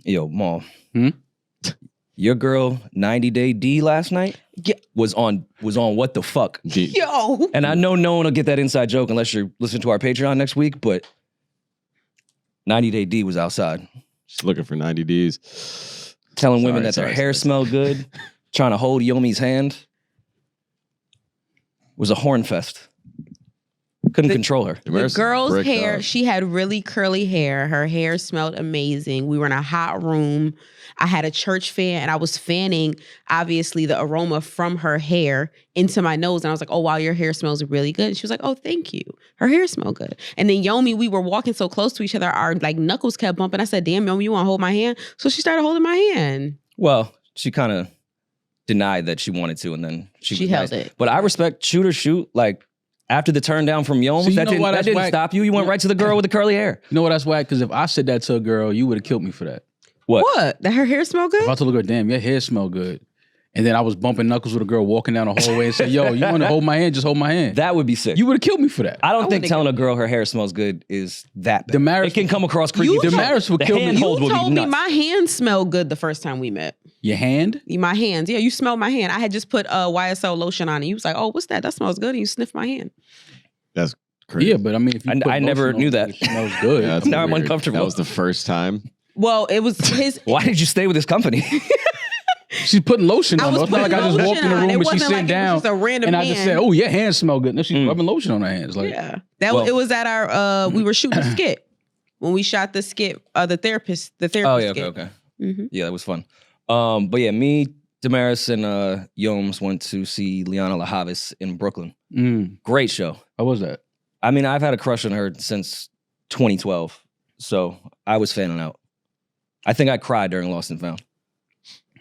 Yo, Maul. Your girl 90 Day D last night was on What the Fuck. Yo. And I know no one will get that inside joke unless you're listening to our Patreon next week, but 90 Day D was outside. Just looking for 90 Ds. Telling women that their hair smelled good, trying to hold Yomi's hand. It was a horn fest. Couldn't control her. The girl's hair, she had really curly hair. Her hair smelled amazing. We were in a hot room. I had a church fan and I was fanning, obviously, the aroma from her hair into my nose. And I was like, oh, wow, your hair smells really good. And she was like, oh, thank you. Her hair smelled good. And then Yomi, we were walking so close to each other, our like knuckles kept bumping. I said, damn, Yomi, you want to hold my hand? So she started holding my hand. Well, she kind of denied that she wanted to, and then she held it. But I respect shoot or shoot. Like, after the turn down from Yom, that didn't stop you. You went right to the girl with the curly hair. You know what, that's whack? Because if I said that to a girl, you would have killed me for that. What? That her hair smell good? If I told a girl, damn, your hair smell good. And then I was bumping knuckles with a girl walking down the hallway and said, yo, you want to hold my hand? Just hold my hand. That would be sick. You would have killed me for that. I don't think telling a girl her hair smells good is that bad. Demaris, it can come across creepy. Demaris would kill me. You told me my hand smelled good the first time we met. Your hand? My hands. Yeah, you smelled my hand. I had just put YSL lotion on it. You was like, oh, what's that? That smells good. And you sniffed my hand. That's crazy. Yeah, but I mean, if you I never knew that. It smells good. Yeah, now I'm uncomfortable. That was the first time. Well, it was his. Why did you stay with this company? She's putting lotion on. It's not like I just walked in the room and she's sitting down a random and I just said, oh, your hands smell good. And she's rubbing lotion on her hands. Like, yeah. It was at our, we were shooting a skit. When we shot the skit, the therapist Oh, yeah, skit. okay. Yeah, that was fun. But yeah, me, Demaris, and Yoms went to see Liana La Havas in Brooklyn. Great show. How was that? I mean, I've had a crush on her since 2012. So I was fanning out. I think I cried during Lost and Found.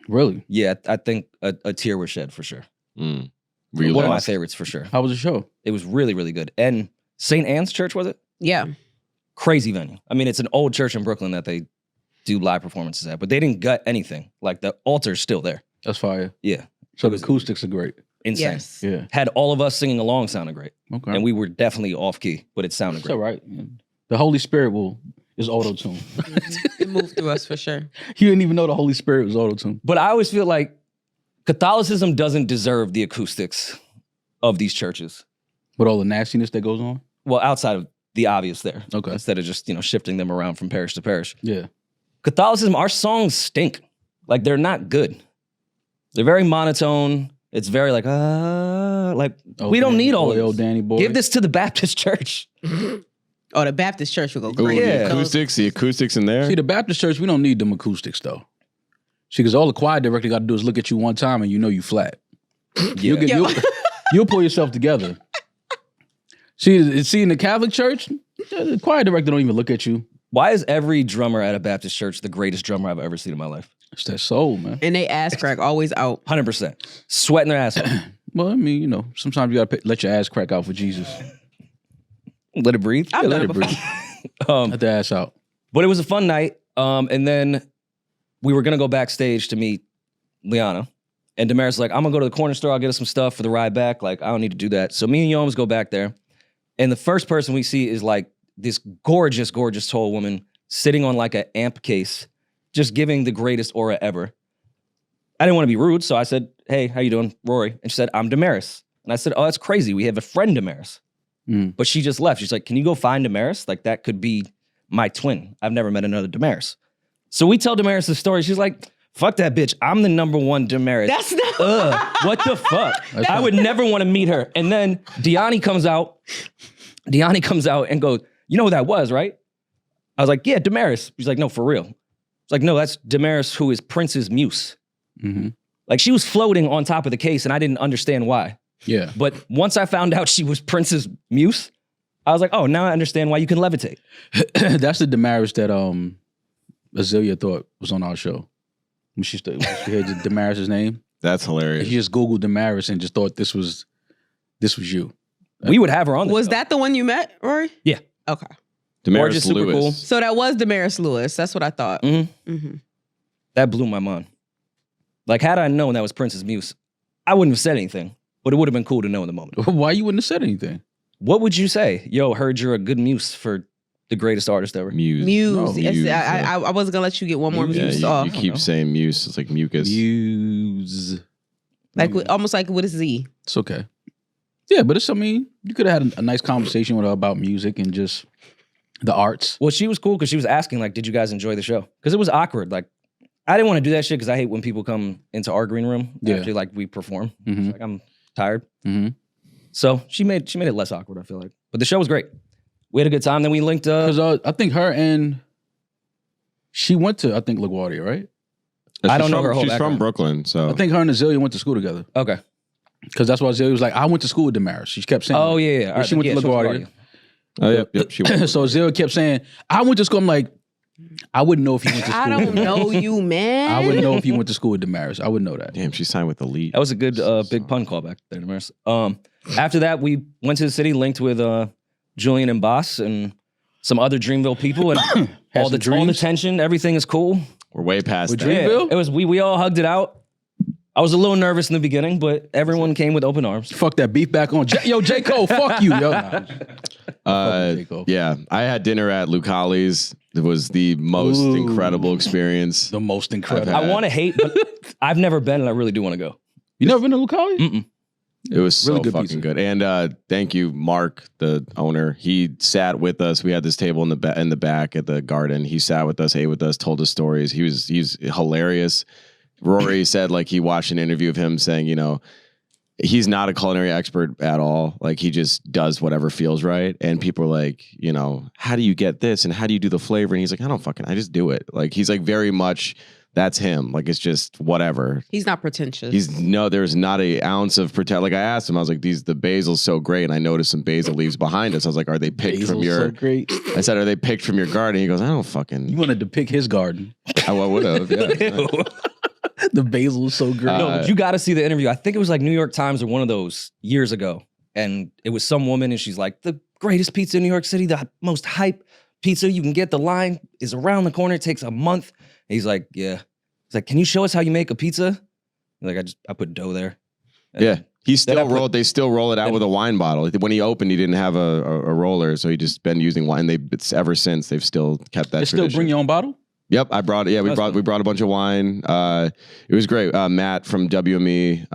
Really? Yeah, I think a tear was shed for sure. Were One you of my lost? favorites for sure. How was the show? It was really, really good. And St. Anne's Church, was it? Yeah. Crazy venue. I mean, it's an old church in Brooklyn that they do live performances at, but they didn't gut anything. Like, the altar's still there. That's fire. Yeah. So the acoustics are great. Insane. Yes. Yeah. Had all of us singing along sounded great. Okay. And we were definitely off key, but it sounded It's great. all right. The Holy Spirit is auto-tune. It moved through us for sure. You didn't even know the Holy Spirit was auto-tune. But I always feel like Catholicism doesn't deserve the acoustics of these churches. With all the nastiness that goes on? Well, outside of the obvious there. Okay. Instead of just, shifting them around from parish to parish. Yeah. Catholicism, our songs stink. Like, they're not good. They're very monotone. It's very like, we don't need all of this. Danny boy. Give this to the Baptist church. Oh, the Baptist church will go Ooh, crazy. the acoustics in there. See, the Baptist church, we don't need them acoustics, though. See, because all the choir director got to do is look at you one time and you know you flat. Yeah. You'll pull yourself together. See, in the Catholic church, the choir director don't even look at you. Why is every drummer at a Baptist church the greatest drummer I've ever seen in my life? It's that soul, man. And they ass crack always out. 100%. Sweating their ass off. Well, I mean, sometimes you got to let your ass crack out for Jesus. Let it breathe. I've done let it it breathe. Let the ass out. But it was a fun night. And then we were going to go backstage to meet Liana. And Demaris was like, I'm going to go to the corner store. I'll get us some stuff for the ride back. Like, I don't need to do that. So me and Yoms go back there. And the first person we see is like this gorgeous, gorgeous tall woman sitting on like an amp case, just giving the greatest aura ever. I didn't want to be rude. So I said, hey, how you doing? Rory. And she said, I'm Demaris. And I said, oh, that's crazy. We have a friend, Demaris. But she just left. She's like, can you go find Demaris? Like, that could be my twin. I've never met another Demaris. So we tell Demaris the story. She's like, fuck that bitch. I'm the #1 Demaris. That's not. What the fuck? I would never want to meet her. And then Diani comes out and goes, you know who that was, right? I was like, yeah, Demaris. She's like, no, for real. It's like, no, that's Demaris, who is Prince's muse. Mm-hmm. Like, she was floating on top of the case and I didn't understand why. Yeah. But once I found out she was Prince's muse, I was like, oh, now I understand why you can levitate. That's the Demaris that Azealia thought was on our show. When she heard Demaris' name. That's hilarious. She just Googled Demaris and just thought this was you. We would have her on the Was show. that the one you met, Rory? Yeah. Okay. Demaris super Lewis. cool. So that was Demaris Lewis. That's what I thought. That blew my mind. Like, had I known that was Prince's muse, I wouldn't have said anything, but it would have been cool to know in the moment. Why you wouldn't have said anything? What would you say? Yo, heard you're a good muse for the greatest artist ever? Muse. Muse. No, Yes, Muse, I wasn't gonna let you get one more Yeah, Muse you off. keep saying Muse. It's like mucus. Muse. Like almost like with a Z. It's okay. Yeah, but I mean, you could have had a nice conversation with her about music and just the arts. Well, she was cool because she was asking, like, did you guys enjoy the show? Because it was awkward. Like, I didn't want to do that shit because I hate when people come into our green room after, like, we perform. Mhm. Like, I'm tired. Mm-hmm. So she made it less awkward, I feel like. But the show was great. We had a good time. Then we linked up. Because I think her and she went to, I think, LaGuardia, right? I don't know her whole She's from background. Brooklyn, so I think her and Azalea went to school together. Okay. Because that's why Azalea was like, I went to school with Demaris. She kept saying, Oh, yeah. All right, she went to LaGuardia. Oh, yep. She went. So Azalea kept saying, I went to school. I'm like, I wouldn't know if you went to school. I don't know you, man. I wouldn't know if you went to school with Demaris. I wouldn't know that. Damn, she signed with Elite. That was a good big pun callback there, Demaris. After that, we went to the city, linked with Julian and Boss and some other Dreamville people, and all the tension, everything is cool. We're way past With that. Dreamville? It was we all hugged it out. I was a little nervous in the beginning, but everyone came with open arms. Fuck that beef back on. Yo, J. Cole, fuck you. Yo, J. Cole. Yeah, I had dinner at Lucali's. It was the most incredible experience. The most incredible. I've I want to hate, but I've never been, and I really do want to go. You never been to Lucali? Mm-mm. It was so Really good fucking pizza. good. And thank you, Mark, the owner. He sat with us. We had this table in the back at the garden. He sat with us, ate with us, told us stories. He's hilarious. Rory said like he watched an interview of him saying, you know, he's not a culinary expert at all. Like he just does whatever feels right. And people are like, you know, how do you get this? And how do you do the flavor? And he's like, I just do it. Like he's like very much, that's him. Like it's just whatever. He's not pretentious. There's not an ounce of pretend. Like I asked him, I was like, the basil's so great. And I noticed some basil leaves behind us. I was like, are they picked from your, so great. I said, are they picked from your garden? He goes, I don't fucking, You wanted to pick his garden. I would have. Yeah. The basil is so great. No, but you got to see the interview. I think it was like New York Times or one of those years ago. And it was some woman and she's like, the greatest pizza in New York City, the most hype pizza you can get. The line is around the corner. It takes a month. And he's like, yeah. He's like, can you show us how you make a pizza? Like, I put dough there. And Yeah. They still roll it out then- with a wine bottle. When he opened, he didn't have a roller. So he just been using wine. Ever since they've still kept that They tradition. still bring your own bottle? Yep, I brought it. Yeah, we That's brought a bunch of wine. It was great. Matt from WME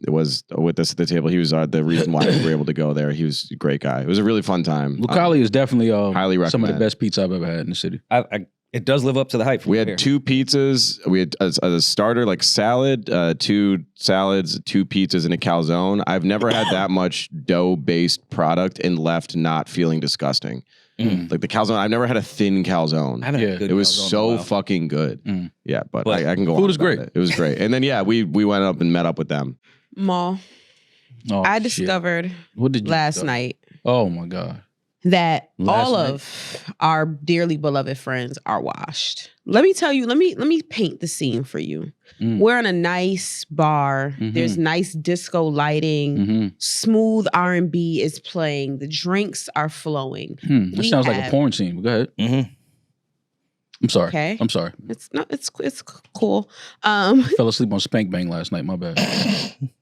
was with us at the table. He was the reason why we were able to go there. He was a great guy. It was a really fun time. Lucali is definitely highly some of the recommend. best pizza I've ever had in the city. it does live up to the hype. We had 2 pizzas. We had a starter, like salad, 2 salads, 2 pizzas, and a calzone. I've never had that much dough-based product and left not feeling disgusting. Like the calzone, I've never had a thin calzone. I haven't had a good It was calzone in a so while. fucking good. Yeah, but But I can go on. food is about great. It was great. And then, yeah, we went up and met up with them. Maul. Oh, I shit. discovered What did you last discover? night Oh my God. that Last all night? of our dearly beloved friends are washed. Let me tell you, let me paint the scene for you. We're in a nice bar. There's nice disco lighting. Smooth R&B is playing. The drinks are flowing. That We sounds like a have- porn scene. Go ahead. I'm sorry. Okay. I'm sorry. It's cool. Fell asleep on Spank Bang last night. My bad.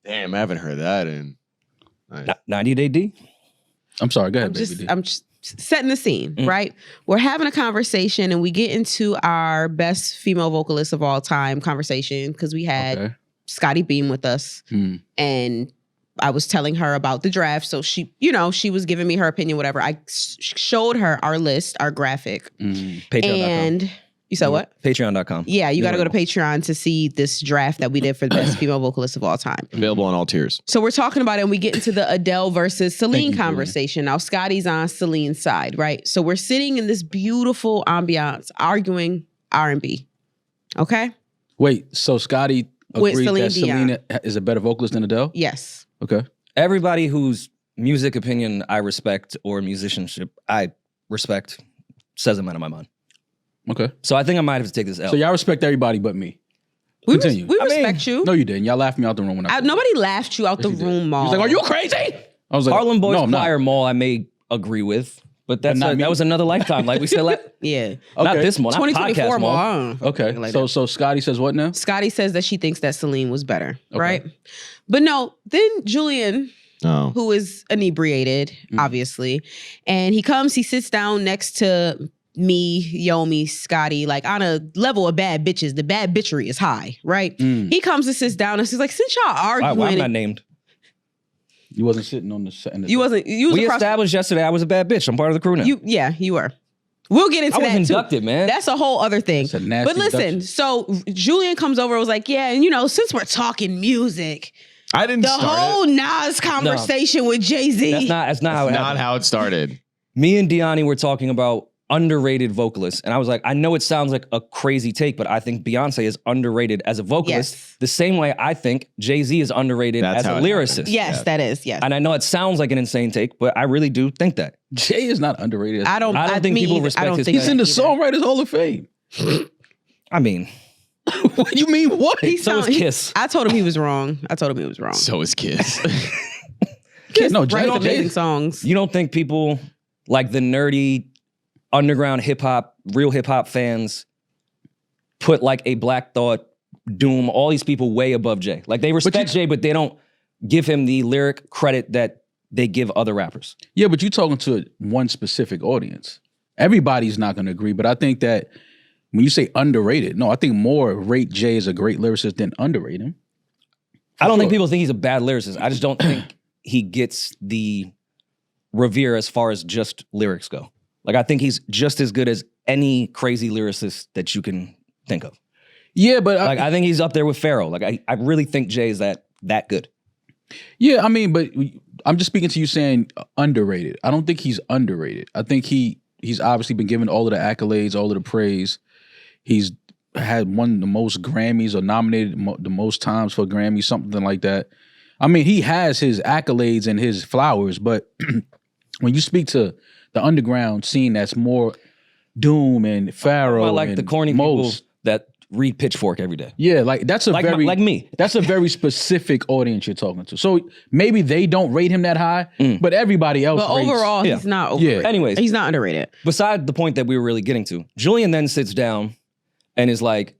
Damn, I haven't heard that in. 90 Day D? I'm sorry. Go ahead, baby. I'm just setting the scene, right? We're having a conversation and we get into our best female vocalist of all time conversation because we had Okay. Scotty Beam with us and I was telling her about the draft. So she, she was giving me her opinion, whatever. I showed her our list, our graphic. Patreon.com. And you said what? Patreon.com. Yeah, you got to go to Patreon to see this draft that we did for the best female vocalist of all time. Available on all tiers. So we're talking about it and we get into the Adele versus Celine you, conversation. Now, Scotty's on Celine's side, right? So we're sitting in this beautiful ambiance, arguing R&B. Okay? Wait, so Scotty With agreed Celine that Dion. Selena is a better vocalist than Adele? Yes. Okay. Everybody whose music opinion I respect or musicianship I respect says I'm out of my mind. Okay. So I think I might have to take this L. So y'all respect everybody but me. We Continue. respect you. No, you didn't. Y'all laughed me out the room when I Nobody laughed you out the room, He Maul. was like, "Are you crazy?" I was like, Harlem Boys no, I'm not. Choir Mall I may agree with, but not me. that was another lifetime. Like we said, Yeah. not Okay. this mall, not 2024 podcast mall. Maul. Okay. Like so that. so Scotty says what now? Scotty says that she thinks that Celine was better, right? But no, then Julian who is inebriated, obviously. And he comes, he sits down next to me, Yomi, Scotty, like on a level of bad bitches. The bad bitchery is high, right? He comes and sits down and he's like, since y'all arguing. Why am I named? You wasn't sitting on the You wasn't. You was we across established yesterday I was a bad bitch. I'm part of the crew now. You were. We'll get into I was that inducted, too. man. That's a whole other thing. That's a nasty But listen, induction. so Julian comes over and was like, yeah, and since we're talking music, I didn't the start whole it. Nas conversation with Jay-Z. That's not how it Not happened. how it started. Me and Deani were talking about underrated vocalists. And I was like, I know it sounds like a crazy take, but I think Beyonce is underrated as a vocalist. Yes. The same way I think Jay-Z is underrated That's as a how it lyricist. happened. Yes, Yeah. that is. Yes. And I know it sounds like an insane take, but I really do think that. Jay is not underrated. I don't think people either. respect I don't his think He's in the either. Songwriters Hall of Fame. I mean, What you mean? What? so is Kiss. I told him he was wrong. So is Kiss. Kiss No, writes Jay- amazing Jay- songs. You don't think people like the nerdy underground hip hop, real hip hop fans put like a Black Thought, Doom, all these people way above Jay? Like they respect Jay, but they don't give him the lyric credit that they give other rappers. Yeah, but you're talking to one specific audience. Everybody's not going to agree, but I think that when you say underrated, no, I think more rate Jay as a great lyricist than underrate him. I don't think people think he's a bad lyricist. I just don't think he gets the revere as far as just lyrics go. Like I think he's just as good as any crazy lyricist that you can think of. Yeah, but Like I think he's up there with Pharaoh. Like I really think Jay is that good. yeah, I mean, but I'm just speaking to you saying underrated. I don't think he's underrated. I think he's obviously been given all of the accolades, all of the praise. He's had won the most Grammys or nominated the most times for a Grammy, something like that. I mean, he has his accolades and his flowers, but when you speak to the underground scene that's more Doom and Pharaoh Well, like and the corny Mos, people that read Pitchfork every day. yeah, like that's a Like very like me. That's a very specific audience you're talking to. So maybe they don't rate him that high, but everybody else But rates. overall, Yeah. he's not overrated. Anyways. He's not underrated. Beside the point that we were really getting to, Julian then sits down and is like,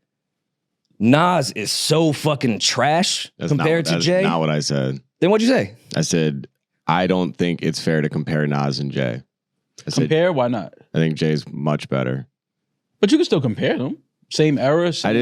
Nas is so fucking trash compared to Jay. That's not what I said. Then what'd you say? I said, I don't think it's fair to compare Nas and Jay. I said, Compare, why not? I think Jay's much better. But you can still compare them. Same era. Same,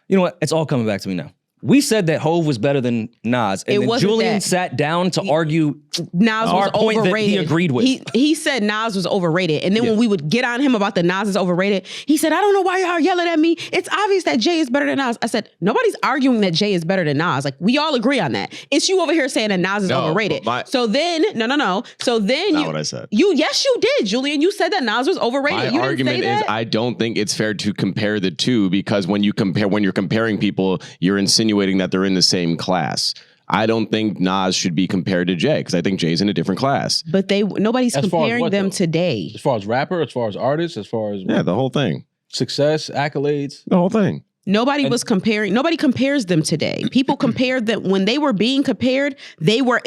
You know what? It's all coming back to me now. We said that Hove was better than Nas, and It then wasn't Julian that. sat down to argue Nas our was point that overrated. he agreed with. He said Nas was overrated. And then when we would get on him about the Nas is overrated, he said, I don't know why y'all are yelling at me. It's obvious that Jay is better than Nas. I said, nobody's arguing that Jay is better than Nas. Like, we all agree on that. It's you over here saying that Nas is No, overrated. my- So then, no. So then Not what I said. Yes, you did, Julian. You said that Nas was overrated. My You didn't argument say that? is I don't think it's fair to compare the two because when you're comparing people, you're insinuating that they're in the same class. I don't think Nas should be compared to Jay because I think Jay's in a different class. But nobody's As far as comparing what, them though? today. as far as rapper, as far as artist, as far as Yeah, the whole thing. success, accolades. The whole thing. Nobody compares them today. People compared them when they were being compared, they were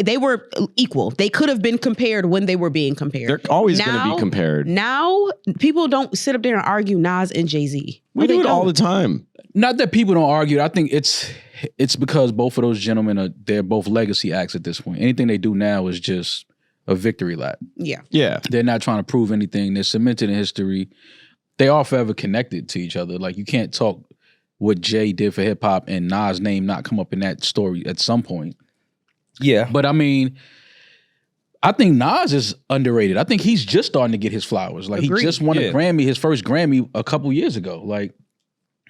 equal. They could have been compared when they were being compared. They're always going to be compared. Now, people don't sit up there and argue Nas and Jay-Z. We do it all the time. Not that people don't argue. I think it's because both of those gentlemen they're both legacy acts at this point. Anything they do now is just a victory lap. Yeah. Yeah. They're not trying to prove anything. They're cemented in history. They are forever connected to each other. Like you can't talk what Jay did for hip hop and Nas' name not come up in that story at some point. Yeah. But I mean, I think Nas is underrated. I think he's just starting to get his flowers. Like Agreed. he just won a Grammy, his first Grammy a couple years ago. Like,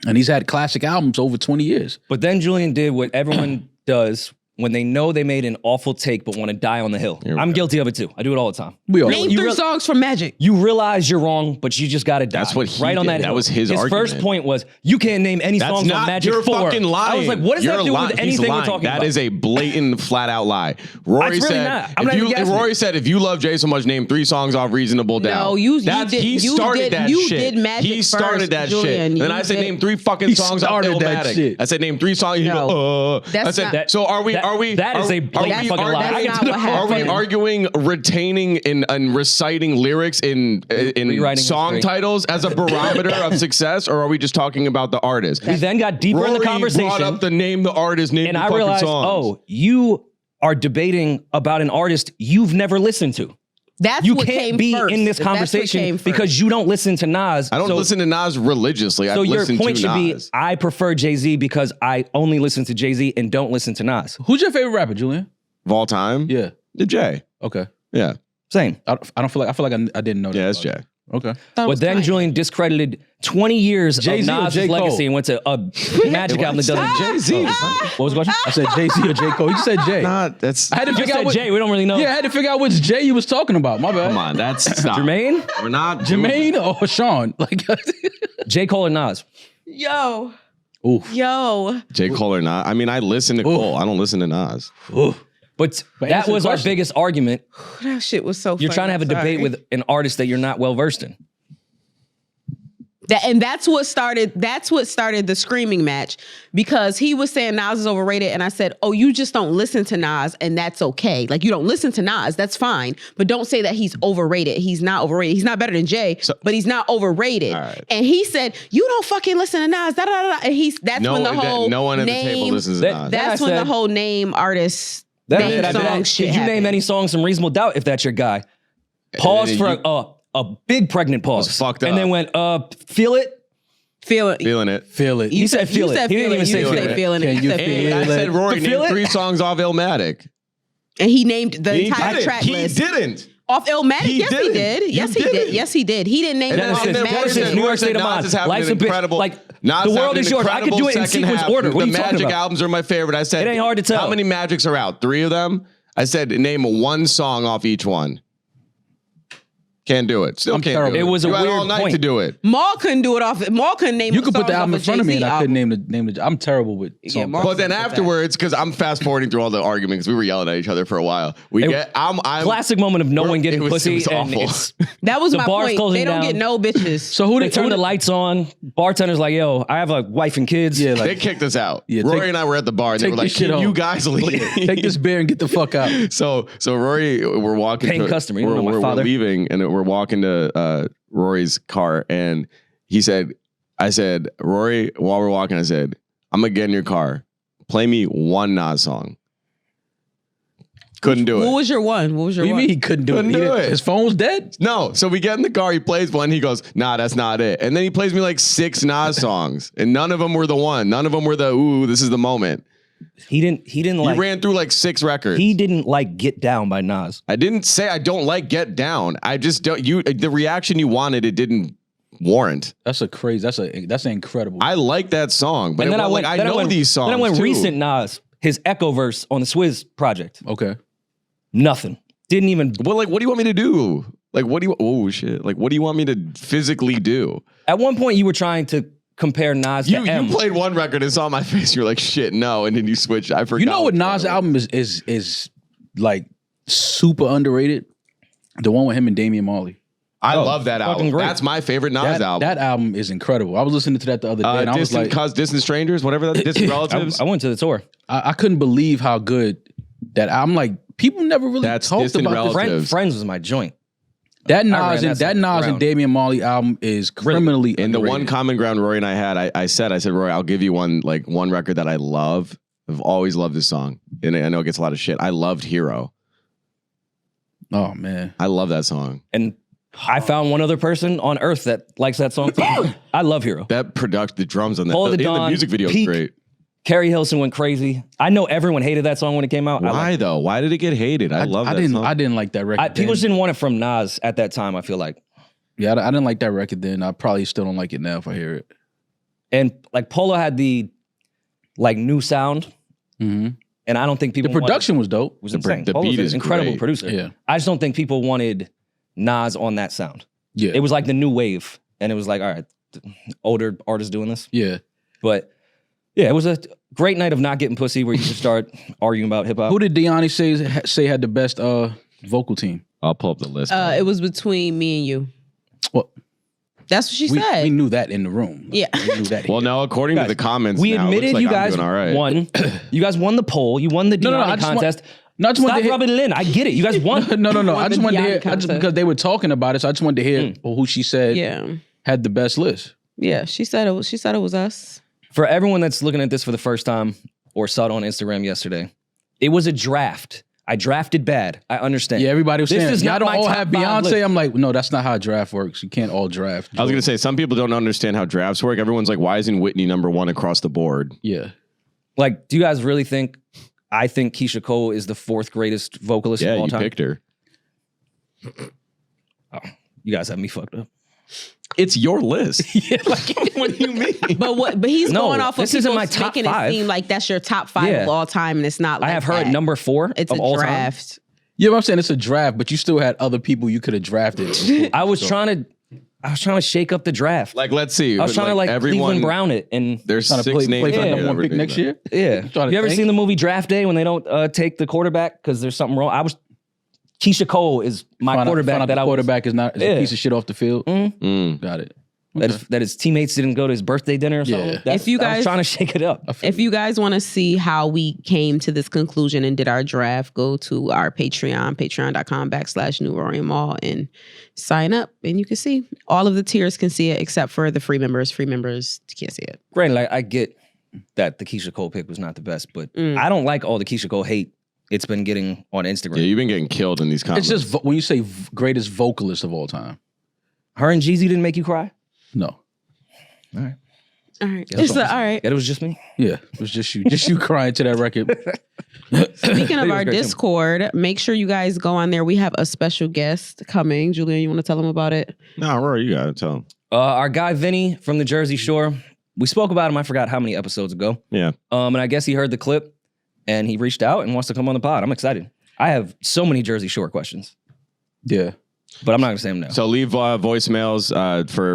and he's had classic albums over 20 years. But then Julian did what everyone does when they know they made an awful take but want to die on the hill. Here we I'm go. guilty of it too. I do it all the time. We all Name You 3 real- songs from Magic. You realize you're wrong, but you just got to die. That's what he right on did. that That hill. was his first argument. point was you can't name any That's songs not, on Magic you're 4. fucking lying. I was like, what does that do with He's anything we're lying. talking That about? is a blatant, flat out lie. Rory It's really said, not. I'm not even guessing. Rory said, if you love Jay so much, name 3 songs off Reasonable Doubt. No, you That's, did- he you started did- that you shit. did Magic He started first, that Julian. shit. Then You I said, did- name 3 fucking He songs off started that Illmatic. shit. I said, name 3 songs. You No. go, That's I said, not- so are we? that is a blatant fucking lie. That's not what Are we happened. arguing retaining and reciting lyrics in Rewriting song history. titles as a barometer of success, or are we just talking about the artist? We then got deeper in the Rory conversation. brought up the name the artist, name and the I fucking realized, songs. oh, you are debating about an artist you've never listened to. That's You what can't came be first. in this That's what conversation came first. because you don't listen to Nas. I don't listen to Nas religiously. So I've your listened point to should be, Nas. I prefer Jay-Z because I only listen to Jay-Z and don't listen to Nas. Who's your favorite rapper, Julian? Of all time? Yeah. The Jay. Okay. Yeah. Same. I feel like I didn't know that. Yeah, it's about Jay. you. Okay. But then Julian discredited 20 years Jay-Z of or Nas' J. Cole? legacy and went to a Magic album that doesn't. Jay-Z. What was the question? I said Jay-Z or J. Cole. You just said Jay. Nah, that's... I had to You figure out said what, Jay. We don't really know. Yeah, I had to figure out which Jay you was talking about. My bad. Come on, that's... Stop. Jermaine, We're not... doing Jermaine or Sean? Like, J. Cole, and Nas. Yo. oof. Yo. J. Cole or not. I mean, I listen to Cole. I don't listen to Nas. Oof. But that answer the was our question. biggest argument. That shit was so You're trying to have a debate with an artist that you're not well versed in. That's what started the screaming match, because he was saying Nas is overrated, and I said, oh, you just don't listen to Nas, and that's okay. Like, you don't listen to Nas, that's fine, but don't say that he's overrated. He's not overrated. He's not better than Jay, but he's not overrated. Right. And he said, you don't fucking listen to Nas, da da da. And that's when the whole no one at the table name. listens to Nas. That's when the whole name artist name song shit Did you name happened. any songs from Reasonable Doubt if that's your guy? Pause for a big pregnant pause. Was fucked and up. then went, feel it? Feeling Feeling it. Feel it. He said feel it. He didn't even say you feel said it. feeling it. Can You you said feel feeling I it. said Rory Feel named it? 3 songs off Illmatic. And he named the He entire track didn't. list. He didn't. Off Illmatic? He Yes, he didn't. did. You Yes, he did. didn't. Yes, he did. He didn't name And it then off it says, Illmatic. Genesis, New York State of Mind. Life's a bitch. Like, the world is yours. I could do it in sequence order. What are The you talking Magic about? albums are my favorite. I said, It ain't hard to tell. How many Magics are out? 3 of them? I said, name 1 song off each one. Can't do it. Still I'm can't terrible. do it. It was a You had all weird night point. to do it. Maul couldn't do it off. Maul couldn't name You could put the songs album off in front of me, and Jay-Z I couldn't album. name the. I'm terrible with songs. Mark- But then afterwards, because I'm fast forwarding through all the arguments, we were yelling at each other for a while. I'm Classic moment of no one getting it was pussy. And awful. it's, That was The my bar's point. closing They don't down. get no bitches. So who they did turn the lights on. Bartender's like, yo, I have a wife and kids. Yeah, They like kicked us out. Yeah, Rory take- and I were at the bar, and they take were like, this shit "Can you home. guys leave?" take this beer and get the fuck out. So Rory, we're walking. Paying customer, you don't know my we're father. leaving, and we're walking to Rory's car, and I said, Rory, while we're walking, I said, I'm gonna get in your car. Play me 1 Nas song. Couldn't do What it. was your one? What was your What do you one? mean he couldn't do Couldn't it? do it. His phone was dead. No, so we get in the car, he plays one, he goes, nah, that's not it. And then he plays me like 6 Nas songs, and none of them were the one. None of them were the, ooh, this is the moment. He didn't He like, ran through like 6 records. he didn't like Get Down by Nas. I didn't say I don't like Get Down. I just don't, the reaction you wanted, it didn't warrant. That's that's incredible. I like that song, but And then I went, I then know I went, these songs Then I went too. recent Nas, his Echo verse on the Swizz project. okay. Nothing. Didn't even, Well, like, what do you want me to do? Like, what do you, oh shit. Like, what do you want me to physically do? at one point you were trying to compare Nas to You M. played one record and saw my face. You're like, shit, no. And then you switched. I forgot. You know what which Nas' one it album is like super underrated? The one with him and Damian Marley. was. I love that fucking album. great. That's my favorite Nas album. That album is incredible. I was listening to that the other day, and I was like, Distant Strangers, whatever that, Distant Relatives. I went to the tour. I couldn't believe how good that. I'm like, people never really That's talked Distant about this. Relatives. Friends was my joint. That I Nas ran and that that Nas around. and Damian Marley album is criminally And the one underrated. common ground Rory and I had, I said, Rory, I'll give you one record that I love. I've always loved this song. And I know it gets a lot of shit. I loved Hero. Oh man, I love that song. And I found one other person on earth that likes that song too. I love Hero. That production, the drums on that. Paul the And the Don, music video is peak. great. Carrie Hilson went crazy. I know everyone hated that song when it came out. Why though? Why did it get hated? I love that song. I didn't like that record. People then. just didn't want it from Nas at that time, I feel like. Yeah, I didn't like that record then. I probably still don't like it now if I hear it. And like Polo had the like new sound. Mm-hmm. And I don't think people The production was dope. was The insane. the Polo's beat an is incredible great. producer. Yeah. I just don't think people wanted Nas on that sound. Yeah, It was like the new wave. And it was like, all right, older artists doing this. yeah. But yeah, it was a great night of not getting pussy where you just start arguing about hip hop. Who did Deani say had the best vocal team? I'll pull up the list. It was between me and you. Well, That's what she we said. knew that in the room. Yeah. we knew that. Well, here. now according to the comments, We now, it looks admitted like you I'm guys doing all right. won. You guys won the poll. You won the No, Deani I just want- contest. No, I just wanted Stop to hear. rubbing it in. I get it. You guys won. No. I just the wanted to Deani hear. contest. Because they were talking about it, so I just wanted to hear who she said Yeah. had the best list. Yeah. She said it was us. For everyone that's looking at this for the first time or saw it on Instagram yesterday, It was a draft. I drafted bad. I understand. Yeah, everybody was This saying, is y'all not don't my all top have 5 Beyonce. list. I'm like, no, that's not how a draft works. You can't all draft. I was going to say, some people don't understand how drafts work. Everyone's like, why isn't Whitney number 1 across the board? Yeah. Like, do you guys really think I think Keisha Cole is the 4th greatest vocalist of Yeah, all you time? picked her. Oh, you guys have me fucked up. It's your list. Yeah, like, What do you mean? But he's No, going off of this isn't people my top making 5. it seem like that's your top 5 Yeah. of all time, and it's not. Like I have her at that. number 4 It's of a all time. draft. yeah, but I'm saying it's a draft, but you still had other people you could have drafted. I was trying to shake up the draft. Like, let's see. I was trying to like everyone. Cleveland Brown it, and There's Trying to 6 names. play for on number here one that pick we're next thinking year. yeah. trying to You ever tank? seen the movie Draft Day when they don't take the quarterback because there's something wrong? Keisha Cole is my quarterback Find out that the I was. quarterback is a Yeah. piece of shit off the field. about. Got it. That his teammates didn't go to his birthday dinner or something. Yeah. That's- If you I was guys- trying to shake it up. If you guys want to see how we came to this conclusion and did our draft, go to our Patreon, patreon.com/New Rory Mall, and sign up. And you can see all of the tiers can see it except for the free members. Free members can't see it. Granted, like, I get that the Keisha Cole pick was not the best, but I don't like all the Keisha Cole hate it's been getting on Instagram. Yeah, you've been getting killed in these comments. It's just when you say greatest vocalist of all time. Her and Jeezy didn't make you cry? No. All right. that's All right. It was just me. Yeah, it was just you crying to that record. Speaking of It was our great, too. Discord, make sure you guys go on there. We have a special guest coming. Julian, you want to tell them about it? No, Rory, you got to tell him. Our guy Vinny from the Jersey Shore. We spoke about him. I forgot how many episodes ago. Yeah. And I guess he heard the clip and he reached out and wants to come on the pod. I'm excited. I have so many Jersey Shore questions, Yeah. but I'm not gonna say them now. So leave voicemails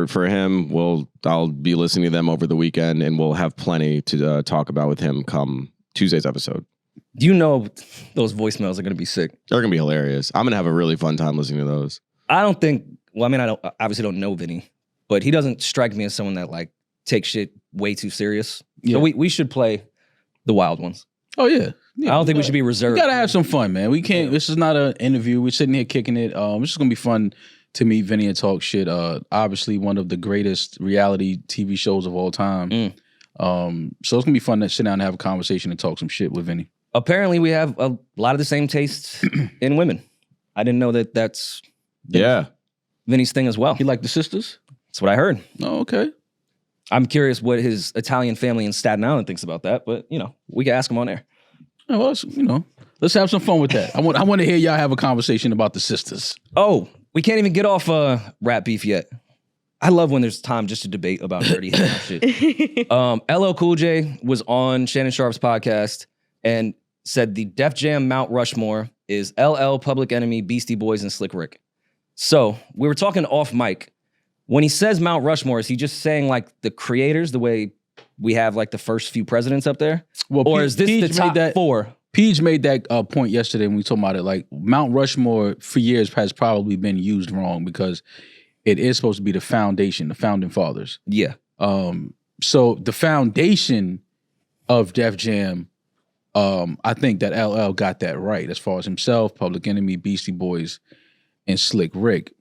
for him. I'll be listening to them over the weekend, and we'll have plenty to talk about with him come Tuesday's episode. You know those voicemails are gonna be sick. They're gonna be hilarious. I'm gonna have a really fun time listening to those. I don't think. Well, I mean, I obviously don't know Vinny, but he doesn't strike me as someone that like takes shit way too serious. Yeah. So we should play the wild ones. Oh yeah. I don't think we should be reserved. We gotta have some fun, man. We can't. This is not an interview. We're sitting here kicking it. It's just gonna be fun to meet Vinny and talk shit. Obviously one of the greatest reality TV shows of all time. So it's gonna be fun to sit down and have a conversation and talk some shit with Vinny. Apparently, we have a lot of the same tastes in women. I didn't know that that's Yeah. Vinny's thing as well. He like the sisters? That's what I heard. Oh, okay. I'm curious what his Italian family in Staten Island thinks about that, but we can ask him on air. Oh, well, let's have some fun with that. I want to hear y'all have a conversation about the sisters. Oh, we can't even get off rap beef yet. I love when there's time just to debate about nerdy shit. LL Cool J was on Shannon Sharp's podcast and said the Def Jam Mount Rushmore is LL, Public Enemy, Beastie Boys, and Slick Rick. So we were talking off mic. When he says Mount Rushmore, is he just saying like the creators, the way we have like the first few presidents up there? Well, Or is this the top 4? Peach made that point yesterday when we talked about it. Like Mount Rushmore for years has probably been used wrong because it is supposed to be the foundation, the founding fathers. Yeah. So the foundation of Def Jam, I think that LL got that right as far as himself, Public Enemy, Beastie Boys, and Slick Rick.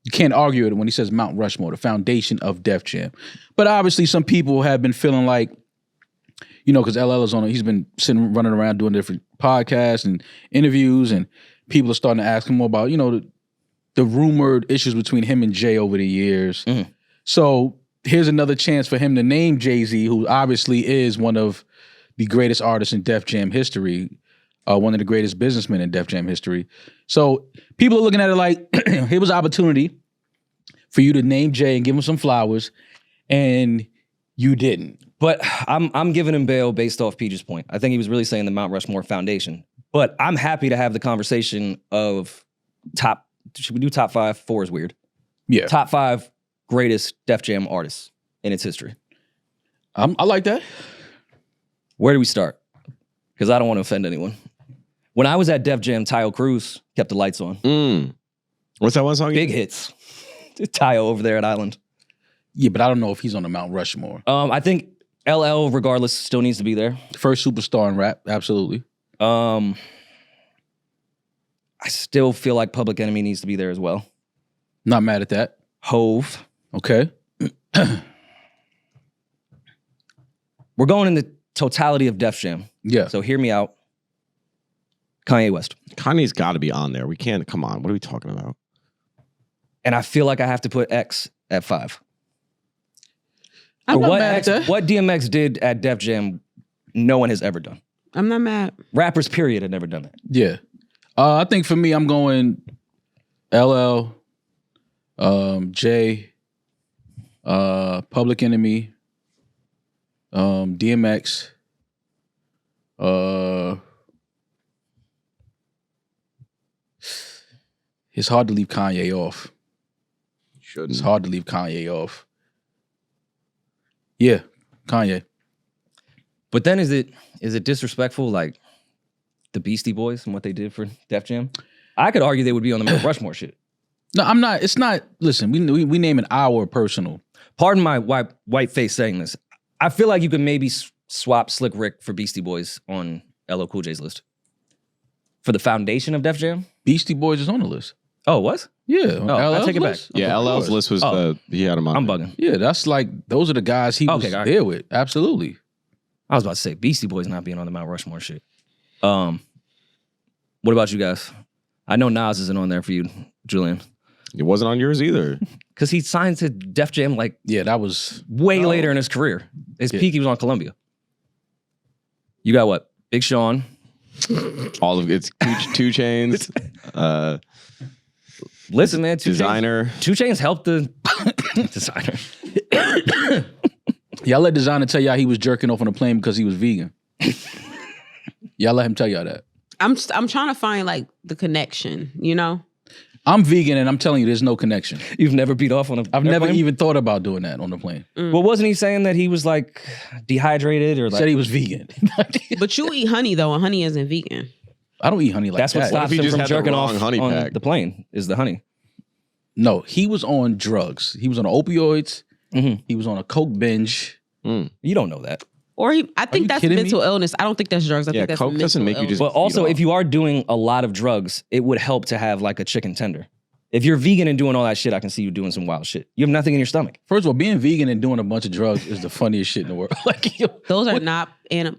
You can't argue it when he says Mount Rushmore, the foundation of Def Jam. But obviously some people have been feeling like, because LL is he's been running around doing different podcasts and interviews, and people are starting to ask him more about, the rumored issues between him and Jay over the years. Mm-hmm. So here's another chance for him to name Jay-Z, who obviously is one of the greatest artists in Def Jam history, one of the greatest businessmen in Def Jam history. So people are looking at it like, here was an opportunity for you to name Jay and give him some flowers, and you didn't. But I'm giving him bail based off Peach's point. I think he was really saying the Mount Rushmore Foundation. But I'm happy to have the conversation of should we do top 5? 4 is weird. Yeah. Top 5 greatest Def Jam artists in its history. I like that. Where do we start? Because I don't want to offend anyone. When I was at Def Jam, Tayo Cruz kept the lights on. What's that one song? Big hits. Tayo over there at Island. Yeah, but I don't know if he's on the Mount Rushmore. I think LL, regardless, still needs to be there. First superstar in rap, absolutely. I still feel like Public Enemy needs to be there as well. Not mad at that. Hove. Okay. We're going in the totality of Def Jam. Yeah. So hear me out. Kanye West. Kanye's got to be on there. We can't. Come on. What are we talking about? And I feel like I have to put X at 5. I'm not what mad X, at that. what DMX did at Def Jam, no one has ever done. I'm not mad. Rappers, period, have never done that. Yeah. I think for me, I'm going LL, Jay, Public Enemy, DMX, it's hard to leave Kanye off. Shouldn't. It's hard to leave Kanye off. Yeah, Kanye. But then is it disrespectful, like the Beastie Boys and what they did for Def Jam? I could argue they would be on the Mount Rushmore shit. No, I'm not. It's not. Listen, we name it our personal. Pardon my white face saying this. I feel like you could maybe swap Slick Rick for Beastie Boys on LL Cool J's list. For the foundation of Def Jam? Beastie Boys is on the list. Oh, it was? Yeah. Oh, I LL's take it back. list? Yeah, Of LL's course. list was he had him on. I'm bugging. Yeah, that's like those are the guys he was Okay, all right. there with. Absolutely. I was about to say Beastie Boys not being on the Mount Rushmore shit. What about you guys? I know Nas isn't on there for you, Julian. It wasn't on yours either. Because he signed to Def Jam like Yeah, that was way later in his career. His peak, he was on Columbia. You got what? Big Sean. All of it's 2 Chainz, Listen, man, Designer. 2 Chainz helped the Designer. y'all let Designer tell y'all he was jerking off on a plane because he was vegan. Y'all let him tell y'all that. I'm trying to find like the connection, you know? I'm vegan and I'm telling you there's no connection. You've never beat off on a I've never airplane? even thought about doing that on the plane. Well, wasn't he saying that he was like dehydrated or like Said he was vegan. But you eat honey though, and honey isn't vegan. I don't eat honey like that's what that. stops if he him just from had the jerking wrong off honey on pack? the plane is the honey. No, he was on drugs. He was on opioids. Mhm. He was on a coke binge. You don't know that. Or I you think that's kidding me? mental illness. I don't think that's drugs. I Yeah, think that's coke mental doesn't make you illness. just- But also, off. if you are doing a lot of drugs, it would help to have like a chicken tender. If you're vegan and doing all that shit, I can see you doing some wild shit. You have nothing in your stomach. First of all, being vegan and doing a bunch of drugs is the funniest shit in the world. Like, yo, Those are not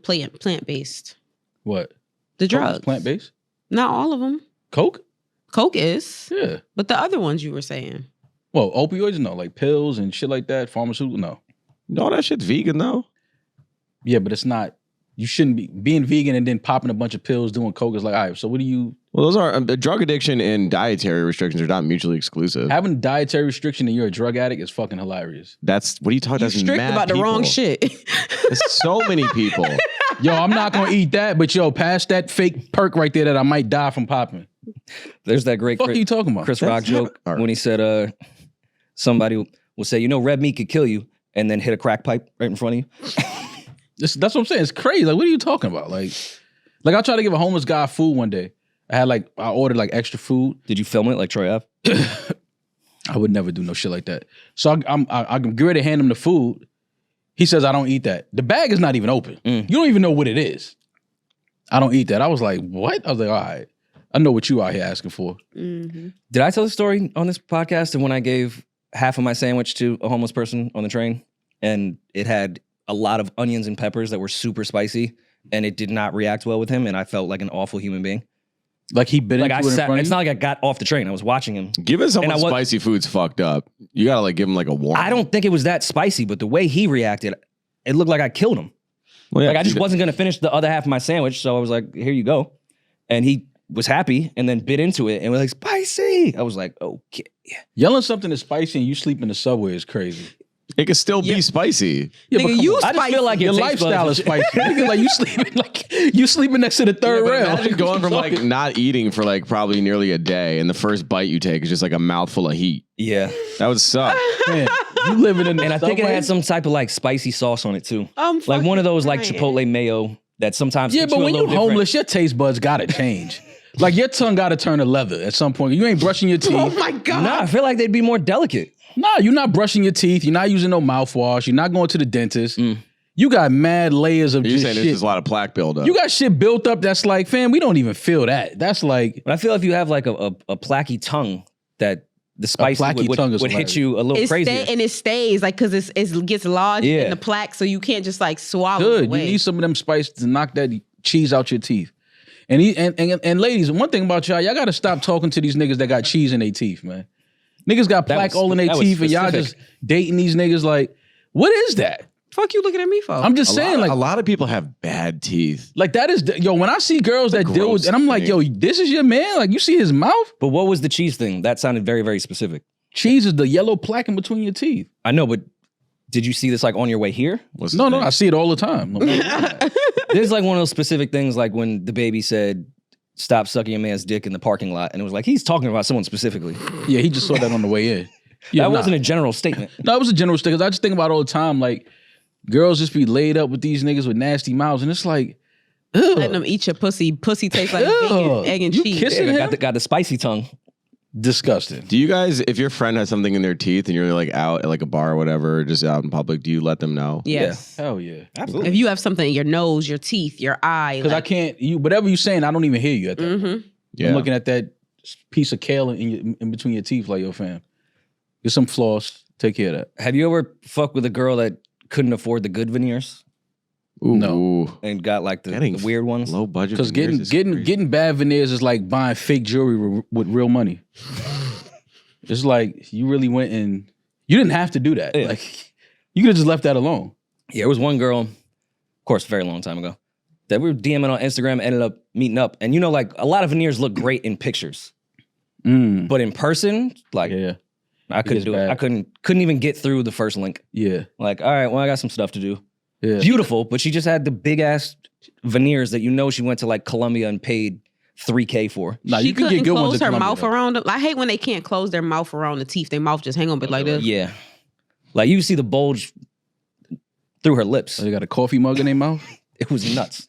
plant based. what? The drugs. Plant based? Not all of them. Coke? Coke is, Yeah. but the other ones you were saying. Well, opioids, no. Like pills and shit like that. Pharmaceutical, no. No, that shit's vegan though. Yeah, but it's not. You shouldn't be being vegan and then popping a bunch of pills, doing coke is like, all right, so what do you Well, those are drug addiction and dietary restrictions are not mutually exclusive. having a dietary restriction and you're a drug addict is fucking hilarious. That's what are you talking You about? strict Mad about the wrong people. shit. There's so many people. Yo, I'm not gonna eat that, but yo, pass that fake perk right there that I might die from popping. There's that great Fuck are you talking about? Chris Rock joke all right. when he said somebody will say, you know, red meat could kill you, and then hit a crack pipe right in front of you. That's what I'm saying. It's crazy. Like, what are you talking about? Like I tried to give a homeless guy food one day. I ordered like extra food. Did you film it like Troy Ave? I would never do no shit like that. So I'm get ready to hand him the food. He says, I don't eat that. The bag is not even open. You don't even know what it is. I don't eat that. I was like, what? I was like, all right. I know what you out here asking for. Mm-hmm. Did I tell the story on this podcast of when I gave half of my sandwich to a homeless person on the train, and it had a lot of onions and peppers that were super spicy, and it did not react well with him, and I felt like an awful human being. Like he bit Like into I it in sat, front of it's you? not like I got off the train. I was watching him. Giving someone And I wa- spicy food's fucked up. You gotta like give them like a warning. I don't think it was that spicy, but the way he reacted, it looked like I killed him. Well, yeah, Like I just you- wasn't gonna finish the other half of my sandwich, so I was like, "Here you go," and he was happy and then bit into it and was like, "Spicy." I was like, "Okay." Yelling something that's spicy and you sleep in the subway is crazy. It could still be spicy. Yeah, but Nigga, come you on. I just feel like Your your taste lifestyle buds- is spicy. Nigga, like you sleeping next to the third But rail. imagine going from like not eating for like probably nearly a day, and the first bite you take is just like a mouthful of heat. Yeah, That would suck. Man, you living in the and I think it subway? had some type of like spicy sauce on it too, I'm like one of those like fucking Chipotle mayo that sometimes Yeah, hits but you a when little you different. homeless, your taste buds gotta change. Like your tongue gotta turn to leather at some point. You ain't brushing your teeth. Oh my God. Nah, I feel like they'd be more delicate. Nah, you're not brushing your teeth. You're not using no mouthwash. You're not going to the dentist. You got mad layers of You're just saying shit. there's just a lot of plaque buildup. You got shit built up that's like, fam, we don't even feel that. That's like, But I feel if you have like a placky tongue that the spice placky tongue is would hit hilarious. you a little crazier. And it stays like because it gets lodged Yeah. in the plaque, so you can't just like swallow it Good. away. You need some of them spice to knock that cheese out your teeth. And ladies, one thing about y'all got to stop talking to these niggas that got cheese in their teeth, man. Niggas got plaque all in their teeth, and y'all just dating these niggas like, what is that? Fuck you looking at me for? I'm just saying, like, a lot of people have bad teeth. like that is when I see girls that deal with, and I'm like, yo, this is your man. Like, you see his mouth. But what was the cheese thing? That sounded very, very specific. Cheese is the yellow plaque in between your teeth. I know, but did you see this like on your way here? No, I see it all the time. This is like one of those specific things, like when the baby said, "Stop sucking a man's dick in the parking lot," and it was like he's talking about someone specifically. Yeah, he just saw that on the way in. Yeah, That wasn't a general statement. No, it was a general statement. I just think about it all the time, like girls just be laid up with these niggas with nasty mouths, and it's like, ugh. Letting them eat your pussy. Pussy tastes like bacon, egg, and You cheese. kissing him? Got the spicy tongue. Disgusting. Do you guys, if your friend has something in their teeth and you're like out at like a bar or whatever, just out in public, do you let them know? Yes. Hell yeah. Absolutely. If you have something in your nose, your teeth, your eye, Because I can't, whatever you're saying, I don't even hear you at that point. Yeah. I'm looking at that piece of kale in between your teeth, like, yo, fam, get some floss, take care of that. Have you ever fucked with a girl that couldn't afford the good veneers Ooh, No. and got like the Getting weird ones? low budget. Because veneers is crazy. getting bad veneers is like buying fake jewelry with real money. It's like you really went and you didn't have to do that. Yeah. Like you could have just left that alone. Yeah, there was one girl, of course, a very long time ago, that we were DMing on Instagram, ended up meeting up. And you know, like a lot of veneers look great in pictures, but in person, like Yeah. I couldn't is do bad. it. I couldn't even get through the first link. Yeah. Like, all right, well, I got some stuff to do. Yeah. Beautiful, but she just had the big ass veneers that you know she went to like Colombia and paid $3K for. Nah, she you can couldn't get good ones close in her Colombia, mouth though. around them. I hate when they can't close their mouth around the teeth. Their mouth just hang on it like this. Yeah. Like you see the bulge through her lips. They got a coffee mug in their mouth. It was nuts.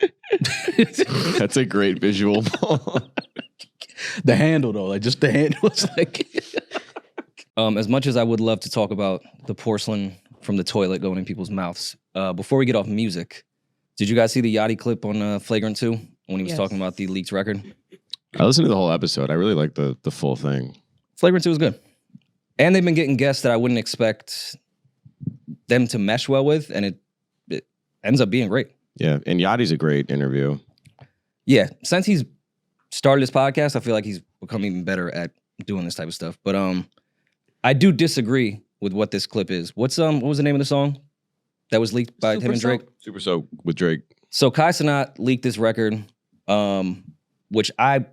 That's a great visual. The handle though, like just the handle. It's like As much as I would love to talk about the porcelain from the toilet going in people's mouths, before we get off music, did you guys see the Yachty clip on Flagrant 2 when he was Yes. talking about the leaked record? I listened to the whole episode. I really like the full thing. Flagrant 2 was good. And they've been getting guests that I wouldn't expect them to mesh well with, and it ends up being great. Yeah, and Yachty's a great interview. Yeah, since he's started his podcast, I feel like he's become even better at doing this type of stuff. But I do disagree with what this clip is. What was the name of the song that was leaked by him and Drake? Super Soak with Drake. So Kai Cenat leaked this record, which I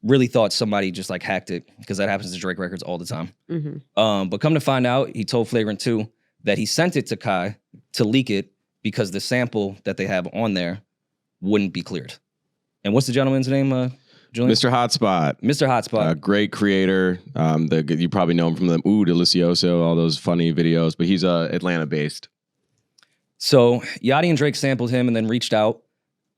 really thought somebody just like hacked it because that happens to Drake records all the time. Mm-hmm. But come to find out, he told Flagrant 2 that he sent it to Kai to leak it because the sample that they have on there wouldn't be cleared. And what's the gentleman's name, Julian? Mr. Hotspot. Mr. Hotspot. Great creator. You probably know him from the Delicioso, all those funny videos, but he's Atlanta-based. So Yachty and Drake sampled him and then reached out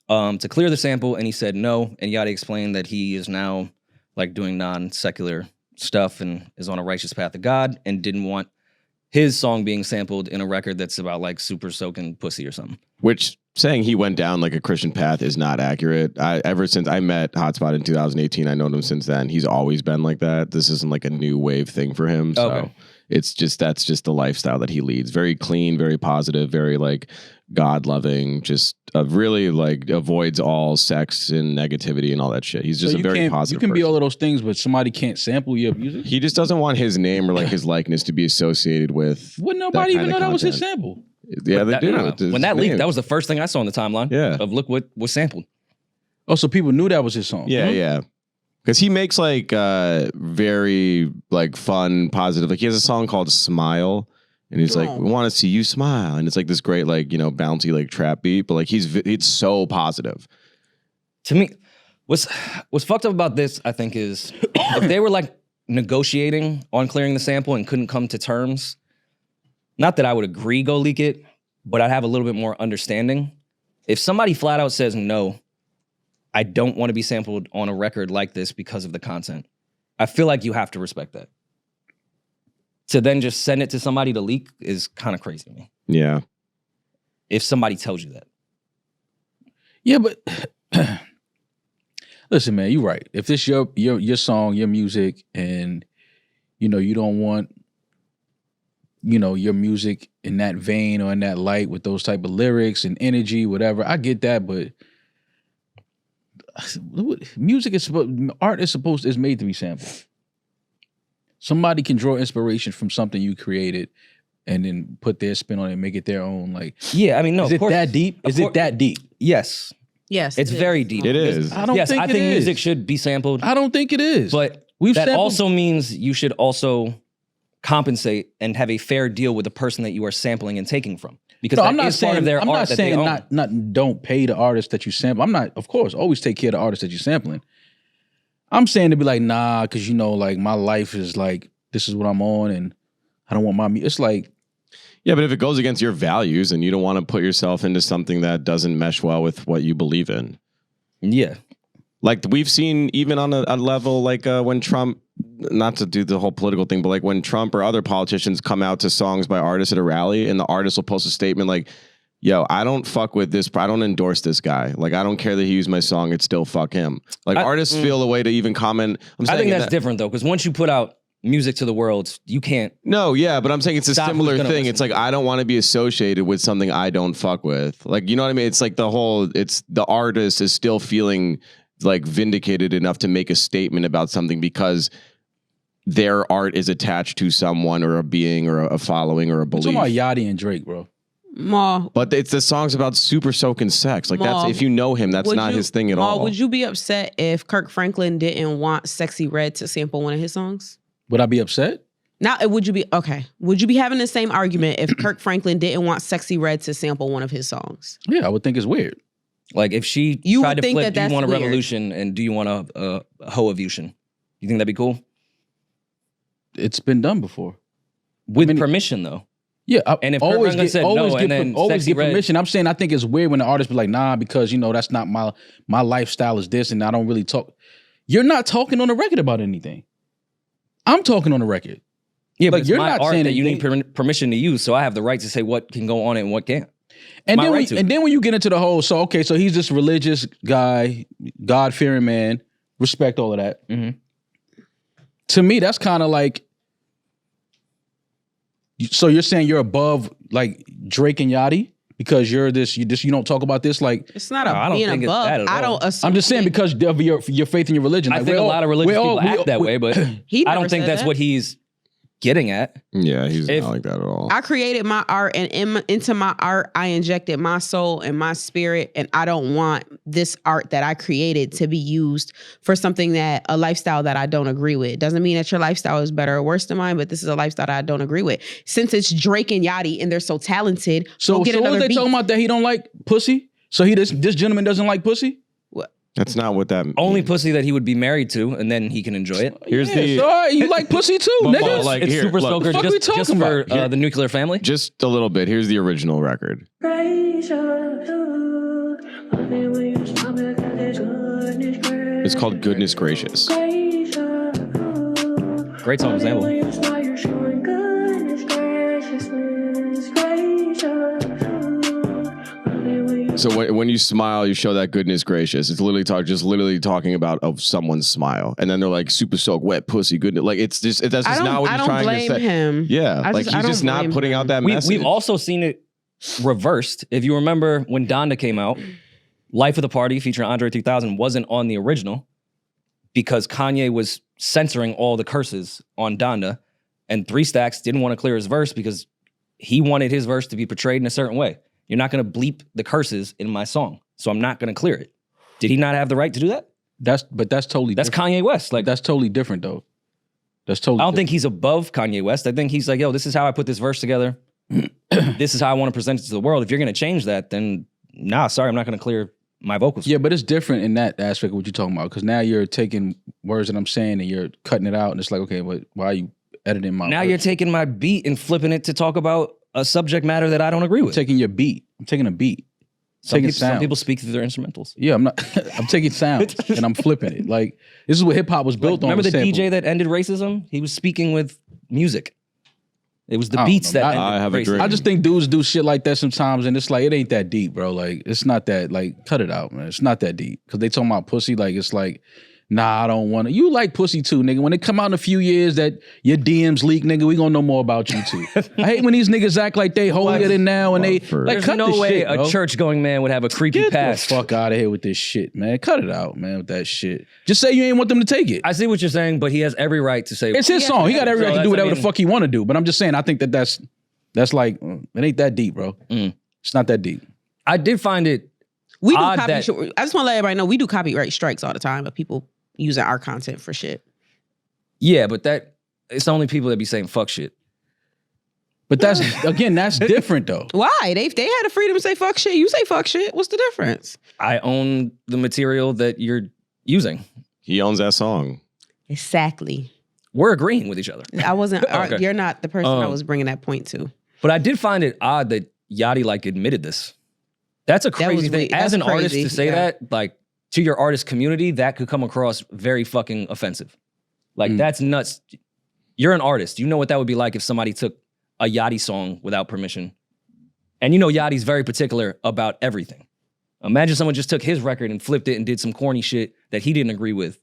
to clear the sample, and he said no. And Yachty explained that he is now like doing non-secular stuff and is on a righteous path of God and didn't want his song being sampled in a record that's about like super soaking pussy or something. Which saying he went down like a Christian path is not accurate. Ever since I met Hotspot in 2018, I known him since then. He's always been like that. This isn't like a new wave thing for him. So Okay. that's just the lifestyle that he leads. Very clean, very positive, very like God loving, just really like avoids all sex and negativity and all that shit. He's just So a very positive You can be person. all of those things, but somebody can't sample your music. He just doesn't want his name or like his likeness to be associated with. Wouldn't nobody even kind know of that was his content. sample? Yeah, they That- do. no, no. It's his When that leaked, name. that was the first thing I saw on the timeline. Yeah. Of look what was sampled. Oh, so people knew that was his song. Yeah, yeah. Because he makes like very like fun, positive. Like he has a song called "Smile," and he's like, "We want to see you smile," and it's like this great like bouncy like trap beat, but like it's so positive. To me, what's fucked up about this, I think, is if they were like negotiating on clearing the sample and couldn't come to terms, not that I would agree go leak it, but I'd have a little bit more understanding. If somebody flat out says no, I don't want to be sampled on a record like this because of the content, I feel like you have to respect that. To then just send it to somebody to leak is kind of crazy to me. Yeah, If somebody tells you that. Yeah, but listen, man, you're right. If this your song, your music, and you know, you don't want, you know, your music in that vein or in that light with those type of lyrics and energy, whatever. I get that, but music is art is made to be sampled. Somebody can draw inspiration from something you created and then put their spin on it and make it their own. Like, yeah, I mean, no, is it that deep? Is it that deep? Yes. Yes. It's very deep. It is. I don't think I think music should be sampled. I don't think it is. But that also means you should also compensate and have a fair deal with the person that you are sampling and taking from. Because no, that I'm not is saying, part of their I'm art not that saying they own. not don't pay the artist that you sample. I'm not, of course, always take care of the artist that you're sampling. I'm saying to be like, nah, because you know, like my life is like, this is what I'm on and I don't want my music. It's like, yeah, but if it goes against your values and you don't want to put yourself into something that doesn't mesh well with what you believe in. Yeah. Like we've seen even on a level like when Trump, not to do the whole political thing, but like when Trump or other politicians come out to songs by artists at a rally and the artist will post a statement like, yo, I don't fuck with this. I don't endorse this guy. Like, I don't care that he used my song. It's still fuck him. Like artists feel a way to even comment. I think that's different though. Because once you put out music to the world, you can't. No, yeah, but I'm saying it's a similar thing. Listen. It's like, I don't want to be associated with something I don't fuck with. Like, you know what I mean? It's like it's the artist is still feeling like vindicated enough to make a statement about something because their art is attached to someone or a being or a following or a belief. I'm talking about Yachty and Drake, bro. But it's the songs about super soaking sex. Like that's, if you know him, that's not his thing at all. Would you be upset if Kirk Franklin didn't want Sexy Red to sample one of his songs? Would I be upset? Now, would you be okay? Would you be having the same argument if Kirk Franklin didn't want Sexy Red to sample one of his songs? Yeah, I would think it's weird. Like if she tried to flip, do you want a revolution and do you want a hoevution? You think that'd be cool? It's been done before. With permission though. Yeah, and if always get permission. I'm saying I think it's weird when the artist be like, nah, because you know that's not my lifestyle is this, and I don't really talk. You're not talking on the record about anything. I'm talking on the record. Yeah, like, but you're not saying that you need permission to use, so I have the right to say what can go on it and what can't. And then when you get into the whole, so he's this religious guy, God-fearing man, respect all of that. Mm-hmm. To me, that's kind of like, so you're saying you're above like Drake and Yachty because you don't talk about this like. It's not being above. I don't assume. I'm just saying because of your faith in your religion. I think a lot of religious people act that way, but I don't think that's what he's getting at. Yeah, he's not like that at all. I created my art, and into my art, I injected my soul and my spirit, and I don't want this art that I created to be used for something a lifestyle that I don't agree with. Doesn't mean that your lifestyle is better or worse than mine, but this is a lifestyle that I don't agree with. Since it's Drake and Yachty, and they're so talented, so what they talking about that he don't like pussy? So this gentleman doesn't like pussy? That's not what that means. Only pussy that he would be married to, and then he can enjoy it. Here's you like pussy too, nigga. Like, it's Super Soaker just for the nuclear family. Just a little bit. Here's the original record. It's called Goodness Gracious. Great song example. So when you smile, you show that goodness gracious. It's literally talking about someone's smile, and then they're like super soaked, wet pussy, goodness. Like that's just not what he's trying to say. I don't blame him. Yeah, he's just not putting out that message. We've also seen it reversed. If you remember when Donda came out, Life of the Party featuring Andre 3000 wasn't on the original because Kanye was censoring all the curses on Donda, and 3 Stacks didn't want to clear his verse because he wanted his verse to be portrayed in a certain way. You're not going to bleep the curses in my song, so I'm not going to clear it. Did he not have the right to do that? That's totally different. Kanye West. Like that's totally different though. That's totally. I don't think he's above Kanye West. I think he's like, yo, this is how I put this verse together. This is how I want to present it to the world. If you're going to change that, then nah, sorry, I'm not going to clear my vocals. Yeah, but it's different in that aspect of what you're talking about because now you're taking words that I'm saying and you're cutting it out, and it's like, okay, but why are you editing my? Now words? You're taking my beat and flipping it to talk about a subject matter that I don't agree with. I'm taking your beat. I'm taking a beat. Some people speak through their instrumentals. Yeah, I'm not. I'm taking sounds and I'm flipping it. Like this is what hip hop was built on. Remember the DJ that ended racism? He was speaking with music. It was the beats that ended racism. I just think dudes do shit like that sometimes, and it's like it ain't that deep, bro. Like it's not that. Like cut it out, man. It's not that deep because they talking about pussy. Like it's like Nah, I don't want to. You like pussy too, nigga. When it come out in a few years that your DMs leak, nigga, we gonna know more about you too. I hate when these niggas act like they holier than now and they like There's cut no this way shit, a bro. church-going man would have a creepy Get past. the fuck out of here with this shit, man. Cut it out, man, with that shit. Just say you ain't want them to take it. I see what you're saying, but he has every right to say It's his song. He got every right to do whatever the I mean- fuck he want to do. But I'm just saying, I think that's like, it ain't that deep, bro. It's not that deep. I did find it We do odd copy. that- I just want to let everybody know we do copyright strikes all the time of people using our content for shit. Yeah, but it's the only people that be saying fuck shit. But that's different though. Why? They had the freedom to say fuck shit. You say fuck shit. What's the difference? I own the material that you're using. He owns that song. Exactly. We're agreeing with each other. I wasn't. Okay. You're not the person I was bringing that point to. But I did find it odd that Yachty like admitted this. That's a crazy thing. weird. As That's an artist crazy, to say yeah. that, like to your artist community, that could come across very fucking offensive. Like that's nuts. You're an artist. You know what that would be like if somebody took a Yachty song without permission. And you know Yachty's very particular about everything. Imagine someone just took his record and flipped it and did some corny shit that he didn't agree with.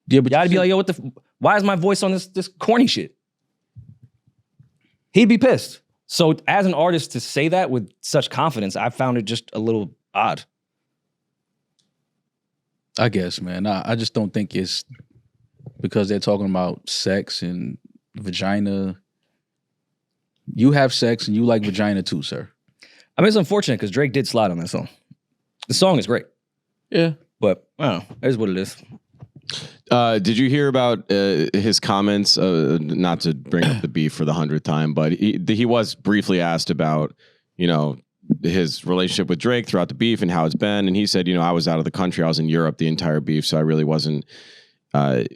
Yeah, but Yachty'd be like, yo, why is my voice on this corny shit? He'd be pissed. So as an artist to say that with such confidence, I found it just a little odd. I guess, man. I just don't think it's because they're talking about sex and vagina. You have sex and you like vagina too, sir. I mean, it's unfortunate because Drake did slide on that song. The song is great, Yeah. but I don't know. It is what it is. Did you hear about his comments? Not to bring up the beef for the 100th time, but he was briefly asked about, his relationship with Drake throughout the beef and how it's been. And he said, I was out of the country. I was in Europe the entire beef, so I really wasn't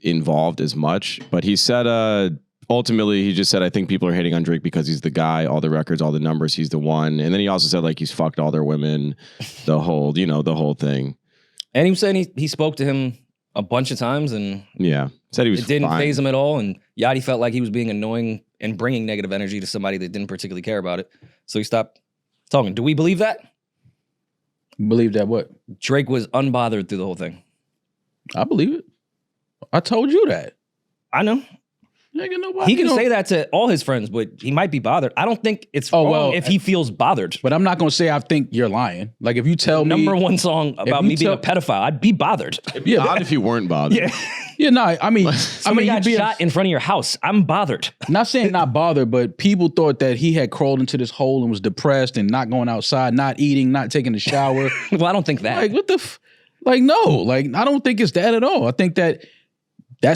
involved as much. But he said, ultimately, he just said, I think people are hating on Drake because he's the guy, all the records, all the numbers, he's the one. And then he also said, like, he's fucked all their women, the whole thing. And he was saying he spoke to him a bunch of times and Yeah. Said he was it didn't fine. faze him at all. And Yachty felt like he was being annoying and bringing negative energy to somebody that didn't particularly care about it. So he stopped talking. Do we believe that? Believe that what? Drake was unbothered through the whole thing. I believe it. I told you that. I know. Nigga, nobody He can know. say that to all his friends, but he might be bothered. I don't think it's wrong if he feels bothered. But I'm not going to say I think you're lying. Like if you tell me. Number one song about you me being a tell- pedophile, I'd be bothered. Yeah, odd if you weren't bothered. Yeah. Yeah, no, I mean. Somebody got shot in front of your house. I'm bothered. Not saying not bothered, but people thought that he had crawled into this hole and was depressed and not going outside, not eating, not taking a shower. Well, I don't think that. Like, what the like, no. Like, I don't think it's that at all. I think that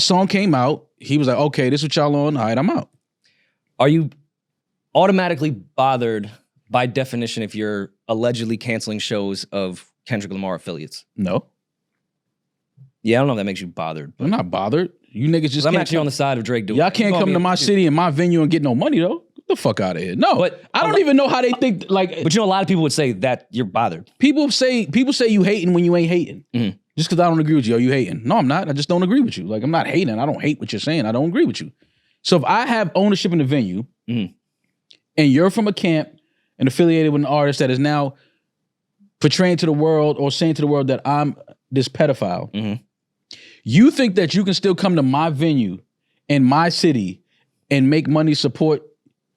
song came out. He was like, okay, this is what y'all on. All right, I'm out. Are you automatically bothered by definition if you're allegedly canceling shows of Kendrick Lamar affiliates? No, Yeah, I don't know if that makes you bothered. I'm not bothered. You niggas just I'm can't actually on the side of Drake doing y'all can't come to my city and my venue and get no money, though. Get the fuck out of here. No, But I don't even know how they think, like, But you know, a lot of people would say that you're bothered. people say you hating when you ain't hating. Mhm. Just because I don't agree with you, you hating. No, I'm not. I just don't agree with you. Like, I'm not hating. I don't hate what you're saying. I don't agree with you. So if I have ownership in the venue Mhm. and you're from a camp and affiliated with an artist that is now portraying to the world or saying to the world that I'm this pedophile, Mhm. you think that you can still come to my venue in my city and make money support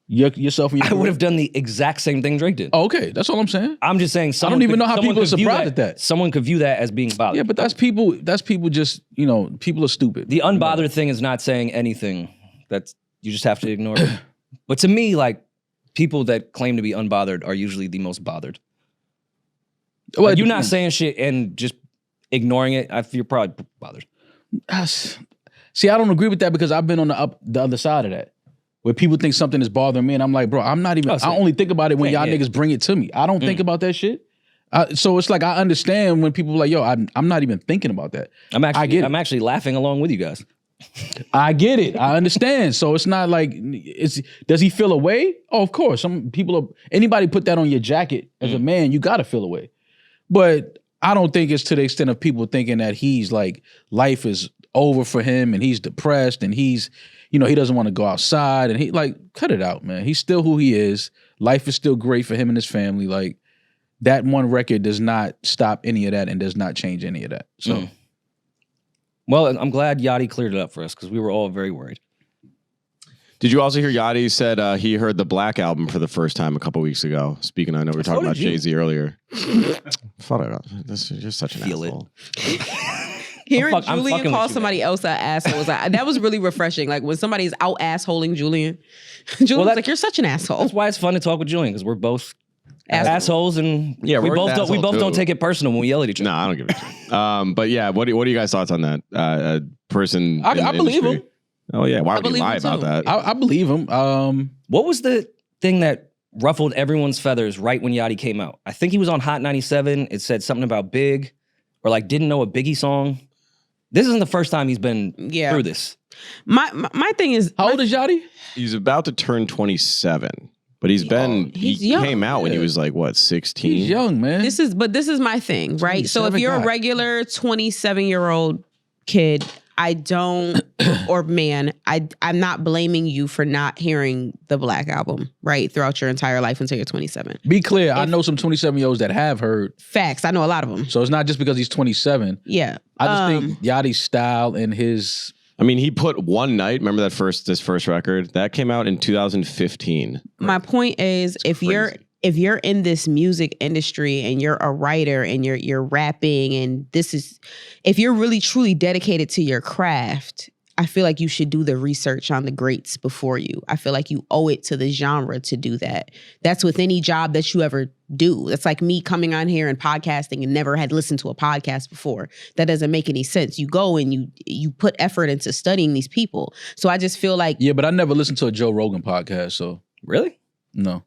yourself and your I would have done the exact same thing Drake did. Oh, okay, that's all I'm saying. I'm just saying someone even know how someone people are could view surprised at that. Someone could view that as being bothered. Yeah, but that's people just, people are stupid. The unbothered thing is not saying anything. That's you just have to ignore it. But to me, like people that claim to be unbothered are usually the most bothered. Well, Like, you not saying shit and just ignoring it, you're probably bothered. See, I don't agree with that because I've been on the other side of that. Where people think something is bothering me and I'm like, bro, I'm not even, Oh, so- I only think about it when Yeah, y'all yeah. niggas bring it to me. I don't think about that shit. So it's like, I understand when people are like, yo, I'm not even thinking about that. I'm get it. actually laughing along with you guys. I get it. I understand. So it's not like, does he feel away? Oh, of course. Some people anybody put that on your jacket as a man, you gotta feel away. But I don't think it's to the extent of people thinking that he's like, life is over for him and he's depressed and he's, he doesn't want to go outside and he like, cut it out, man. He's still who he is. Life is still great for him and his family. Like that one record does not stop any of that and does not change any of that. So Well, I'm glad Yachty cleared it up for us because we were all very worried. Did you also hear Yachty said he heard the Black album for the first time a couple weeks ago? Speaking, I know we were talking about Jay-Z earlier. You're such an Feel asshole. Hearing I'm Julian fucking call with you, somebody else an asshole was like, that was really refreshing. Like when somebody's out assholing Julian, Julian's like, "You're such an asshole." That's why it's fun to talk with Julian because we're both assholes, and Yeah, we we're both an don't, we asshole, both don't too. take it personal when we yell at each other. No, I don't give a shit. But yeah, what are you guys' thoughts on that? A person in I the believe industry? him. Oh yeah, why would you believe lie him, about too. that? I believe him. What was the thing that ruffled everyone's feathers right when Yachty came out? I think he was on Hot 97. It said something about Big, or like didn't know a Biggie song. This isn't the first time he's been through this. My thing is, How old is Yachty? He's about to turn 27, but he he's young. came out when he was like what 16. He's young, man. this is my thing, right? So if 27 you're a guy. regular 27-year-old kid, I don't, or man, I'm not blaming you for not hearing the Black album, right, throughout your entire life until you're 27. Be clear, I know some 27-year-olds that have heard, Facts, I know a lot of them. so it's not just because he's 27. Yeah, I just think Yachty's style and his I mean, he put One Night. Remember this first record that came out in 2015. my point is, if you're in this music industry and you're a writer and you're rapping and if you're really truly dedicated to your craft, I feel like you should do the research on the greats before you. I feel like you owe it to the genre to do that. That's with any job that you ever do. That's like me coming on here and podcasting and never had listened to a podcast before. That doesn't make any sense. You go and you put effort into studying these people. So I just feel like but I never listened to a Joe Rogan podcast, so Really? no.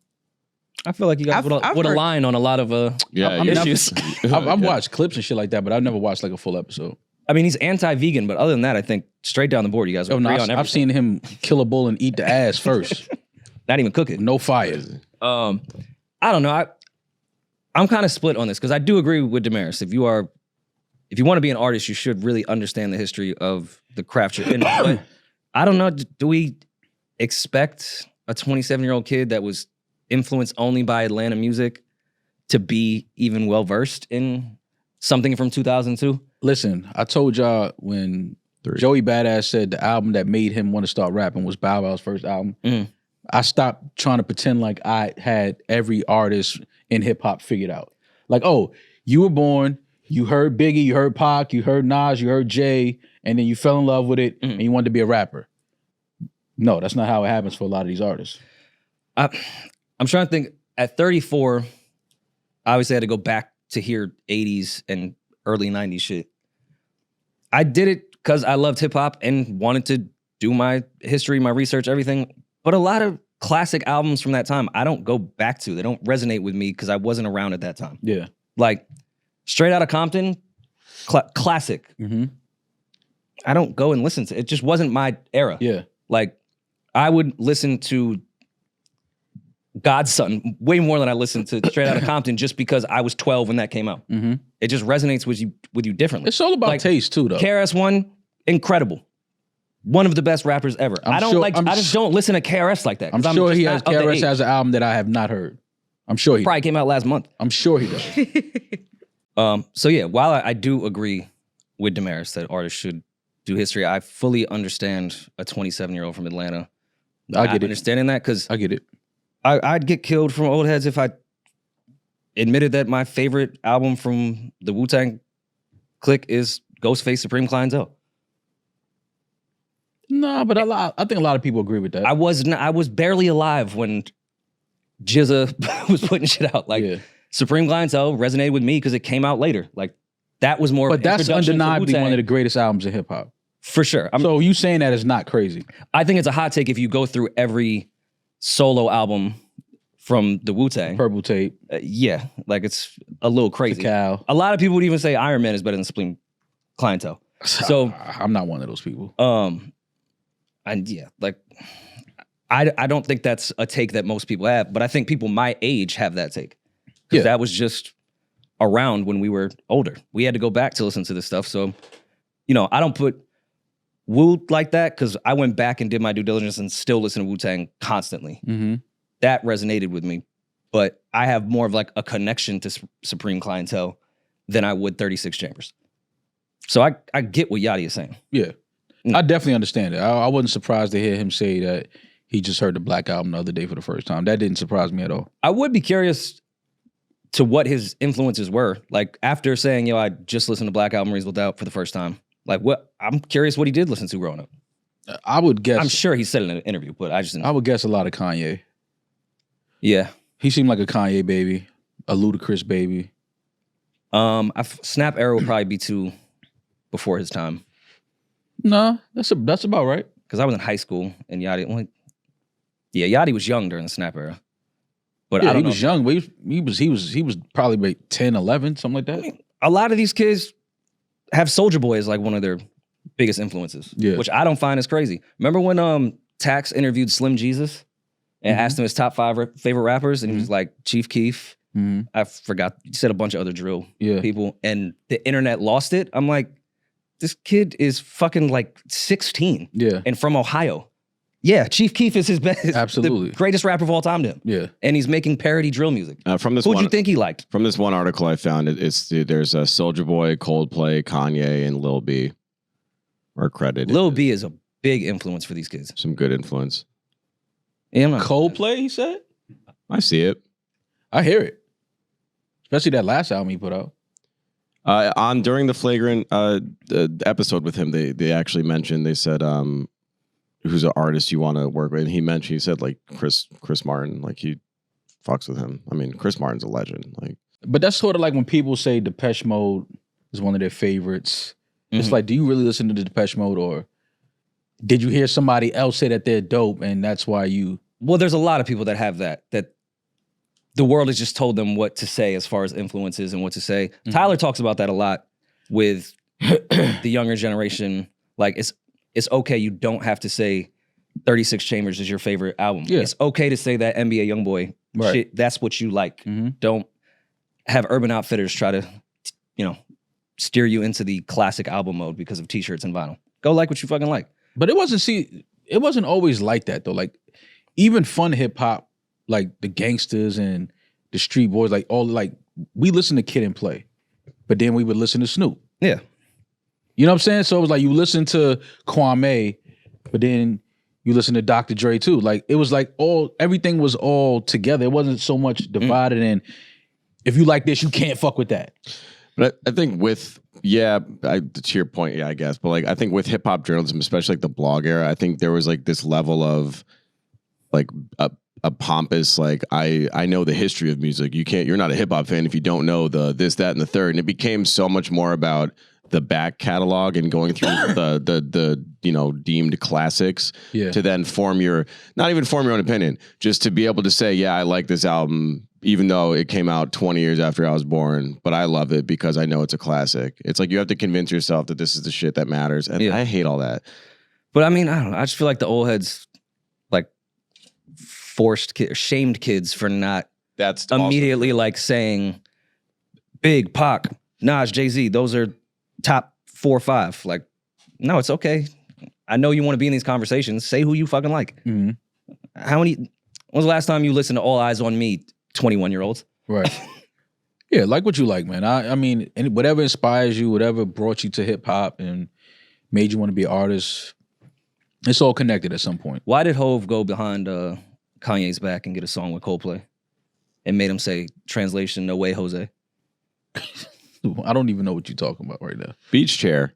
I feel like you guys I've would heard- align on a lot of issues. I've watched clips and shit like that, but I've never watched like a full episode. I mean, he's anti-vegan, but other than that, I think straight down the board, you guys Oh agree no, on everything. I've seen him kill a bull and eat the ass first. Not even cook it. No fire. I don't know. I'm kind of split on this because I do agree with Demaris. If you want to be an artist, you should really understand the history of the craft you're in. But I don't know. Do we expect a 27-year-old kid that was influenced only by Atlanta music to be even well versed in something from 2002? Listen, I told y'all when Joey Badass said the album that made him want to start rapping was Bow Wow's first album. Mhm. I stopped trying to pretend like I had every artist in hip hop figured out. Like, oh, you were born, you heard Biggie, you heard Pac, you heard Nas, you heard Jay, and then you fell in love with it and you wanted to be a rapper. No, that's not how it happens for a lot of these artists. I'm trying to think. At 34, I obviously had to go back to hear 80s and early 90s shit. I did it because I loved hip hop and wanted to do my history, my research, everything. But a lot of classic albums from that time, I don't go back to. They don't resonate with me because I wasn't around at that time. Yeah. Like Straight Outta Compton, classic. Mm-hmm. I don't go and listen to it. It just wasn't my era. Yeah. Like I would listen to Godson way more than I listened to Straight Outta Compton just because I was 12 when that came out. Mm-hmm. It just resonates with you differently. It's all about Like, taste too, though. KRS-One, incredible. One of the best rappers ever. I just don't listen to KRS like that. I'm 'cause sure just he not has of the KRS age. has an album that I have not heard. I'm sure he Probably came out last month. I'm sure he does. So yeah, while I do agree with Demaris that artists should do history, I fully understand a 27-year-old from Atlanta. I get it. Understanding that because I get it. I'd get killed from old heads if I admitted that my favorite album from the Wu-Tang clique is Ghostface Supreme Clientele. No, but I think a lot of people agree with that. I was barely alive when Jizza was putting shit out. Like Yeah. Supreme Clientele resonated with me because it came out later. Like that was more. But that's introduction to undeniably Wu-Tang. one of the greatest albums in hip hop. For sure. So you saying that is not crazy. I think it's a hot take if you go through every solo album from the Wu-Tang. Purple Tape, Yeah, like it's a little crazy. Cal. A lot of people would even say Iron Man is better than Supreme Clientele. So, I'm not one of those people. and yeah, like I don't think that's a take that most people have, but I think people my age have that take. Because that was just around when we were older. We had to go back to listen to this stuff. So, I don't put Wu like that because I went back and did my due diligence and still listen to Wu-Tang constantly. Mm-hmm. That resonated with me. But I have more of like a connection to Supreme Clientele than I would 36 Chambers. So I get what Yachty is saying. Yeah. I definitely understand it. I wasn't surprised to hear him say that he just heard the Black Album the other day for the first time. That didn't surprise me at all. I would be curious to what his influences were. Like after saying, I just listened to Black Album Reasonable Doubt for the first time. Like I'm curious what he did listen to growing up. I would guess. I'm sure he said it in an interview, but I just didn't. I would guess a lot of Kanye. Yeah. He seemed like a Kanye baby, a Ludacris baby. Snap era would probably be too before his time. No, that's about right. Because I was in high school and Yachty, Yachty was young during the Snap era. But Yeah, I don't he know was young, but he was probably like 10, 11, something like that. I mean, a lot of these kids have Soulja Boy as like one of their biggest influences, which I don't find as crazy. Remember when Tax interviewed Slim Jesus and asked him his top 5 favorite rappers, and he was like Chief Keef. I forgot, he said a bunch of other drill people, and the internet lost it. I'm like, this kid is fucking like 16 and from Ohio. Yeah, Chief Keef is his best, absolutely the greatest rapper of all time to him. Yeah, and he's making parody drill music. Who'd you think he liked? From this one article I found, there's Soulja Boy, Coldplay, Kanye, and Lil B are credited. Lil B is a big influence for these kids. Some good influence. Yeah, Coldplay, he said. I see it. I hear it, especially that last album he put out. During the Flagrant episode with him, they actually mentioned, they said, who's an artist you want to work with? And he said like Chris Martin, like he fucks with him. I mean, Chris Martin's a legend. Like, but that's sort of like when people say Depeche Mode is one of their favorites. It's like, do you really listen to the Depeche Mode, or did you hear somebody else say that they're dope and that's why you? Well, there's a lot of people that have that the world has just told them what to say as far as influences and what to say. Tyler talks about that a lot with the younger generation. Like it's okay, you don't have to say 36 Chambers is your favorite album. Yeah. It's okay to say that NBA Youngboy shit, that's what you like. Don't have Urban Outfitters try to, steer you into the classic album mode because of t-shirts and vinyl. Go like what you fucking like. But it wasn't always like that though. Like even fun hip hop, like the Gangsters and the Street Boys, like we listen to Kid and Play, but then we would listen to Snoop. Yeah. You know what I'm saying? So it was like you listen to Kwame, but then you listen to Dr. Dre too. Like it was like everything was all together. It wasn't so much divided in, if you like this, you can't fuck with that. But I think to your point, I guess. But like I think with hip hop journalism, especially like the blog era, I think there was like this level of like a pompous, like I know the history of music. You're not a hip hop fan if you don't know the this, that, and the third. And it became so much more about the back catalog and going through the deemed classics to then not even form your own opinion, just to be able to say, yeah, I like this album, even though it came out 20 years after I was born, but I love it because I know it's a classic. It's like you have to convince yourself that this is the shit that matters. And I hate all that. But I mean, I don't know. I just feel like the old heads like shamed kids for not immediately like saying Big, Pac, Nas, Jay-Z, those are top 4 or 5. Like, no, it's okay. I know you want to be in these conversations. Say who you fucking like. When was the last time you listened to All Eyes on Me, 21-year-olds? Right. Yeah, like what you like, man. I mean, whatever inspires you, whatever brought you to hip hop and made you want to be an artist, it's all connected at some point. Why did Hove go behind Kanye's back and get a song with Coldplay and made him say, translation, no way, Jose? I don't even know what you're talking about right now. Beach Chair.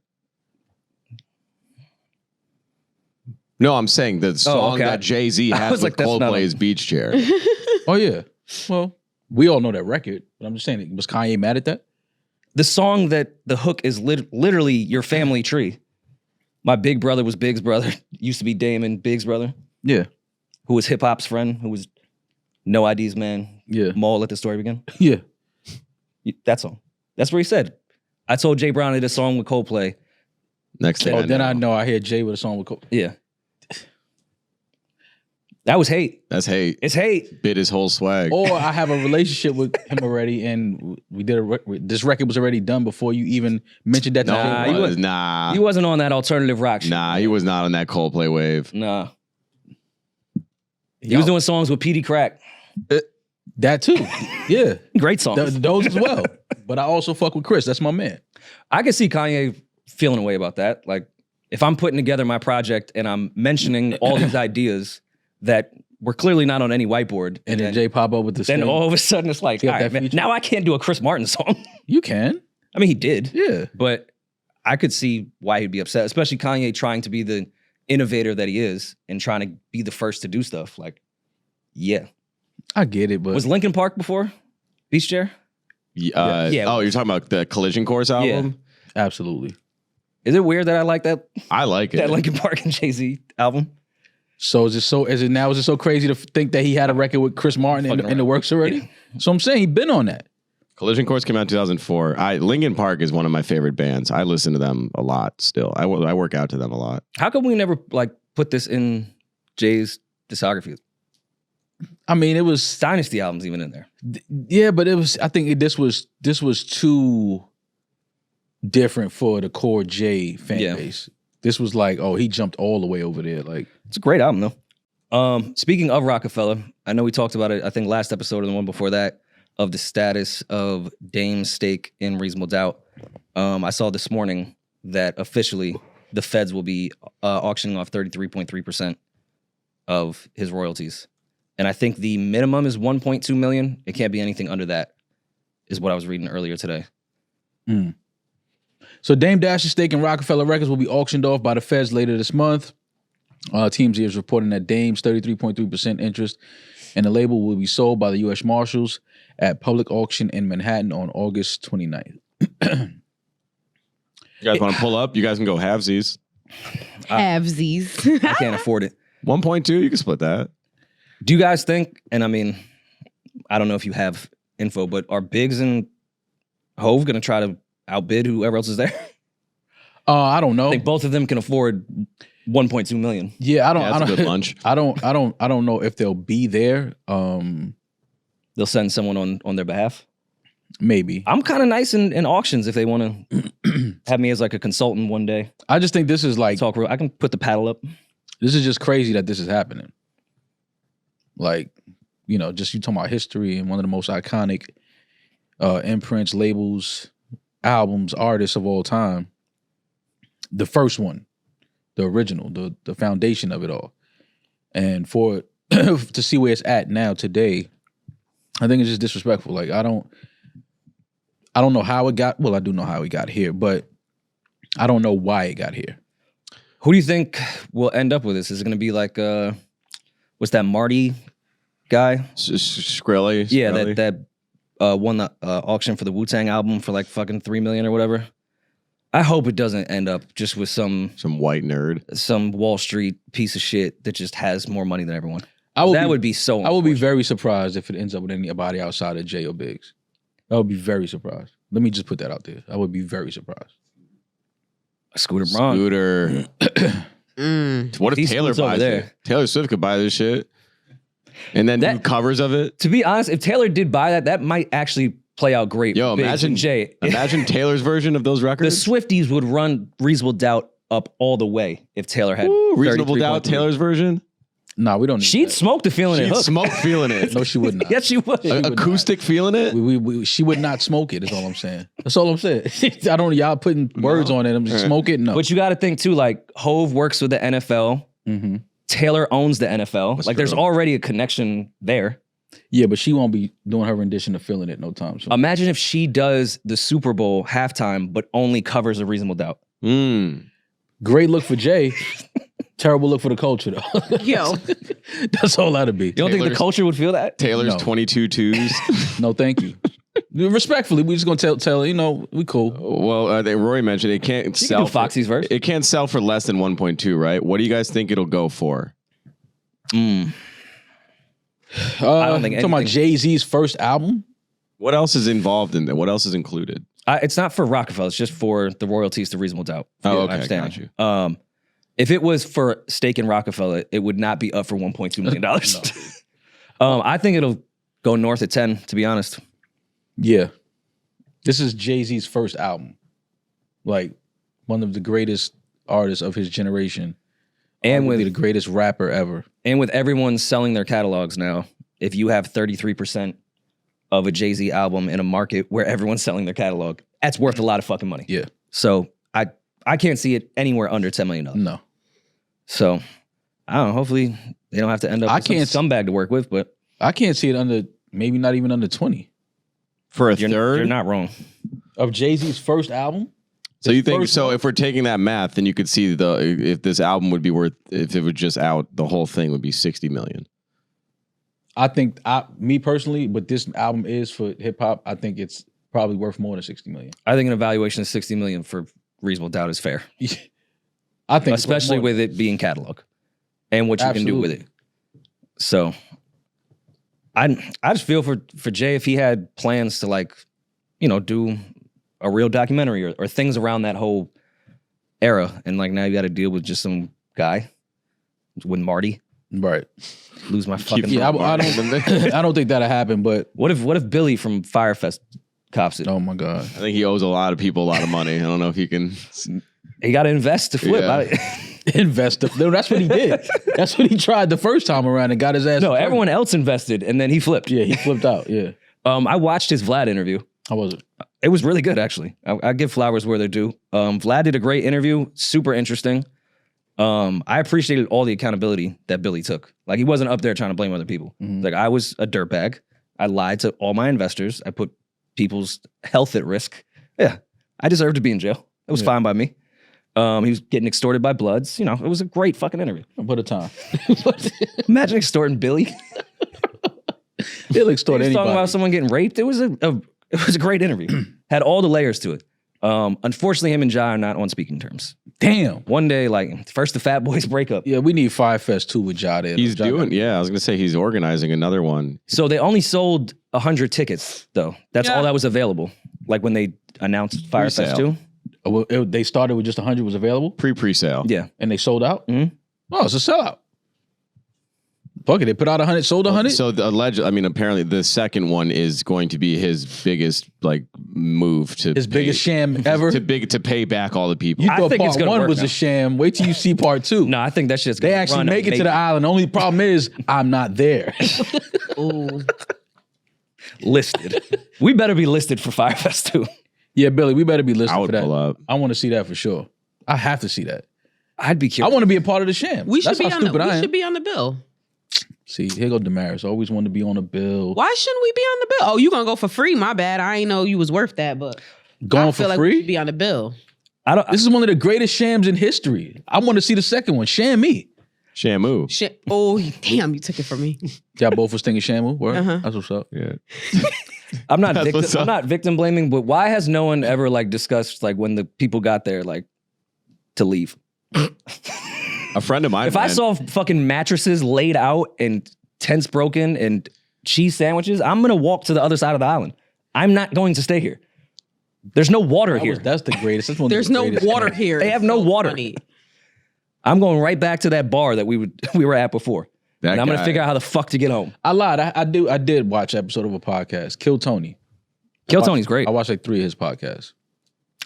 No, I'm saying the song that Jay-Z has with Coldplay is Beach Chair. Oh, yeah. Well, we all know that record, but I'm just saying, was Kanye mad at that? The song that the hook is literally your family tree. My big brother was Big's brother. Used to be Damon, Big's brother. Yeah. Who was hip hop's friend, who was No ID's man. Yeah. Maul, let the story begin. Yeah. That song. That's what he said. I told Jay Brown I did a song with Coldplay. Next thing I hear Jay with a song with Coldplay. Yeah. That was hate. That's hate. It's hate. Bit his whole swag. Or I have a relationship with him already, and we did this record was already done before you even mentioned that. Nah, he wasn't on that alternative rock shit. Nah, he was not on that Coldplay wave. Nah. He was doing songs with Petey Crack. That too. Yeah. Great songs. Those as well. But I also fuck with Chris. That's my man. I could see Kanye feeling a way about that. Like, if I'm putting together my project and I'm mentioning all these ideas that were clearly not on any whiteboard, And then Jay pop up with the then same. all of a sudden it's like, Get all that right, man, feature? now I can't do a Chris Martin song. You can. I mean, he did, Yeah. but I could see why he'd be upset, especially Kanye trying to be the innovator that he is and trying to be the first to do stuff. Like, yeah. I get it, but Was Linkin Park before Beach Chair? Yeah. Oh, you're talking about the Collision Course album? absolutely. Is it weird that I like that I like it. that Linkin Park and Jay-Z album? So is it so crazy to think that he had a record with Chris Martin in the works already? So I'm saying he been on that. Collision Course came out in 2004. Linkin Park is one of my favorite bands. I listen to them a lot still. I work out to them a lot. How come we never like put this in Jay's discography? I mean, it was Dynasty album's even in there. yeah, but it was. I think this was too different for the core Jay fan base. This was like, oh, he jumped all the way over there. Like, It's a great album though. Speaking of Roc-A-Fella, I know we talked about it, I think last episode or the one before that, of the status of Dame's stake in Reasonable Doubt. I saw this morning that officially the feds will be auctioning off 33.3% of his royalties. And I think the minimum is 1.2 million. It can't be anything under that, is what I was reading earlier today. so Dame Dash's stake in Roc-A-Fella Records will be auctioned off by the feds later this month. TMZ is reporting that Dame's 33.3% interest in the label will be sold by the U.S. Marshals at public auction in Manhattan on August 29th. You guys want to pull up? You guys can go halvesies. Halvesies. I can't afford it. 1.2, you can split that. Do you guys think, and I mean, I don't know if you have info, but are Biggs and Hove going to try to outbid whoever else is there? I don't know. I think both of them can afford 1.2 million. Yeah, I don't. Yeah, that's I a don't. good lunch. I don't know if they'll be there. They'll send someone on their behalf. Maybe. I'm kind of nice in auctions if they want to have me as like a consultant one day. I just think this is like Talk real. I can put the paddle up. this is just crazy that this is happening. Like, you know, just you talking about history and one of the most iconic imprints, labels, albums, artists of all time. The first one, the original, the foundation of it all. And for to see where it's at now today, I think it's just disrespectful. Like, I don't know how it got, well, I do know how it got here, but I don't know why it got here. Who do you think will end up with this? Is it going to be like, what's that Marty guy? Skrilla. Yeah, that won the auction for the Wu-Tang album for like fucking $3 million or whatever. I hope it doesn't end up just with some white nerd. Some Wall Street piece of shit that just has more money than everyone. That would be so I would be very surprised if it ends up with anybody outside of Jay or Biggs. I would be very surprised. Let me just put that out there. I would be very surprised. Scooter Braun. Scooter. What if He Taylor scoots over buys there. it? Taylor Swift could buy this shit. And then do covers of it. To be honest, if Taylor did buy that, that might actually play out great. Yo, Biggs imagine and Jay. Imagine Taylor's version of those The records. Swifties would run Reasonable Doubt up all the way if Taylor had Ooh, Reasonable 33.3. Doubt, Taylor's version. Nah, we don't need She'd that. smoke the feeling it She'd hook. smoke feeling it. No, she would not. Yes, she would. Acoustic feeling it. She would not smoke it, is all I'm saying. That's all I'm saying. I don't, y'all putting words on it. I'm just smoke it. No. But you got to think too, like Hove works with the NFL. Mm-hmm. Taylor owns the NFL. That's like there's true. already a connection there. Yeah, but she won't be doing her rendition of Feeling It no time soon. Imagine if she does the Super Bowl halftime, but only covers a Reasonable Doubt. Great look for Jay. Terrible look for the culture, though. Yo. That's all that'd be. You don't think the culture would feel that? Taylor's No. 22 twos. No, thank you. Respectfully, we just gonna tell you know, we cool. Well, I think Rory mentioned it can't You sell. can do Foxy's verse. It can't sell for less than 1.2, right? What do you guys think it'll go for? I don't think talking about anything. Jay-Z's first album. What else is involved in that? What else is included? It's not for Roc-A-Fella. It's just for the royalties to Reasonable Doubt. Oh, I okay, understand. got you. If it was for stake in Roc-A-Fella, it would not be up for $1.2 million. I think it'll go north of 10, to be honest. Yeah, this is Jay-Z's first album. Like one of the greatest artists of his generation, And arguably with the greatest rapper ever. And with everyone selling their catalogs now, if you have 33% of a Jay-Z album in a market where everyone's selling their catalog, that's worth a lot of fucking money. Yeah. So I can't see it anywhere under $10 million. No. So I don't know. Hopefully they don't have to end up with some scumbag to work with, but I can't see it under, maybe not even under 20. For a you're third? You're not wrong. Of Jay-Z's first album? So you think, so if we're taking that math, then you could see if this album would be worth, if it was just out, the whole thing would be 60 million. I think, me personally, but this album is for hip hop, I think it's probably worth more than 60 million. I think an evaluation of 60 million for Reasonable Doubt is fair. I think, especially with it being catalog and what you can do with it. So I just feel for Jay, if he had plans to like, you know, do a real documentary or things around that whole era, and like now you got to deal with just some guy with Marty. Right. Lose my fucking. Yeah, I don't think that'll happen. But what if Billy from Fyre Fest cops it? Oh my god. I think he owes a lot of people a lot of money. I don't know if he can. He got to invest to flip. Yeah. Invest. No, that's what he did. That's what he tried the first time around and got his ass. No, everyone else invested and then he flipped. Yeah, he flipped out. Yeah. I watched his Vlad interview. How was it? It was really good, actually. I give flowers where they're due. Vlad did a great interview, super interesting. I appreciated all the accountability that Billy took. Like, he wasn't up there trying to blame other people. Mm-hmm. Like, I was a dirtbag. I lied to all my investors. I put people's health at risk. Yeah, I deserved to be in jail. It was fine by me. He was getting extorted by Bloods. You know, it was a great fucking interview. Put a time. Imagine extorting Billy. He'll extort he was anybody. talking about someone getting raped. It was a great interview. Had all the layers to it. Unfortunately, him and Ja are not on speaking terms. Damn. One day, like, first the Fat Boys break up. Yeah, we need Fyre Fest 2 with Ja there. He's doing, I was going to say he's organizing another one. So they only sold 100 tickets, though. That's all that was available. Like when they announced Fyre Fest 2. Well, they started with just 100 was available? Pre-sale. Yeah. And they sold out? Mm-hmm. Oh, it's a sellout. Fuck it, they put out 100, sold 100? So apparently the second one is going to be his biggest like move to his biggest sham ever? To pay back all the people. You thought think it's part gonna one work was now. a sham. Wait till you see part 2. No, I think that shit's They actually make it to the island. The only problem is I'm not there. Ooh. listed. We better be listed for Fyre Fest 2. Yeah, Billy, we better be I listening would for that. pull up. I want to see that for sure. I have to see that. I'd be I curious. want to be a part of the sham. We should That's be how on the, stupid I we am. should be on the bill. See, here go Demaris. Always wanted to be on a bill. Why shouldn't we be on the bill? Oh, you gonna go for free? My bad. I ain't know you was worth that, but Going I for feel like we free? should be on the bill. This is one of the greatest shams in history. I want to see the second one. Sham me. Shamu. Shit. Oh, damn! You took it from me. Y'all both was thinking Shamu? Word? Uh-huh. That's what's up. Yeah. I'm not That's what's victim. up. I'm not victim blaming, but why has no one ever like discussed like when the people got there like to leave? A friend of mine. If I saw fucking mattresses laid out and tents broken and cheese sandwiches, I'm gonna walk to the other side of the island. I'm not going to stay here. There's no water here. That's the greatest. That's one of There's the no greatest water shams. here. They It's have no so water. funny. I'm going right back to that bar that we were at before. That And I'm guy- gonna figure out how the fuck to get home. I lied. I did watch an episode of a podcast. Kill Tony. Kill Tony's great. I watched like 3 of his podcasts.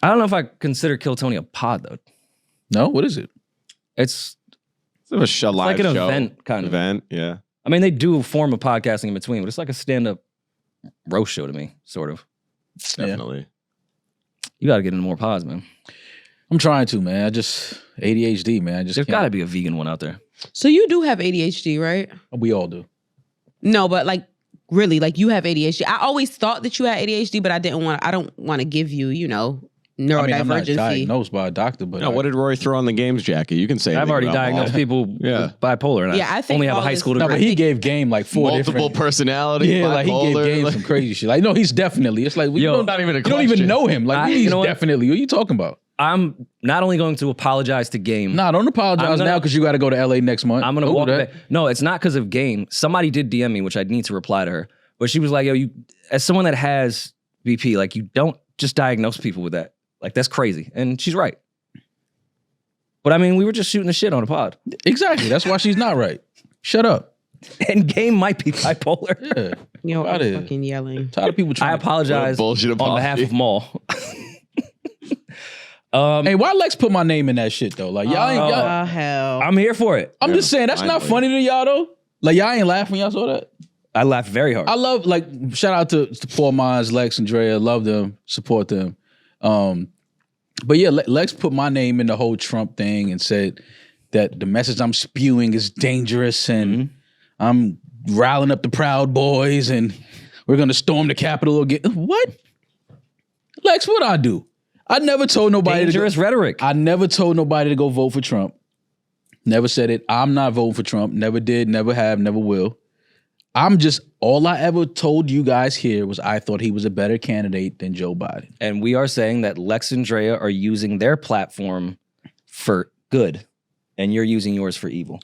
I don't know if I consider Kill Tony a pod though. No? What is it? It's It's a live like an show. event kind of. Event, yeah. I mean, they do a form of podcasting in between, but it's like a stand-up roast show to me, sort of. Definitely. You got to get into more pods, man. I'm trying to, man. I just ADHD, man. I just There's can't. got to be a vegan one out there. So you do have ADHD, right? We all do. No, but like really, like you have ADHD. I always thought that you had ADHD, but I don't want to give you, neurodivergency. I mean, I'm not diagnosed by a doctor, but No, what did Rory throw on the games jacket? You can say I've anything already about diagnosed all. people Yeah. with bipolar, and Yeah, I think only have a all high this- school No, degree. but he gave Game like 4 Multiple different. personality. Yeah, like he gave bipolar, Game like- some crazy shit. Like, no, he's definitely. It's like we Yo, don't, not even a you don't even question. know him. Like, You he's know what? definitely. What are you talking about? I'm not only going to apologize to Game. Nah, don't apologize gonna- now because you got to go to LA next month. I'm going to Don't walk do that. back. No, it's not because of Game. Somebody did DM me, which I need to reply to her. But she was like, yo, you, as someone that has BP, like, you don't just diagnose people with that. Like, that's crazy. And she's right. But I mean, we were just shooting the shit on a pod. Exactly. That's why she's not right. Shut up. And Game might be bipolar. Yeah. Yo, Outta I'm here. fucking yelling. Tired of people I trying. apologize What a bullshit on behalf apology. of Maul. Hey, why Lex put my name in that shit though? Like y'all ain't. Y'all, Oh hell. I'm here for it. I'm just saying that's not finally. funny to y'all though. Like y'all ain't laughing when y'all saw that. I laughed very hard. I love shout out to Paul Mines, Lex, and Drea. Love them, support them. But yeah, Lex put my name in the whole Trump thing and said that the message I'm spewing is dangerous and I'm riling up the Proud Boys and we're gonna storm the Capitol again. What? Lex, what I do? I never told nobody Dangerous rhetoric. I never told nobody to go vote for Trump. Never said it. I'm not voting for Trump. Never did, never have, never will. All I ever told you guys here was I thought he was a better candidate than Joe Biden. And we are saying that Lex and Drea are using their platform for good, and you're using yours for evil.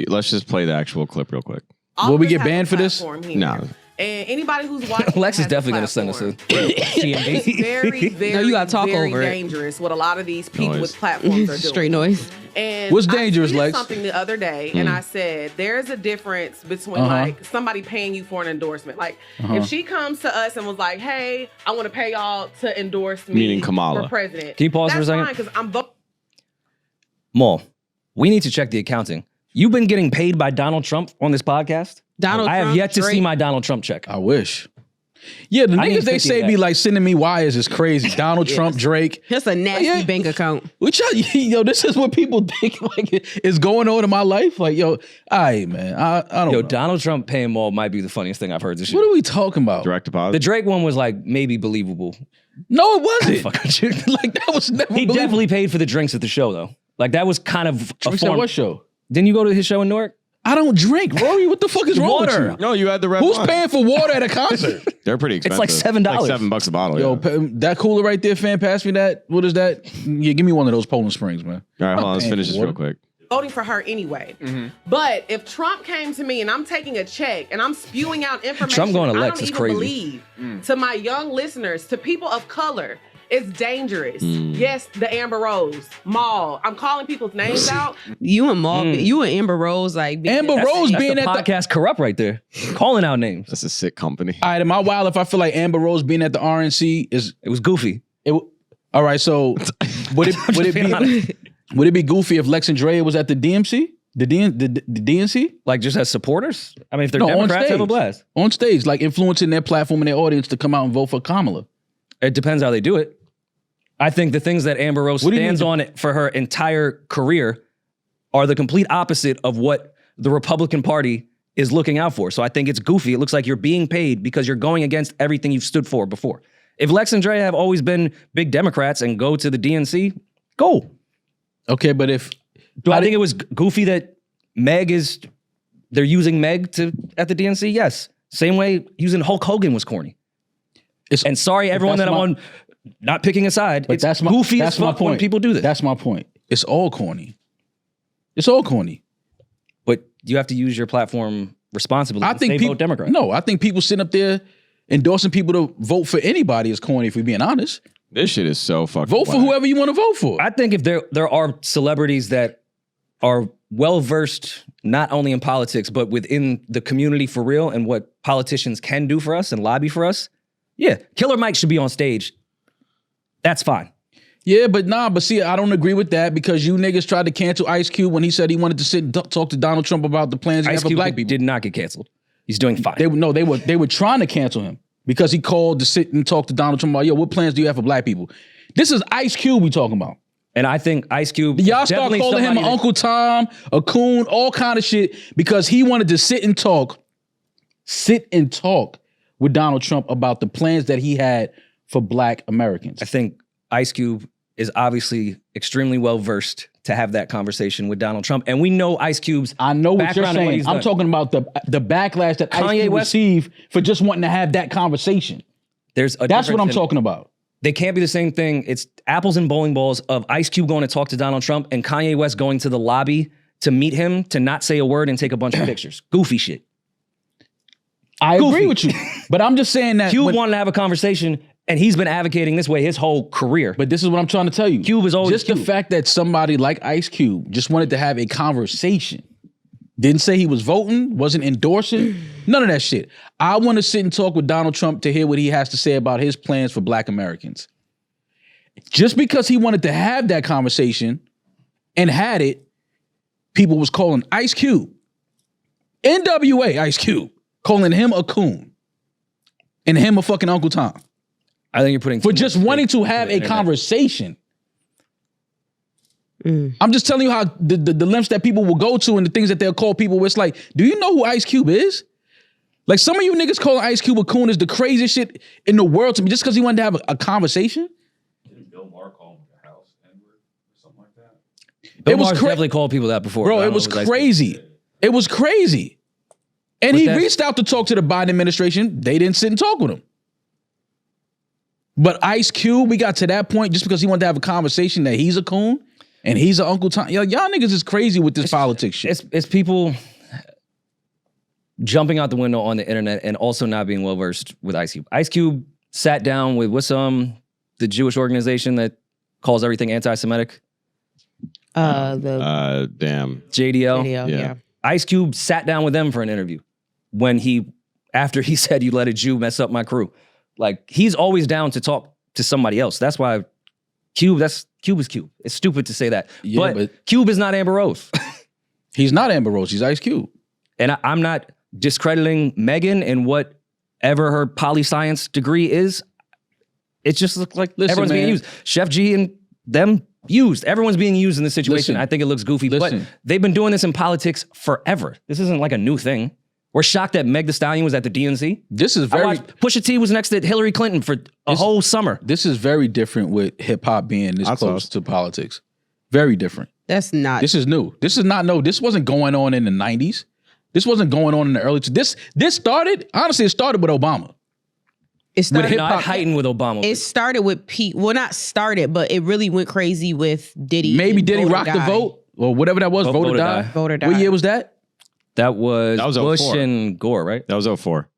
Let's just play the actual clip real quick. Will we get banned for this? No. And anybody who's watching, Lex is definitely going to send us a It's very, very, No, you gotta talk very over it. dangerous what a lot of these people Noise. with platforms are doing. Straight noise. And What's dangerous, I tweeted Lex? something the other day, and I said there's a difference between like somebody paying you for an endorsement. Like if she comes to us and was like, "Hey, I want to pay y'all to endorse me Meaning Kamala. for president," Can you pause for a second? Because I'm voting. Maul, we need to check the accounting. You've been getting paid by Donald Trump on this podcast? Donald I have Trump, yet to see Drake. my Donald Trump check. I wish. Yeah, the I need niggas they 50 say of be that. like sending me wires is crazy. Donald Trump, Drake. That's a nasty Yeah. bank account. Which yo, this is what people think like is going on in my life. Like, yo, all right, man. I don't Yo, know. Donald Trump paying Maul might be the funniest thing I've heard this year. What are we talking about? Direct deposit. The Drake one was like maybe believable. No, it wasn't. Fuck with you. Like that was never He believable. definitely paid for the drinks at the show though. Like that was kind of a Drinks at form. what show? Didn't you go to his show in Newark? I don't drink. Rory, what the fuck is wrong Water. with you? No, you had the red Who's wine. paying for water at a concert? They're pretty It's expensive. like $7. Like $7 a bottle. Yo, yeah. that cooler right there, fan, pass me that. What is that? Yeah, give me one of those Poland Springs, man. All right, hold on. Let's paying finish for this water. real quick. voting for her anyway. But if Trump came to me and I'm taking a check and I'm spewing out information, Trump going to I Lex don't is even crazy. believe to my young listeners, to people of color, it's dangerous. Yes, the Amber Rose, Maul. I'm calling people's names out. You and Maul, you and Amber Rose, like Amber Rose That's being the at the podcast corrupt right there. Calling out names. That's a sick company. All right, am I wild if I feel like Amber Rose being at the RNC is It was goofy. all right? So would it be goofy if Lex and Drea was at the DMC, the DNC Like just as supporters? I mean, if they're No, on Democrats, have a stage. blast. on stage, like influencing their platform and their audience to come out and vote for Kamala? It depends how they do it. I think the things that Amber Rose What do you stands mean? on for her entire career are the complete opposite of what the Republican Party is looking out for. So I think it's goofy. It looks like you're being paid because you're going against everything you've stood for before. If Lex and Dre have always been big Democrats and go to the DNC, go. Okay, but if Do I think it was goofy that they're using Meg at the DNC? Yes. Same way using Hulk Hogan was corny. And sorry, everyone that's that I'm my- on, not picking a side. But It's that's my goofy that's as my fuck when point. people do this. That's my point. It's all corny. It's all corny. But you have to use your platform responsibly. I think they people vote Democrat. No, I think people sitting up there endorsing people to vote for anybody is corny. If we're being honest, This shit is so fucking vote for whack. whoever you want to vote for. I think if there are celebrities that are well versed not only in politics but within the community for real and what politicians can do for us and lobby for us, yeah, Killer Mike should be on stage. That's fine. Yeah, but see, I don't agree with that because you niggas tried to cancel Ice Cube when he said he wanted to sit and talk to Donald Trump about the plans he Ice had for Cube black people. did not get canceled. He's doing fine. They were trying to cancel him because he called to sit and talk to Donald Trump about, yo, what plans do you have for black people? This is Ice Cube we talking about. And I think Ice Cube, Y'all start definitely calling him somebody that- Uncle Tom, a coon, all kind of shit because he wanted to sit and talk with Donald Trump about the plans that he had for black Americans. I think Ice Cube is obviously extremely well versed to have that conversation with Donald Trump. And we know Ice Cube's I know what you're background and what saying. he's I'm done. talking about the backlash that Ice Kanye Cube West- received for just wanting to have that conversation. That's That's what difference I'm in- talking about. They can't be the same thing. It's apples and bowling balls of Ice Cube going to talk to Donald Trump and Kanye West going to the lobby to meet him, to not say a word and take a bunch of pictures. Goofy shit. I Goofy. agree with you. But I'm just saying that Cube wanted to have a conversation and he's been advocating this way his whole career. But this is what I'm trying to tell you. Cube is always just the Cube. fact that somebody like Ice Cube just wanted to have a conversation. Didn't say he was voting, wasn't endorsing, none of that shit. I want to sit and talk with Donald Trump to hear what he has to say about his plans for black Americans. Just because he wanted to have that conversation and had it, people was calling Ice Cube, NWA Ice Cube, calling him a coon and him a fucking Uncle Tom I think you're putting for too just much wanting stake to have into the a internet. conversation. I'm just telling you how the lengths that people will go to and the things that they'll call people where it's like, do you know who Ice Cube is? Like some of you niggas calling Ice Cube a coon is the craziest shit in the world to me just because he wanted to have a conversation. Didn't Bill Maher call him the house N-word or something like that? Bill Maher's definitely called people that before. Bro, it was crazy. It was crazy. And he reached out to talk to the Biden administration. They didn't sit and talk with him. But Ice Cube, we got to that point just because he wanted to have a conversation that he's a coon and he's an Uncle Tom. Y'all niggas is crazy with this politics shit. It's people jumping out the window on the internet and also not being well versed with Ice Cube. Ice Cube sat down with what's the Jewish organization that calls everything anti-Semitic? Damn. JDL. Yeah. Ice Cube sat down with them for an interview after he said you let a Jew mess up my crew. Like he's always down to talk to somebody else. That's why Cube is Cube. It's stupid to say that. Yeah, but Cube is not Amber Rose. He's not Amber Rose. He's Ice Cube. And I'm not discrediting Megan and whatever her poli-science degree is. It just looks like everyone's being used. Chef G and them used. Everyone's being used in this situation. I think it looks goofy, but they've been doing this in politics forever. This isn't like a new thing. We're shocked that Meg Thee Stallion was at the DNC. This is very... Pusha T was next to Hillary Clinton for a whole summer. This is very different with hip-hop being this close to politics. Very different. That's not... This is new. This is not no. This wasn't going on in the 90s. This wasn't going on in the early... This started... Honestly, it started with Obama. It started it heightened with Obama. It started with Pete. Well, not started, but it really went crazy with Diddy. Maybe Diddy rocked the vote or whatever that was. Vote or die. Vote or die. What year was that? That was Bush 04. and Gore, right? That was 04.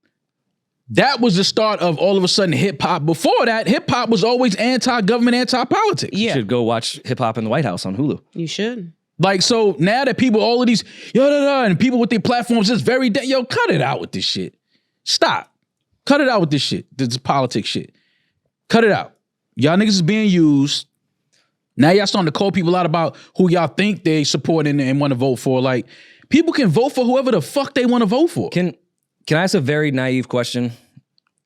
That was the start of all of a sudden hip hop. Before that, hip hop was always anti-government, anti-politics. You should go watch Hip Hop in the White House on Hulu. You should. Like, so now that people, all of these, and people with their platforms is very, cut it out with this shit. Stop. Cut it out with this shit. This politics shit. Cut it out. Y'all niggas is being used. Now y'all starting to call people out about who y'all think they support and want to vote for. Like, people can vote for whoever the fuck they want to vote for. Can I ask a very naive question?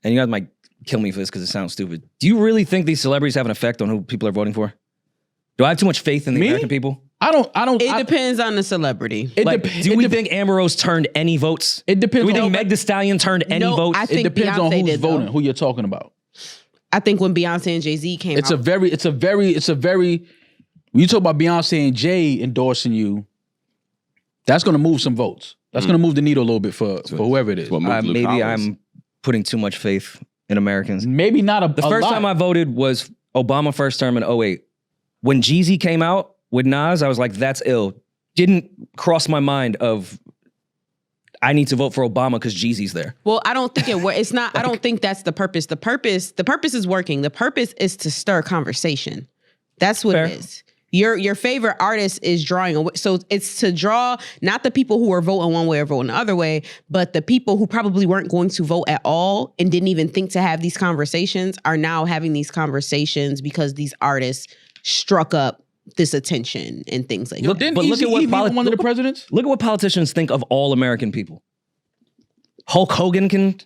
And you guys might kill me for this because it sounds stupid. Do you really think these celebrities have an effect on who people are voting for? Do I have too much faith in the American people? I don't. It depends on the celebrity. Do we think Amber Rose turned any votes? It depends. Do we think Meg Thee Stallion turned any votes? I think it depends Beyonce on who's did, voting, though. who you're talking about. I think when Beyonce and Jay-Z came It's out. a very. When you talk about Beyonce and Jay endorsing you, that's going to move some votes. That's going to move the needle a little bit for whoever it is. Maybe I'm putting too much faith in Americans. Maybe not The first time I voted was Obama first term in 08. When Jeezy came out with Nas, I was like, that's ill. Didn't cross my mind of I need to vote for Obama because Jeezy's there. Well, I don't think it's not. I don't think that's the purpose. The purpose is working. The purpose is to stir conversation. That's what it is. Your favorite artist is drawing away. So it's to draw not the people who are voting one way or voting the other way, but the people who probably weren't going to vote at all and didn't even think to have these conversations are now having these conversations because these artists struck up this attention and things like that. But look at what one of the presidents. Look at what politicians think of all American people. Hulk Hogan can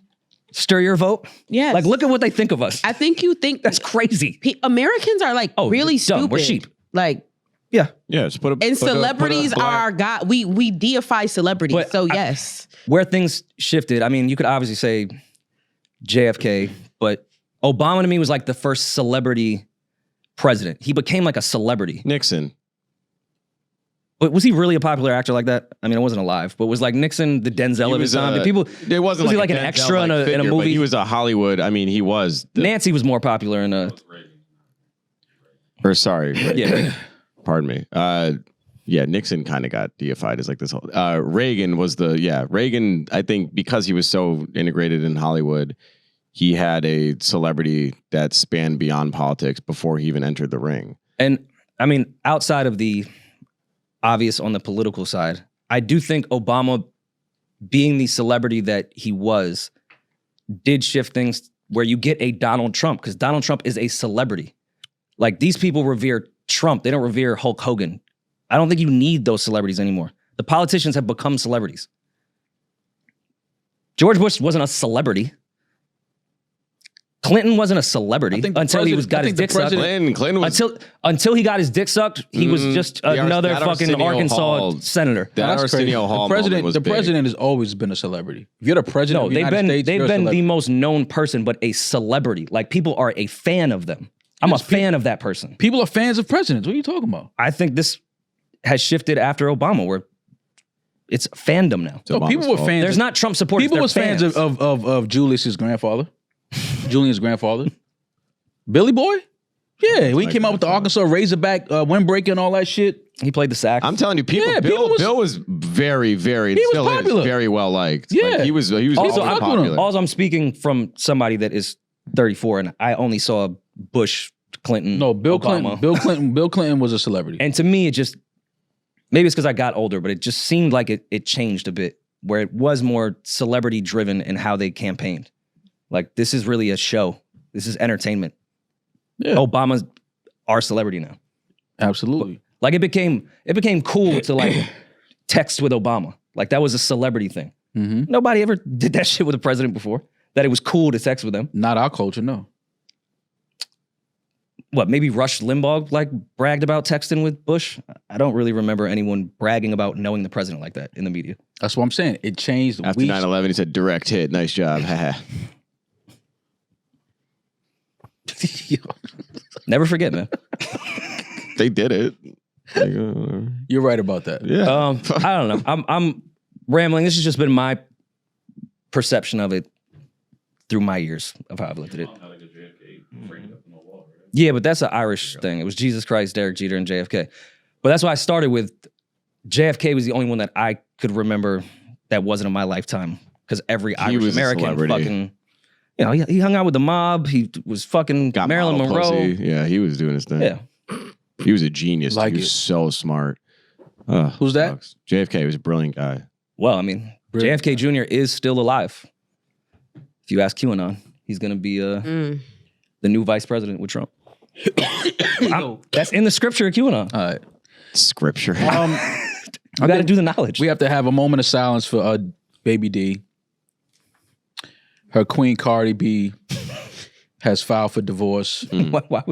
stir your vote. Yes. Like, look at what they think of us. I think you think That's crazy. Americans are like really dumb. stupid. We're sheep. Like, Yeah, just put a... and celebrities are God. We deify celebrities. But so yes. Where things shifted, I mean, you could obviously say JFK, but Obama to me was like the first celebrity president. He became like a celebrity. Nixon. But was he really a popular actor like that? I mean, I wasn't alive, but was like Nixon the Denzel of his time? Did people? It wasn't was he like an Denzel extra in a figure, movie? But he was a Hollywood. I mean, he was. Nancy was more popular in a. Or sorry. Yeah. Pardon me. Nixon kind of got deified as like this whole. Reagan was Reagan, I think because he was so integrated in Hollywood, he had a celebrity that spanned beyond politics before he even entered the ring. And I mean, outside of the obvious on the political side, I do think Obama, being the celebrity that he was, did shift things where you get a Donald Trump, because Donald Trump is a celebrity. Like, these people revere Trump. They don't revere Hulk Hogan. I don't think you need those celebrities anymore. The politicians have become celebrities. George Bush wasn't a celebrity. Clinton wasn't a celebrity until he got his dick sucked. Clinton was Until he got his dick sucked, he was just another fucking Arsenio Arkansas Hall. senator. That That's crazy. Arsenio Hall moment was The big. president has always been a celebrity. If you're the president of the United States, they've you're a been the celebrity. most known person, but a celebrity. Like people are a fan of them. I'm a fan of that person. People are fans of presidents. What are you talking about? I think this has shifted after Obama, where it's fandom now. It's Obama's people were fault. fans. There's not Trump supporters. People they're was fans of Julius's grandfather, Julian's grandfather, Billy Boy. Yeah, we came out with the Arkansas Razorback windbreaker and all that shit. He played the sax. I'm telling you, Bill was very, very, was still popular. is very well liked. Yeah. Like, he was Also, always fuck with him. popular. Also, I'm speaking from somebody that is 34, and I only saw Bush, Clinton, No, Bill Obama. Clinton. Bill Clinton was a celebrity. And to me, it just, maybe it's because I got older, but it just seemed like it changed a bit, where it was more celebrity driven in how they campaigned. Like, this is really a show. This is entertainment. Yeah. Obama's our celebrity now. Absolutely. Like, it became cool to like text with Obama. Like, that was a celebrity thing. Mm-hmm. Nobody ever did that shit with a president before. That it was cool to text with them. Not our culture, no. What, maybe Rush Limbaugh like bragged about texting with Bush? I don't really remember anyone bragging about knowing the president like that in the media. That's what I'm saying. It changed. After 9/11, he said, "Direct hit, nice job." Never forget, man. They did it. Like, You're right about that. yeah. I don't know. I'm rambling. This has just been my perception of it through my years of how I've looked at it. How they get JFK framed up in the wall, right? Yeah, but that's an Irish thing. It was Jesus Christ, Derek Jeter, and JFK. But that's why I started with JFK was the only one that I could remember that wasn't in my lifetime. Because every Irish was a American celebrity. fucking, you know, he hung out with the mob. He was fucking Got Marilyn model Monroe. pussy. Yeah, he was doing his thing. Yeah. He was a genius. Like He was it. so smart. Who's that? sucks. JFK was a brilliant guy. Well, I mean, Brilliant. JFK Jr. is still alive. If you ask QAnon, he's going to be the new vice president with Trump. That's in the scripture of QAnon. All right. Scripture. You got to do the knowledge. We have to have a moment of silence for Baby D. Her queen Cardi B has filed for divorce. why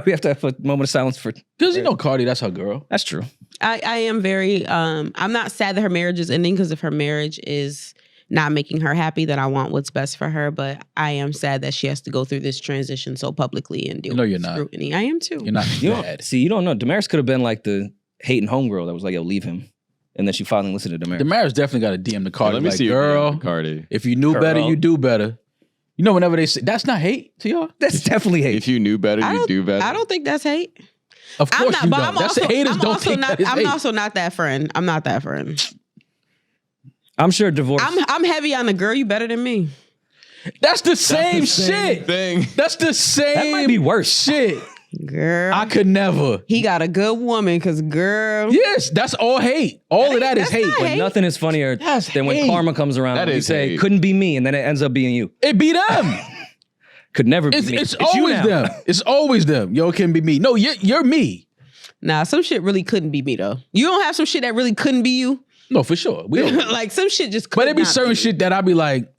we have to have a moment of silence for? Because you know Cardi, that's her girl. That's true. I am very, I'm not sad that her marriage is ending, because if her marriage is not making her happy, then I want what's best for her. But I am sad that she has to go through this transition so publicly and deal No, with you're not. scrutiny. I am too. You're not You don't, bad. see, you don't know. Demaris could have been like the hating homegirl that was like, yo, leave him. And then she finally listened to Demaris. Demaris definitely got a DM to Cardi. Let me like, see your girl, name, Cardi. if you knew better, you do better. You know, whenever they say, that's not hate to y'all. That's definitely hate. If you knew better, I you don't- do better. I don't think that's hate. Of I'm course not, you but don't. I'm That's also, haters I'm don't also think not. that is I'm hate. also not that friend. I'm not that friend. I'm sure divorce. I'm heavy on the girl. You better than me. That's the same shit. thing. That's the same. That might be worse. Shit. Girl, I could never. he got a good woman. Cause girl, Yes, that's all hate. All of that is that's hate. not But hate. nothing is funnier That's than when hate. karma comes around That and you is say, hate. couldn't be me, and then it ends up being you. It be them. Could never be It's, me. it's you always now. them. It's always them. Yo, it can be me. No, you're me. nah, some shit really couldn't be me though. You don't have some shit that really couldn't be you. No, for sure. We don't. Like some shit just. But could there be not certain be. shit that I be like,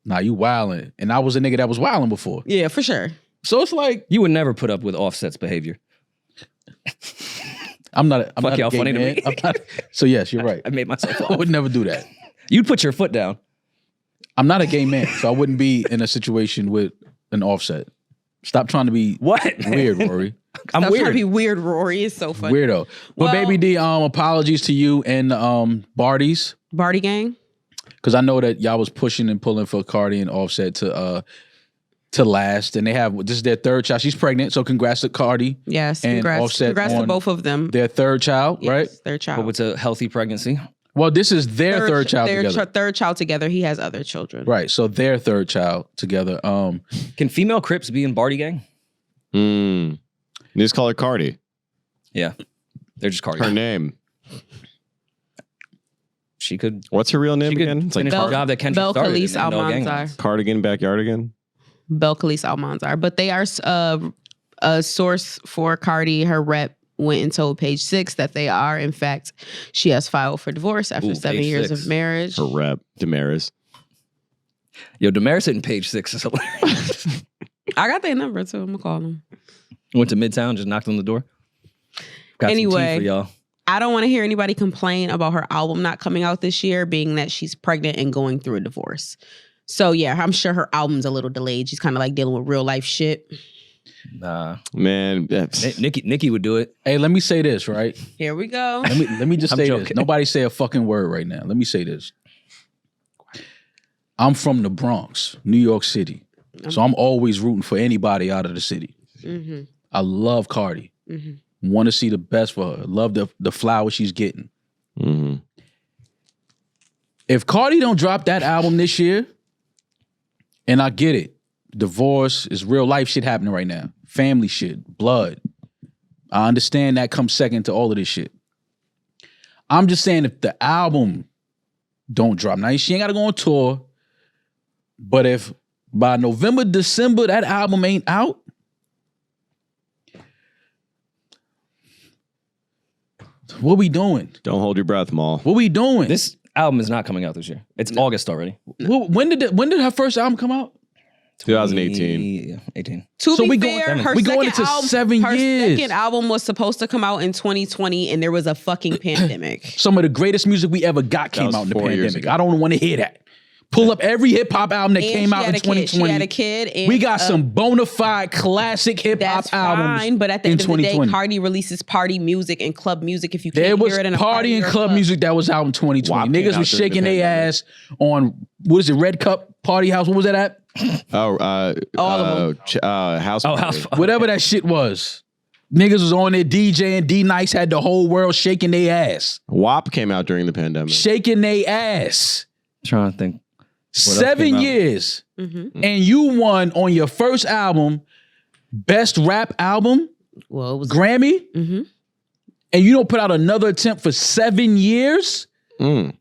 nah, you wildin'. And I was a nigga that was wildin' before. Yeah, for sure. So it's like, You would never put up with Offset's behavior. I'm not Fuck a y'all gay funny to man. me. I'm not- so yes, you're right. I made myself I laugh. would never do that. You'd put your foot down. I'm not a gay man, so I wouldn't be in a situation with an Offset. Stop trying to be What? weird, Rory. I'm Stop trying to weird. be weird, Rory. It's so funny. Weirdo. But Well- Baby D, apologies to you and Barty's. Barty gang. Because I know that y'all was pushing and pulling for Cardi and Offset to last. And they have, this is their third child. She's pregnant, so congrats to Cardi. Yes, And congrats. Offset Congrats to on both of them. Their third child, Yes, right? Their child. But it's a healthy pregnancy. Well, this is their third child their together. third child together. He has other children. Right, so their third child together. Can female Crips be in Barty Gang? Just call her Cardi. Yeah. They're just Cardi. Her name. She could What's her real name she could again? It's like finish the job that Kendrick started. Belcalis and end all gang Almanzar. violence. Cardigan Backyardigan. Belcalis Almanzar. But they are a source for Cardi. Her rep went and told Page 6 that they are, in fact, she has filed for divorce after Ooh, 7 Page years 6. of marriage. Her rep, Demaris. Yo, Demaris hitting page 6 is hilarious. I got their number too. I'm gonna call them. Went to Midtown, just knocked on the door. Got some tea Anyway. for y'all. I don't want to hear anybody complain about her album not coming out this year, being that she's pregnant and going through a divorce. So yeah, I'm sure her album's a little delayed. She's kind of like dealing with real life shit. Nah, Man, Nikki would do it. Hey, let me say this, right? Here we go. Let me just I'm say joking. this. Nobody say a fucking word right now. Let me say this. I'm from the Bronx, New York City. So I'm always rooting for anybody out of the city. Mm-hmm. I love Cardi. Mm-hmm. Want to see the best for her. Love the flowers she's getting. Mhm. If Cardi don't drop that album this year, and I get it, divorce is real life shit happening right now. Family shit, blood. I understand that comes second to all of this shit. I'm just saying if the album don't drop, now she ain't got to go on tour, but if by November, December, that album ain't out, what we doing? Don't hold your breath, Maul. What we doing? This album is not coming out this year. It's August already. When did her first album come out? 2018. Yeah, 18. To So be we fair, going- her we going second into album, 7 her years. second album was supposed to come out in 2020, and there was a fucking pandemic. Some of the greatest music we ever got came was out in the 4 years pandemic. ago. I don't want to hear that. Pull up every hip hop album that And came she out had in a kid. 2020. She had a kid. And, We got some bona fide classic hip hop That's albums. fine, but at the in end of the day, 2020. Cardi releases party music and club music. If you can't There was hear it in a party and or a club music that was out in 2020. WAP came Niggas out was during shaking the their pandemic. ass on, what is it, Red Cup Party House? What was that at? Oh, All of House. Oh, Party. House. Whatever that shit was. Niggas was on there DJing. D-Nice had the whole world shaking their ass. WAP came out during the pandemic. Shaking their ass. Trying to think. else 7 came out? years. Mhm. And you won on your first album, Best Rap Album, Well, it was. Grammy, Mhm. and you don't put out another attempt for 7 years? Mm.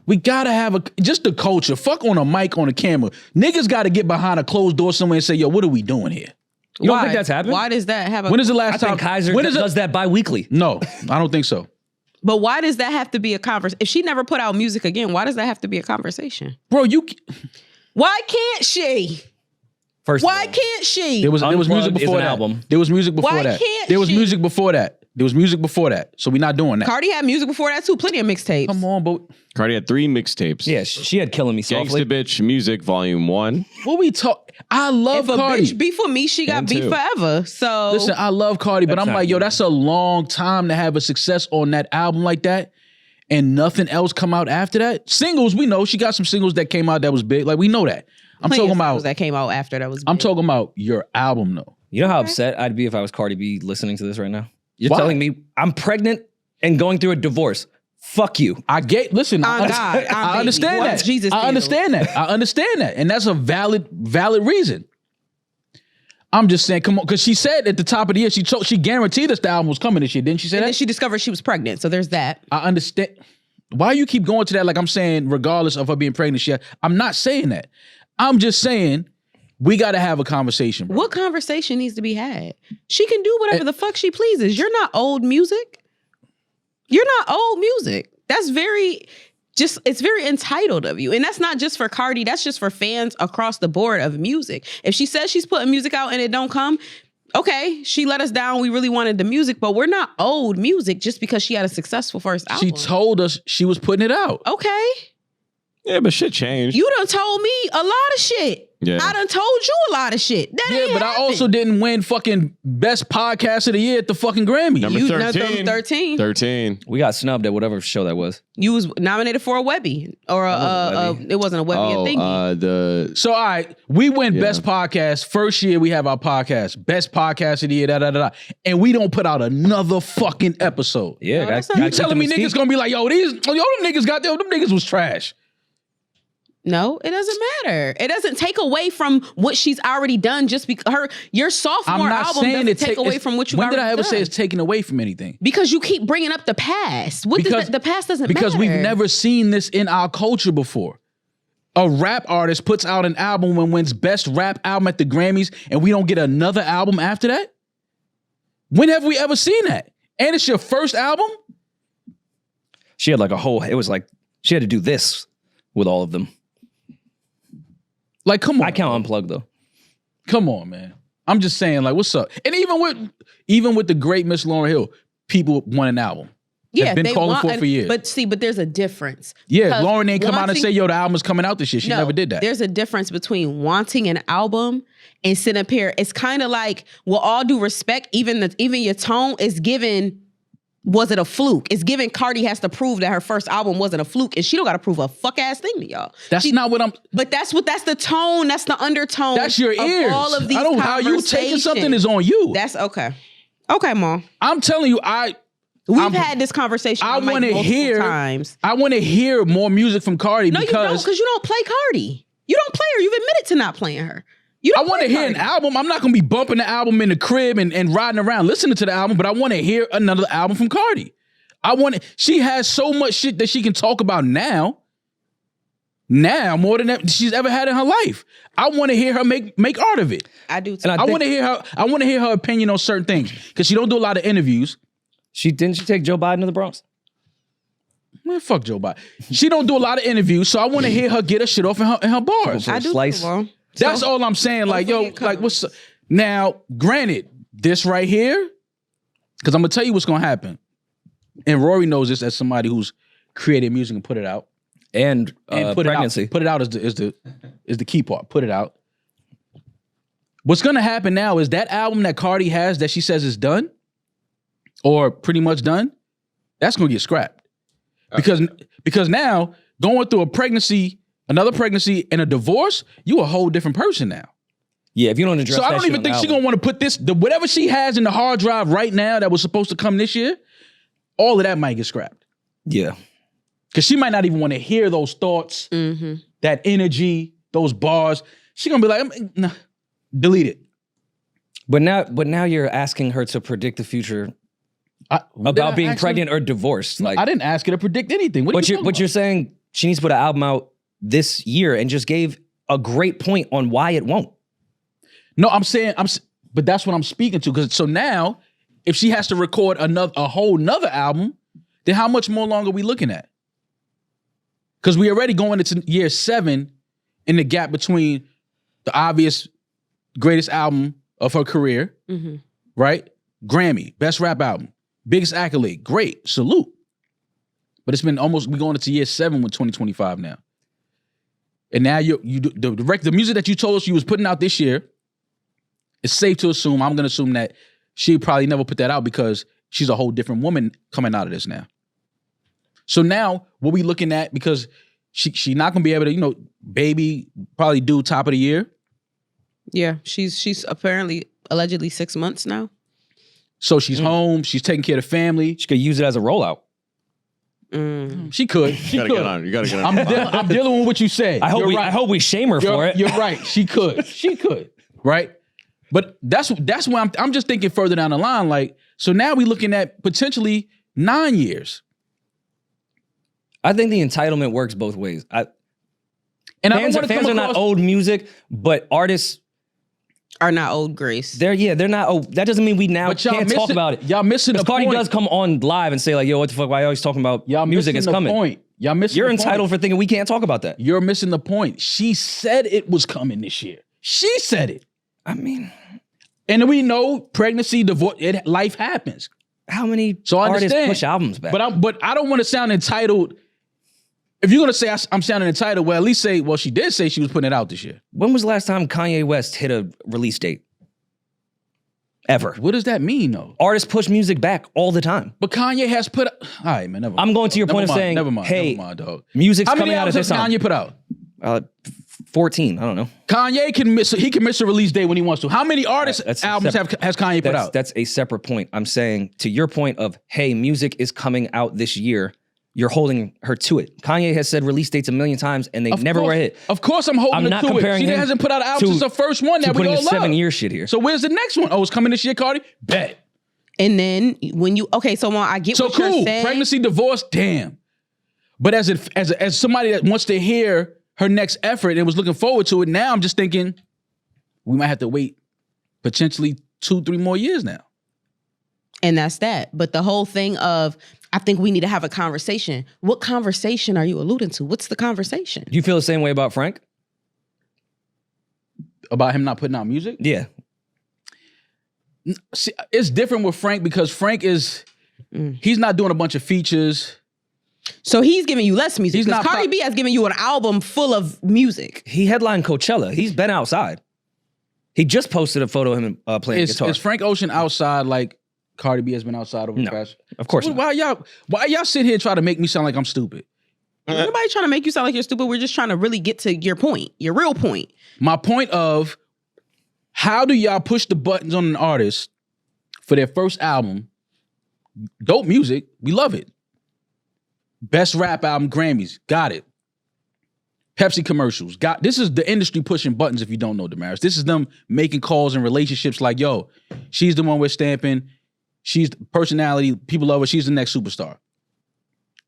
We gotta have just the culture. Fuck on a mic, on a camera. Niggas gotta get behind a closed door somewhere and say, yo, what are we doing here? You don't Why? think that's happened? Why does that have a? When is the I last time? think Kaiser when is does that bi-weekly. No, I don't think so. But why does that have to be a conversation? If she never put out music again, why does that have to be a conversation? Bro, Why can't she? First, Why of all, can't she? there was music Unplugged is before an that. album. There was music before Why that. can't There was she? music before that. There was music before that. So we're not doing that. Cardi had music before that too. Plenty of mixtapes. Come on, but Cardi had 3 mixtapes. Yeah, she had Killing Me Softly. Gangsta Bitch Music Volume 1. what we talk? I love If a Cardi. bitch beef with me, she got And beef two. forever. So Listen, I love Cardi, but That's I'm not like, yo, good. that's a long time to have a success on that album like that, and nothing else come out after that. Singles, we know she got some singles that came out that was big. Like we know that. I'm plenty talking of about. singles that came out after that was. I'm big. talking about your album though. You know how upset I'd be if I was Cardi B listening to this right now? You're Why? telling me I'm pregnant and going through a divorce. Fuck you. Listen, On God, on I baby. understand What's that. Jesus I do? understand that. I understand that, and that's a valid reason. I'm just saying, come on, because she said at the top of the year, she guaranteed us the album was coming this year, didn't she say And that? then she discovered she was pregnant. So there's that. I understand. Why you keep going to that? Like I'm saying, regardless of her being pregnant, I'm not saying that. I'm just saying we got to have a conversation, bro. What conversation needs to be had? She can do whatever the fuck she pleases. You're not old music. You're not old music. That's it's very entitled of you. And that's not just for Cardi. That's just for fans across the board of music. If she says she's putting music out and it don't come, okay, she let us down. We really wanted the music, but we're not old music just because she had a successful first album. She told us she was putting it out. Okay. Yeah, but shit changed. You done told me a lot of shit. Yeah. I done told you a lot of shit. That Yeah, ain't but I happened. also didn't win fucking best podcast of the year at the fucking Grammy. Number You 13. 13. 13. We got snubbed at whatever show that was. You was nominated for a Webby or wasn't it wasn't a Webby, a thingy. So, all right, we win Yeah. best podcast. First year we have our podcast, best podcast of the year, and we don't put out another fucking episode. Yeah, No, guys. that's not- You telling me niggas gonna be like, yo, them niggas was trash. No, it doesn't matter. It doesn't take away from what she's already done. Just because your sophomore I'm not album saying doesn't it take away from what you. When did already I ever done. say it's taken away from anything? Because you keep bringing up the past. What does the past doesn't because matter. we've never seen this in our culture before. A rap artist puts out an album and wins best rap album at the Grammys, and we don't get another album after that? When have we ever seen that? And it's your first album? She had like it was like she had to do this with all of them. Like, come on. I count Unplugged though. Come on, man. I'm just saying, like, what's up? And even with the great Miss Lauryn Hill, people want an album. Yeah, been calling for years. But there's a difference. Yeah, Lauryn ain't come out and say, yo, the album's coming out this year. She never did that. There's a difference between wanting an album and sitting up here. It's kind of like, with all due respect, even your tone is given, was it a fluke? It's given Cardi has to prove that her first album wasn't a fluke, and she don't got to prove a fuck ass thing to y'all. That's not what I'm. But that's the tone. That's the undertone. That's your ears. All of these I don't. How you taking something is on you. That's okay. Okay, Mom. I'm telling you, We've had this conversation. I want to hear times. I want to hear more music from Cardi. No, you don't, because you don't play Cardi. You don't play her. You've admitted to not playing her. I want to hear an album. I'm not going to be bumping the album in the crib and riding around listening to the album, but I want to hear another album from Cardi. She has so much shit that she can talk about now more than that she's ever had in her life. I want to hear her make art of it. I do too. I want to hear her opinion on certain things, because she don't do a lot of interviews. Didn't she take Joe Biden to the Bronx? Man, fuck Joe Biden. She don't do a lot of interviews, so I want to hear her get her shit off in her bars. I do. Slice. That's all I'm saying. Like, yo, like, what's up? Now, granted, this right here, because I'm gonna tell you what's gonna happen, and Rory knows this as somebody who's created music and put it out, and put pregnancy. It out. Put it out is the key part. Put it out. What's gonna happen now is that album that Cardi has that she says is done, or pretty much done, that's gonna get scrapped. Because now, going through a pregnancy, another pregnancy, and a divorce, you a whole different person now. Yeah, if you don't address that, so I don't even think she's gonna want to put whatever she has in the hard drive right now that was supposed to come this year, all of that might get scrapped. Yeah. Because she might not even want to hear those thoughts, that energy, those bars. She's gonna be like, nah, delete it. But now you're asking her to predict the future about being pregnant or divorced. Like, I didn't ask her to predict anything. What you're saying, she needs to put an album out this year, and just gave a great point on why it won't. No, but that's what I'm speaking to. Because so now, if she has to record a whole nother album, then how much more longer are we looking at? Because we already going into year 7 in the gap between the obvious greatest album of her career, right? Grammy, best rap album, biggest accolade, great, salute. But it's been we going into year 7 with 2025 now. And now the music that you told us you was putting out this year, it's safe to assume, I'm going to assume that she probably never put that out because she's a whole different woman coming out of this now. So now, what we looking at, because she not going to be able to, baby probably due top of the year. Yeah, she's allegedly 6 months now. So she's home, she's taking care of the family. She could use it as a rollout. She could. You gotta get on. You gotta get on. I'm dealing with what you say. I hope we shame her for it. You're right. She could. Right? But that's why I'm just thinking further down the line. Like, so now we're looking at potentially 9 years. I think the entitlement works both ways. Fans are not old music, but artists are not old Grace. They're not old. That doesn't mean we now can't talk about it. Y'all missing the point. Cardi does come on live and say like, yo, what the fuck, why are you always talking about music? It's coming. Point. Y'all missing You're the entitled point. for thinking we can't talk about that. You're missing the point. She said it was coming this year. She said it. I mean, and we know pregnancy, divorce, life happens. How many artists push albums back? But I don't want to sound entitled. If you're gonna say I'm sounding entitled, well, at least say, well, she did say she was putting it out this year. When was the last time Kanye West hit a release date? Ever. What does that mean, though? Artists push music back all the time. But Kanye has put. All right, man. Never mind. I'm going to your point of saying, hey, dog. Music's How many coming out at this time. Kanye put out? 14. I don't know. Kanye can miss a release date when he wants to. How many artists' albums has Kanye put out? That's a separate point. I'm saying to your point of, hey, music is coming out this year. You're holding her to it. Kanye has said release dates a million times, and they never were hit. Of course, I'm holding her to it. She hasn't put out an album since the first one that we all love. 7-year shit here. So where's the next one? Oh, it's coming this year, Cardi? Bet. And then when you so I get what you're saying. Pregnancy, divorce, damn. But as somebody that wants to hear her next effort and was looking forward to it, now I'm just thinking we might have to wait potentially 2-3 more years now. And that's that. But the whole thing of, I think we need to have a conversation. What conversation are you alluding to? What's the conversation? Do you feel the same way about Frank? About him not putting out music? Yeah. See, it's different with Frank because Frank is, he's not doing a bunch of features. So he's giving you less music. He's Because not Cardi B has given you an album full of music. He headlined Coachella. He's been outside. He just posted a photo of him playing guitar. Is Frank Ocean outside like Cardi B has been outside over the past? Of course not. Why y'all sit here and try to make me sound like I'm stupid? Nobody trying to make you sound like you're stupid. We're just trying to really get to your point, your real point. My point of how do y'all push the buttons on an artist for their first album? Dope music, we love it. Best rap album, Grammys, got it. Pepsi commercials, this is the industry pushing buttons if you don't know Demaris. This is them making calls in relationships like, yo, she's the one we're stamping. She's the personality, people love her, she's the next superstar.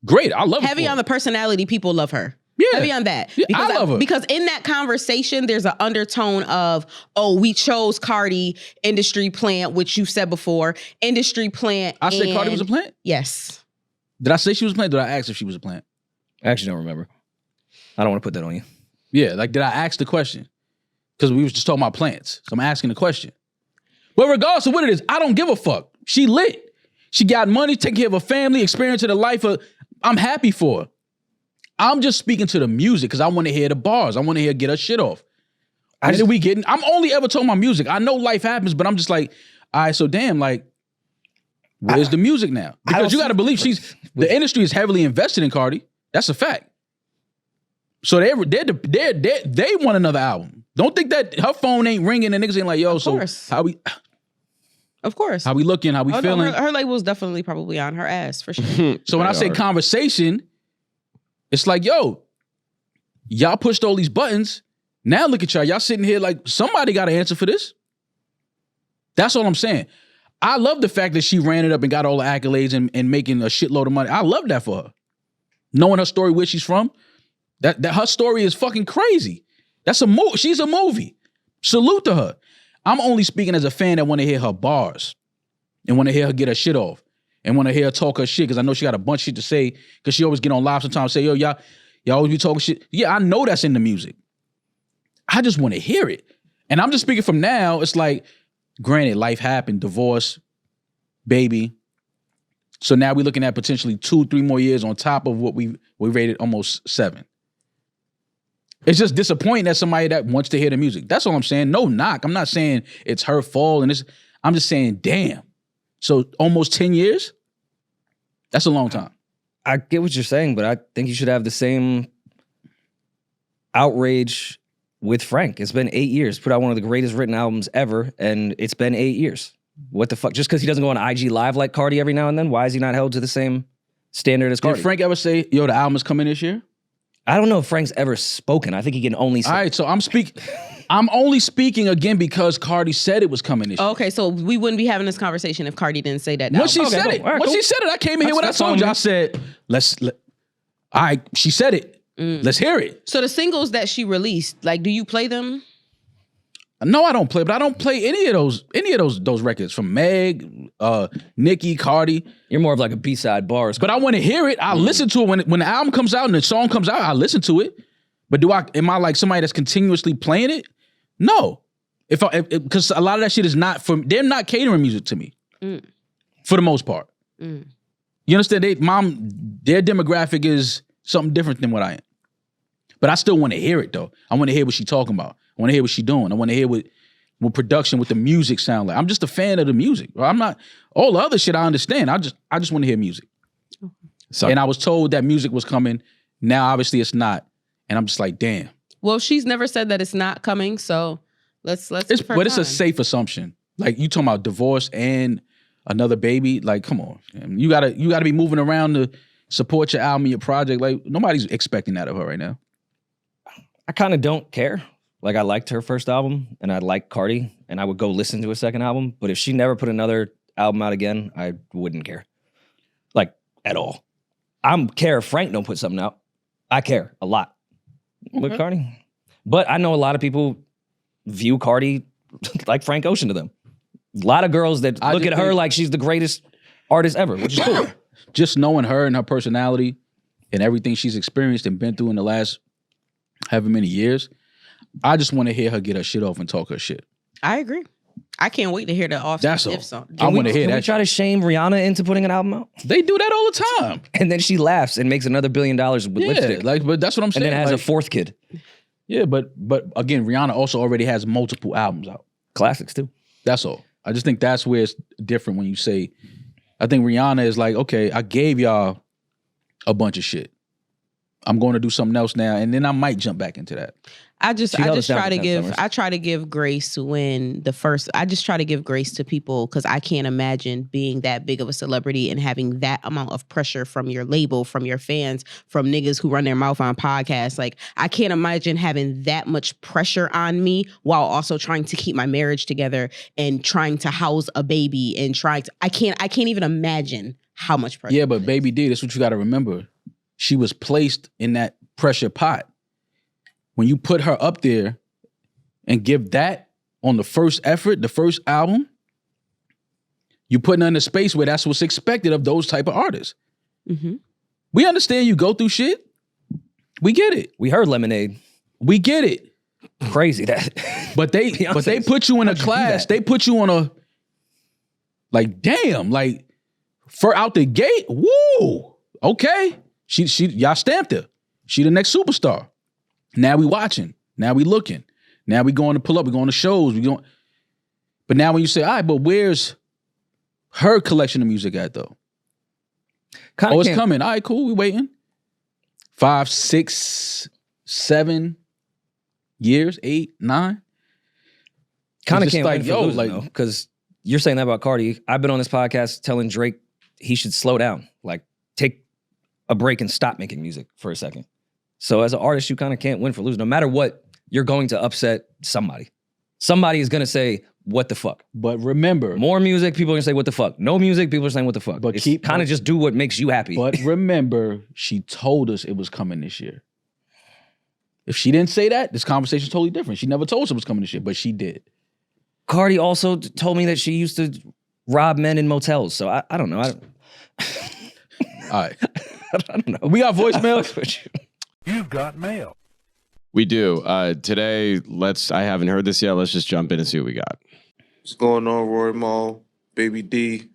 Great, I love it. Heavy on the personality, people love her. Yeah. Heavy on that. Yeah, I love her. Because in that conversation, there's an undertone of, oh, we chose Cardi, industry plant, which you said before, industry plant. I said Cardi was a plant? Yes. Did I say she was a plant? Did I ask if she was a plant? I actually don't remember. I don't want to put that on you. Yeah, like did I ask the question? Because we was just talking about plants. So I'm asking the question. Well, regardless of what it is, I don't give a fuck. She lit. She got money, taking care of her family, experiencing the life of, I'm happy for her. I'm just speaking to the music because I want to hear the bars. I want to hear get her shit off. I'm only ever talking about music. I know life happens, but I'm just like, all right, so damn, like, where's the music now? Because you got to believe the industry is heavily invested in Cardi. That's a fact. So they want another album. Don't think that her phone ain't ringing and niggas ain't like, yo, so how we... Of course. How we looking? How we feeling? No, her label's definitely probably on her ass for sure. So when I say conversation, it's like, yo, y'all pushed all these buttons. Now look at y'all. Y'all sitting here like somebody got to answer for this. That's all I'm saying. I love the fact that she ran it up and got all the accolades and making a shitload of money. I love that for her. Knowing her story, where she's from, that her story is fucking crazy. That's a movie. She's a movie. Salute to her. I'm only speaking as a fan that want to hear her bars and want to hear her get her shit off and want to hear her talk her shit because I know she got a bunch of shit to say because she always get on live sometimes and say, yo, y'all always be talking shit. Yeah, I know that's in the music. I just want to hear it. And I'm just speaking from now. It's like, granted, life happened, divorce, baby. So now we're looking at potentially 2-3 more years on top of what we rated almost 7. It's just disappointing that somebody that wants to hear the music. That's all I'm saying. No knock. I'm not saying it's her fault. I'm just saying, damn. So almost 10 years? That's a long time. I get what you're saying, but I think you should have the same outrage with Frank. It's been 8 years. Put out one of the greatest written albums ever, and it's been 8 years. What the fuck? Just because he doesn't go on IG Live like Cardi every now and then, why is he not held to the same standard as Cardi? Did Frank ever say, yo, the album is coming this year? I don't know if Frank's ever spoken. I think he can only say. All right, so I'm only speaking again because Cardi said it was coming this year. Okay, so we wouldn't be having this conversation if Cardi didn't say that. Once she said it, I came in here when I told you. I said, all right, she said it. Let's hear it. So the singles that she released, like, do you play them? No, I don't play, but I don't play any of those records from Meg, Nicki, Cardi. You're more of like a B-side bars. But I want to hear it. I listen to it when the album comes out and the song comes out. I listen to it. But am I like somebody that's continuously playing it? No. Because a lot of that shit is not from. They're not catering music to me, for the most part. You understand? Their demographic is something different than what I am. But I still want to hear it though. I want to hear what she's talking about. I want to hear what she's doing. I want to hear what production, what the music sound like. I'm just a fan of the music. I'm not all the other shit I understand. I just want to hear music. And I was told that music was coming. Now obviously it's not. And I'm just like, damn. Well, she's never said that it's not coming, so let's But it's a safe assumption. Like you talking about divorce and another baby, like come on. You gotta be moving around to support your album, your project. Like nobody's expecting that of her right now. I kind of don't care. Like, I liked her first album, and I like Cardi, and I would go listen to a second album. But if she never put another album out again, I wouldn't care. Like, at all. I care if Frank don't put something out. I care a lot with Cardi. But I know a lot of people view Cardi like Frank Ocean to them. A lot of girls that look at her like she's the greatest artist ever, which is cool. Just knowing her and her personality and everything she's experienced and been through in the last however many years, I just want to hear her get her shit off and talk her shit. I agree. I can't wait to hear the off. That's all. song. I want to hear Can that. we try to shame Rihanna into putting an album out? They do that all the time. And then she laughs and makes another $1 billion with lipstick. Like, but that's what I'm And saying. then has like, a fourth kid. Yeah, but again, Rihanna also already has multiple albums out. Classics too. That's all. I just think that's where it's different when you say, I think Rihanna is like, okay, I gave y'all a bunch of shit. I'm going to do something else now, and then I might jump back into that. I just She held us down try for to 10 give summers. I try to give grace when I just try to give grace to people because I can't imagine being that big of a celebrity and having that amount of pressure from your label, from your fans, from niggas who run their mouth on podcasts. Like I can't imagine having that much pressure on me while also trying to keep my marriage together and trying to house a baby and I can't even imagine how much pressure. Yeah, but Baby D, that's what you got to remember. She was placed in that pressure pot. When you put her up there and give that on the first effort, the first album, you're putting her in a space where that's what's expected of those type of artists. Mm-hmm. We understand you go through shit. We get it. We heard Lemonade. We get it. Crazy that. But they put you in a class. They put you on a, like, damn, like, for out the gate, woo, okay. She y'all stamped her. She the next superstar. Now we watching. Now we looking. Now we going to pull up. We going to shows. But now when you say, all right, but where's her collection of music at though? Kinda Oh, it's can't- coming. All right, cool. We waiting. 5, 6, 7 years, 8, 9. Kind of It's just can't like, win for yo, losing, like- though, because you're saying that about Cardi. I've been on this podcast telling Drake he should slow down, like take a break and stop making music for a second. So as an artist, you kind of can't win for losing. No matter what, you're going to upset somebody. Somebody is going to say, what the fuck? But remember, More music, people are going to say, what the fuck? No music, people are saying, what the fuck? But It's keep- kind of just do what makes you happy. but remember, she told us it was coming this year. If she didn't say that, this conversation's totally different. She never told us it was coming this year, but she did. Cardi also told me that she used to rob men in motels. So I don't know. All right. I don't know. We got voicemails. You've got mail. We do. Today, I haven't heard this yet. Let's just jump in and see what we got. What's going on, Rory Mall, Baby D?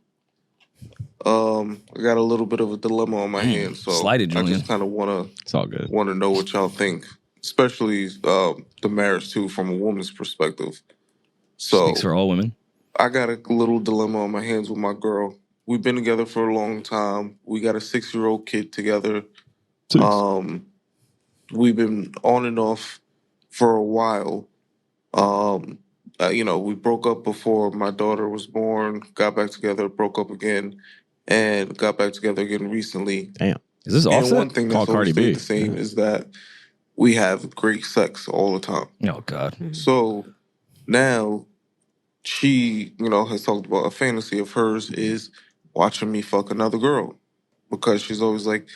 I got a little bit of a dilemma on my hands, so slighted, I Julian. just kind of It's all good. want to know what y'all think, especially Demaris too, from a woman's perspective. So Speaks for all women. I got a little dilemma on my hands with my girl. We've been together for a long time. We got a 6-year-old kid together. We've been on and off for a while. We broke up before my daughter was born, got back together, broke up again, and got back together again recently. Damn. Is this And Offset? one thing Call that's always Cardi B. stayed the same is that we have great sex all the time. Oh, God. So now she, has talked about a fantasy of hers is watching me fuck another girl because she's always like,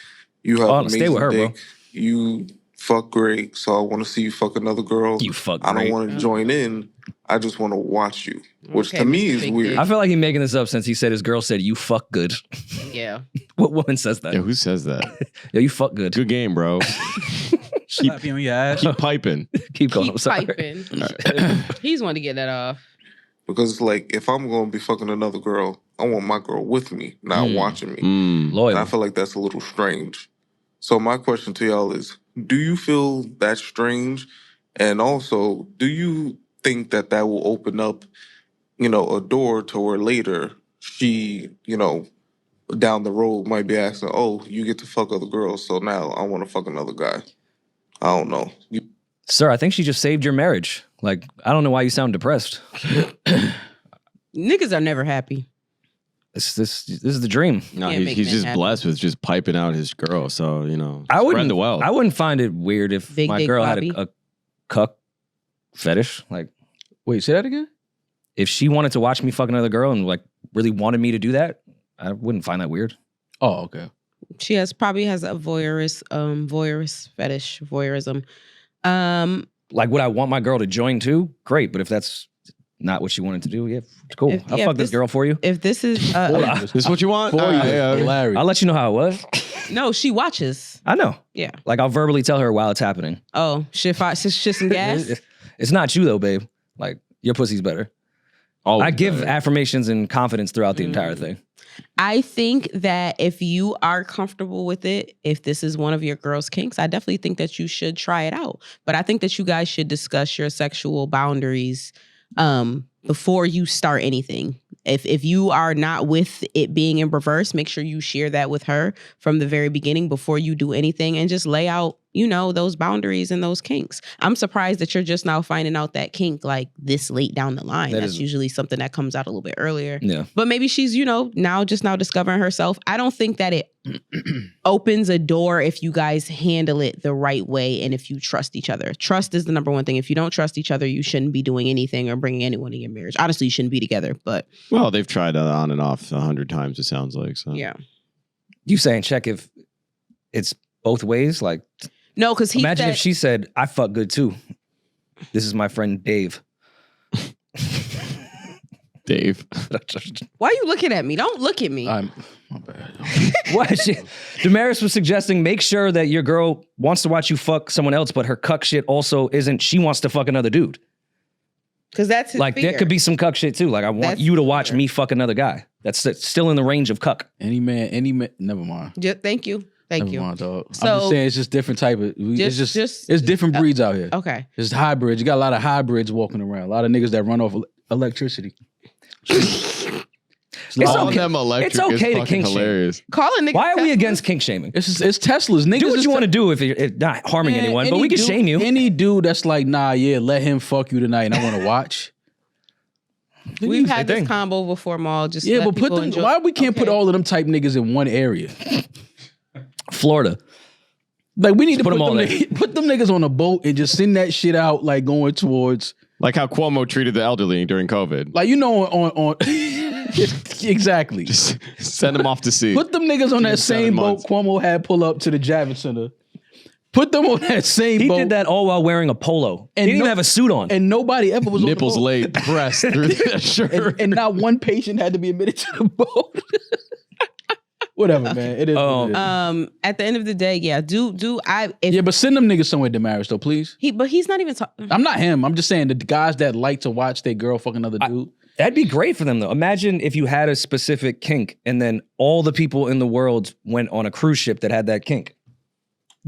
you have amazing stay with her, bro. dick. You fuck great, so I want to see you fuck another girl. You fuck I don't great. want to join in. I just want to watch you, which Okay, to me Mr. is Big weird. Dick. I feel like he's making this up since he said his girl said, you fuck good. Yeah. What woman says that? Yeah, who says that? Yeah, you fuck good. Good game, bro. Slap you on your ass. Keep piping. Keep going. Keep I'm sorry. piping. He's wanting to get that off. Because it's like, if I'm going to be fucking another girl, I want my girl with me, not watching me. And I Loyal. feel like that's a little strange. So my question to y'all is, do you feel that strange? And also, do you think that will open up, a door to where later she, down the road might be asking, oh, you get to fuck other girls, so now I want to fuck another guy. I don't know. Sir, I think she just saved your marriage. Like, I don't know why you sound depressed. Niggas are never happy. This is the dream. No, Can't make he's men just happy. blessed with just piping out his girl. So, I spread wouldn't the wealth. I wouldn't find it weird if Big my dick girl Bobby. had a cuck fetish. Like, Wait, say that again? if she wanted to watch me fuck another girl and like really wanted me to do that, I wouldn't find that weird. Oh, okay. She probably has a voyeurism voyeurism. Like, would I want my girl to join too? Great, but if that's not what she wanted to do, yeah, it's cool. If- I'll yeah, fuck if this this- girl for you. If this is This is what you want? For All you, right, yeah. Larry. I'll let you know how it was. no, she watches. I know. Yeah. Like, I'll verbally tell her while it's happening. Oh, shit some gas. It's not you though, babe. Like your pussy's better. Always I give better. affirmations and confidence throughout the entire thing. I think that if you are comfortable with it, if this is one of your girl's kinks, I definitely think that you should try it out. But I think that you guys should discuss your sexual boundaries before you start anything. If you are not with it being in reverse, make sure you share that with her from the very beginning before you do anything, and just lay out, those boundaries and those kinks. I'm surprised that you're just now finding out that kink like this late down the line. That's usually something that comes out a little bit earlier. Yeah. But maybe she's, now discovering herself. I don't think that it opens a door if you guys handle it the right way and if you trust each other. Trust is the number one thing. If you don't trust each other, you shouldn't be doing anything or bringing anyone in your marriage. Honestly, you shouldn't be together, but... Well, they've tried on and off 100 times, it sounds like. So. Yeah. You saying check if it's both ways? Like, no, because imagine if she said, I fuck good too. This is my friend Dave. Dave. Why are you looking at me? Don't look at me. My bad. What? Demaris was suggesting make sure that your girl wants to watch you fuck someone else, but her cuck shit also isn't, she wants to fuck another dude. Because that's his like fear. there could be some cuck shit too. Like I want you to watch me fuck another guy. That's still in the range of cuck. Any man, never mind. Thank you. Thank Never you. mind, dog. So- I'm just saying it's just different type of, it's different breeds out here. Okay. It's hybrids. You got a lot of hybrids walking around. A lot of niggas that run off electricity. All of them electric it's okay is to fucking kink shame. hilarious. Call a nigga. Why are we Tesla? against kink shaming? It's Teslas. Niggas Do what is you want to do if you're not harming Man, anyone, but any we can dude- shame you. Any dude that's like, nah, yeah, let him fuck you tonight and I want to watch. We've had thing. this combo before, Maul. Just Yeah, let but put people them, enjoy. why we can't put Okay. all of them type niggas in one area? Florida. Like we need to Put put them all them, there. put them niggas on a boat and just send that shit out like going towards, Like how Cuomo treated the elderly during COVID. like, on exactly. Just send them off to sea. Put them niggas on that 7 same boat months. Cuomo had pull up to the Javits Center. Put them on that same He boat. did that all while wearing a polo. And He didn't no- even have a suit on. And nobody ever was Nipples on the boat. laid pressed through that shirt. And not one patient had to be admitted to the boat. Whatever, man. It is. What it is. At the end of the day, yeah. Yeah, but send them niggas somewhere, Demaris, though, please. But he's not even talking. I'm not him. I'm just saying the guys that like to watch their girl fuck another dude. That'd be great for them though. Imagine if you had a specific kink and then all the people in the world went on a cruise ship that had that kink.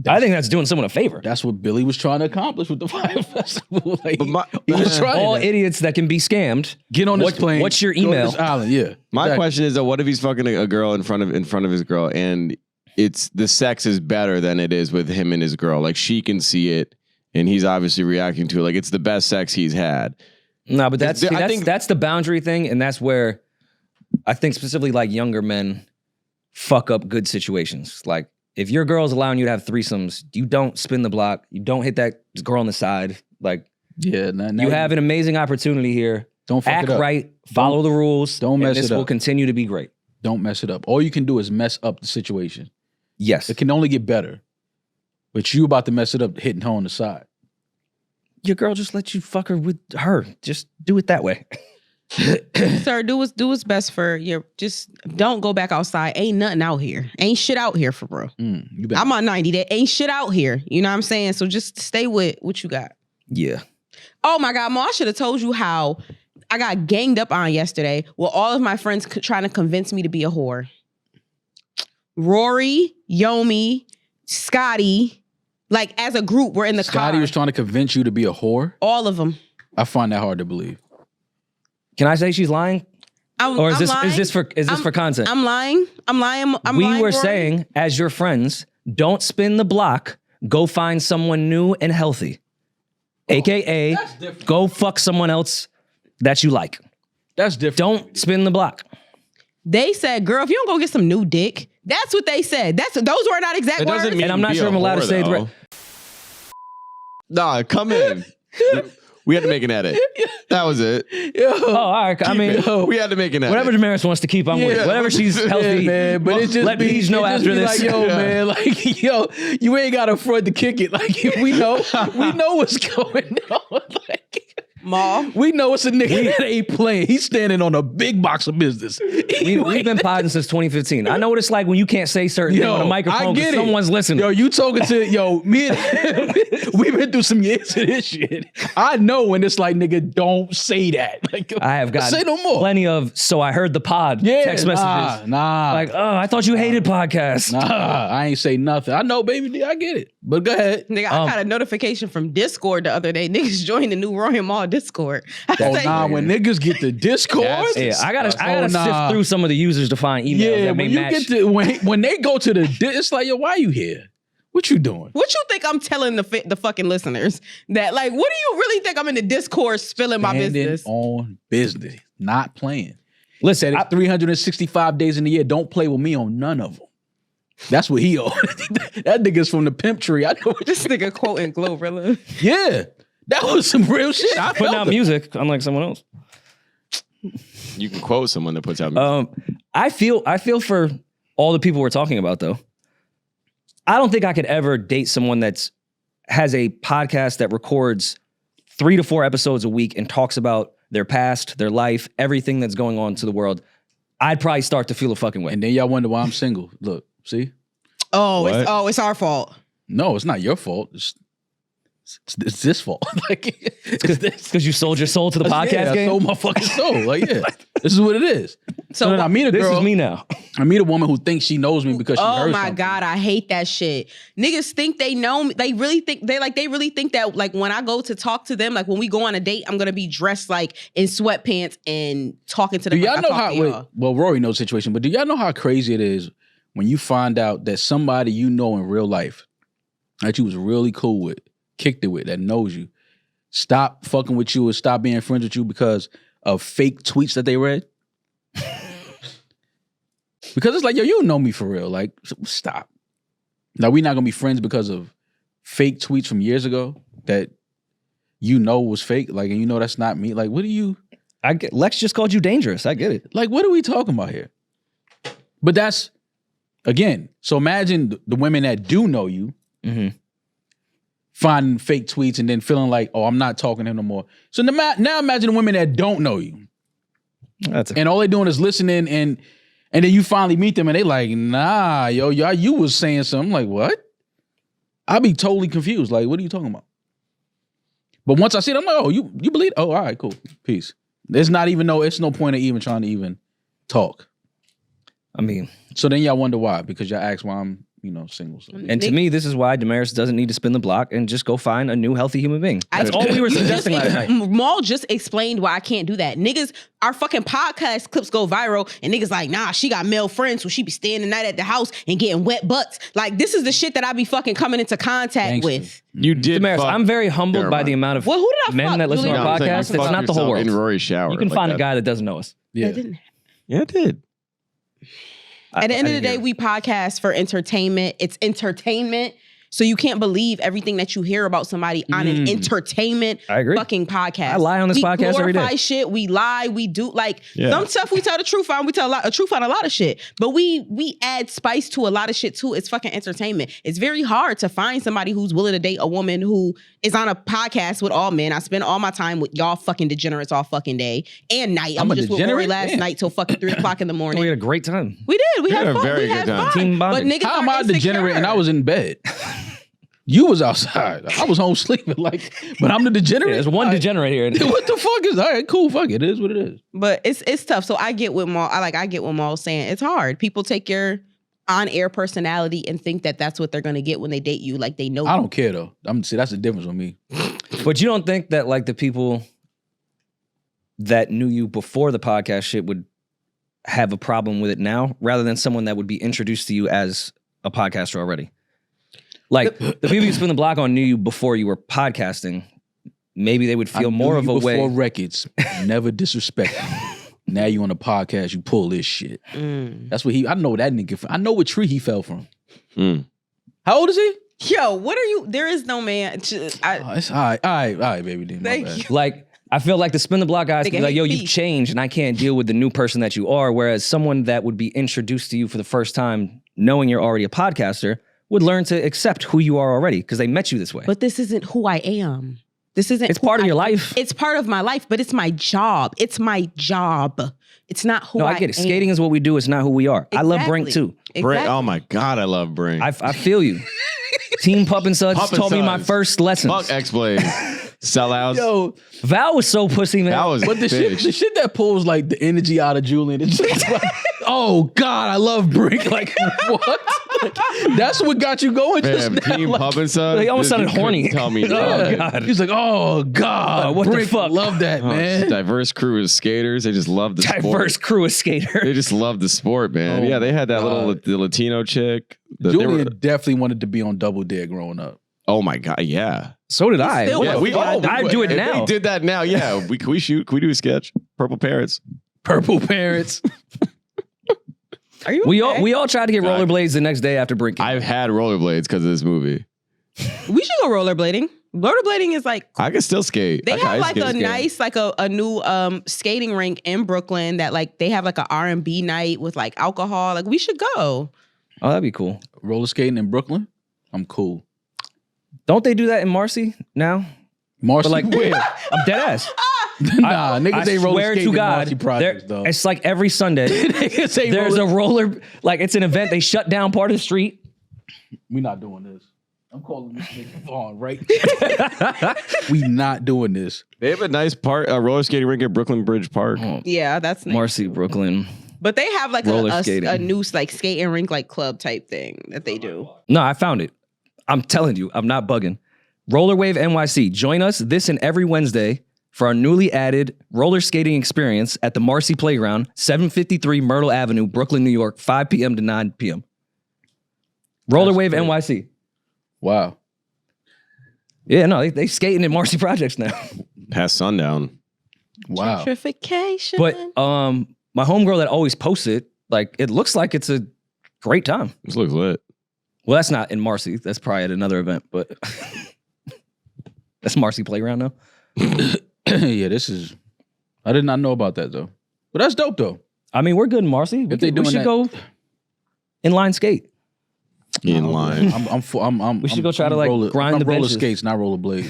I think that's doing someone a favor. That's what Billy was trying to accomplish with the Fyre Festival. Like, But he was trying All that. idiots that can be scammed. Get on this plane. What's your go to email? this island, yeah. My Exactly. question is, though, what if he's fucking a girl in front of his girl, and it's the sex is better than it is with him and his girl? Like she can see it, and he's obviously reacting to it. Like it's the best sex he's had. No, but that's I think- that's the boundary thing, and that's where I think specifically like younger men fuck up good situations. Like if your girl's allowing you to have threesomes, you don't spin the block, you don't hit that girl on the side. Like Yeah, now you have an amazing opportunity here. Don't fuck Act it up. right, follow the rules. don't and mess this it will up. continue to be great. Don't mess it up. All you can do is mess up the situation. Yes. It can only get better. But you about to mess it up hitting her on the side. Your girl just let you fuck her with her. Just do it that way. Sir, do what's best for your. Just don't go back outside. Ain't nothing out here. Ain't shit out here for bro. You better. I'm on 90. There ain't shit out here. You know what I'm saying? So just stay with what you got. Yeah. Oh my God, Mo, I should have told you how I got ganged up on yesterday with all of my friends trying to convince me to be a whore. Rory, Yomi, Scotty, like as a group, we're in the Scotty car. was trying to convince you to be a whore. All of them. I find that hard to believe. Can I say she's lying? Or is this for content? I'm lying. I'm lying. We lying, were Rory. saying, as your friends, don't spin the block. Go find someone new and healthy. AKA, go fuck someone else that you like. That's different. Don't spin the block. They said, girl, if you don't go get some new dick, that's what they said. Those were not exact It words. doesn't mean And I'm not be sure a I'm allowed to whore, say though. Nah, come in. We had to make an edit. That was it. Oh, all right. I mean, We had to make an edit. whatever Demaris wants to keep, I'm with. Whatever she's healthy, Yeah, man, but it just let be, Beej know it just after be this. Like, yo, man, like, yo, you ain't got to front to kick it. Like, we know what's going on. Like, Maul. We know it's a nigga that ain't playing. He's standing on a big box of business. We've been podding since 2015. I know what it's like when you can't say certain things on a microphone because someone's listening. Yo, you talking to, me and we've been through some years of this shit. I know when it's like, nigga, don't say that. Like, I have gotten say no more. plenty of, so I heard the pod text messages. Nah. Like, oh, I thought you hated podcasts. Nah, I ain't say nothing. I know, baby D, I get it. But go ahead. Nigga, I got a notification from Discord the other day. Niggas joined the new Roy and Maul Discord. When niggas get the Discord, I gotta sift through some of the users to find emails that may match. When they go to the, it's like, yo, why you here? What you doing? What you think I'm telling the fucking listeners? That like, what do you really think I'm in the Discord spilling my business? On business, not playing. Listen, 365 days in the year. Don't play with me on none of them. That's what he on. That nigga's from the pimp tree. I know this nigga quoting Glorilla. Yeah, that was some real shit. I putting out music, unlike someone else. You can quote someone that puts out music. I feel for all the people we're talking about though. I don't think I could ever date someone has a podcast that records 3 to 4 episodes a week and talks about their past, their life, everything that's going on to the world. I'd probably start to feel a fucking way. And then y'all wonder why I'm single. Look, see? It's our fault. No, it's not your fault. It's this fault. Like, it's because you sold your soul to the podcast game? I sold my fucking soul. Like, yeah, this is what it is. So then I meet a girl. This is me now. I meet a woman who thinks she knows me because she heard something. Oh my God, I hate that shit. Niggas think they know me. They really think that like when I go to talk to them, like when we go on a date, I'm gonna be dressed like in sweatpants and talking to them. Do y'all know how? Well, Rory knows the situation, but do y'all know how crazy it is when you find out that somebody you know in real life that you was really cool with, kicked it with, that knows you, stop fucking with you or stop being friends with you because of fake tweets that they read? Because it's like, yo, you know me for real. Like, stop. Now, we're not going to be friends because of fake tweets from years ago that you know was fake. Like, and you know that's not me. Like, what do you... Lex just called you dangerous. I get it. Like, what are we talking about here? But that's, again, so imagine the women that do know you finding fake tweets and then feeling like, oh, I'm not talking to him no more. So now imagine the women that don't know you. And all they're doing is listening and then you finally meet them and they like, nah, yo, you was saying something. I'm like, what? I'll be totally confused. Like, what are you talking about? But once I see it, I'm like, oh, you believe? Oh, all right, cool. Peace. It's no point of even trying to even talk. I mean. So then y'all wonder why, because y'all ask why I'm, single. So. And to me, this is why Demaris doesn't need to spin the block and just go find a new healthy human being. That's all we were suggesting last night. Maul just explained why I can't do that. Niggas, our fucking podcast clips go viral and niggas like, nah, she got male friends, so she be staying the night at the house and getting wet butts. Like, this is the shit that I be fucking coming into contact with. You did. Demaris, I'm very humbled by the amount of men that listen to our podcast. It's not the whole world. In Rory's shower. You can find a guy that doesn't know us. Yeah, it did. At the end of the day, we podcast for entertainment. It's entertainment. So you can't believe everything that you hear about somebody on an entertainment fucking podcast. I lie on this podcast every day. We glorify shit. We lie. We do some stuff we tell the truth on. We tell the truth on a lot of shit. But we add spice to a lot of shit too. It's fucking entertainment. It's very hard to find somebody who's willing to date a woman who is on a podcast with all men. I spend all my time with y'all fucking degenerates all fucking day and night. I'm just with Rory last night till fucking 3 o'clock in the morning. We had a great time. We did. We had fun. Very good time. Team bonding. But niggas how am I degenerate and I was in bed? You was outside. I was home sleeping. But I'm the degenerate. Yeah, there's one degenerate here. What the fuck is all right? Cool. Fuck it. It is what it is. But it's tough. So I get what Maul. I get what Maul's saying. It's hard. People take your on-air personality and think that that's what they're gonna get when they date you. Like they know. I don't care though. See, that's the difference with me. But you don't think that like the people that knew you before the podcast shit would have a problem with it now, rather than someone that would be introduced to you as a podcaster already? Like, the people you spin the block on knew you before you were podcasting. Maybe they would feel more of a way. Before records, never disrespect you. Now you on a podcast, you pull this shit. That's what I know that nigga. I know what tree he fell from. How old is he? Yo, what are you? There is no man. It's all right, baby. Thank you. Like, I feel like the spin the block guys be like, yo, you've changed and I can't deal with the new person that you are. Whereas someone that would be introduced to you for the first time, knowing you're already a podcaster, would learn to accept who you are already because they met you this way. But this isn't who I am. This isn't. It's part of your life. It's part of my life, but it's my job. It's my job. It's not who I am. No, I get it. Skating is what we do. It's not who we are. I love Brink too. Brink, oh my God, I love Brink. I feel you. Team Pup and Suds taught me my first lessons. Fuck X-Blade. Sellouts. Yo, Val was so pussy, man. That was but the shit that pulls like the energy out of Julian, it's just like, oh God, I love Brink. Like what? Like, that's what got you going. Man, just now. Team Like, Pup and Suds. He almost sounded horny. Tell me, Oh, God. He's like, oh God, what the Brink, fuck? love that, man. Diverse crew of skaters. They just love the sport. Diverse crew of skater. They just love the sport, man. Oh, yeah, they had that God. the Latino chick. Julian definitely wanted to be on Double Dare growing up. Oh my God, yeah. So did I. still Yeah, I'd do it if now. we did that now, yeah. Can we shoot? Can we do a sketch? Purple Parrots. Purple Parents. Are you? We okay? all tried to get God. rollerblades the next day after Brink. I've had rollerblades because of this movie. We should go rollerblading. Rollerblading is like I can still skate. they I can have ice like skate, a skate. nice like a new skating rink in Brooklyn that like they have like a R&B night with like alcohol. Like we should go. Oh, that'd be cool. Roller skating in Brooklyn. I'm cool. Don't they do that in Marcy now? Marcy, But like, where? I'm dead ass. Nah, niggas ain't roller swear skating to in God, Marcy projects there- though. it's like every Sunday. Niggas ain't There's roller- a roller, like it's an event. They shut down part of the street. We not doing this. I'm calling this nigga Vaughn, right? We not doing this. They have a nice roller skating rink at Brooklyn Bridge Park. Yeah, that's nice. Marcy, Brooklyn. But they have like Roller a skating. new like skating rink like club type thing that they do. No, I found it. I'm telling you, I'm not bugging. Roller Wave NYC. Join us this and every Wednesday for our newly added roller skating experience at the Marcy Playground, 753 Myrtle Avenue, Brooklyn, New York, 5 p.m. to 9 p.m. Roller That's Wave great. NYC. Wow. Yeah, no, they skating at Marcy Projects now. Past sundown. Wow. Gentrification. But my homegirl that always posts it, like it looks like it's a great time. This looks lit. Well, that's not in Marcy. That's probably at another event, but that's Marcy Playground now. Yeah, this is. I did not know about that though. But that's dope though. I mean, we're good in Marcy. If they We doing should that- go inline skate. In line. We should go try to, like, grind the roller benches. skates, not roller blades.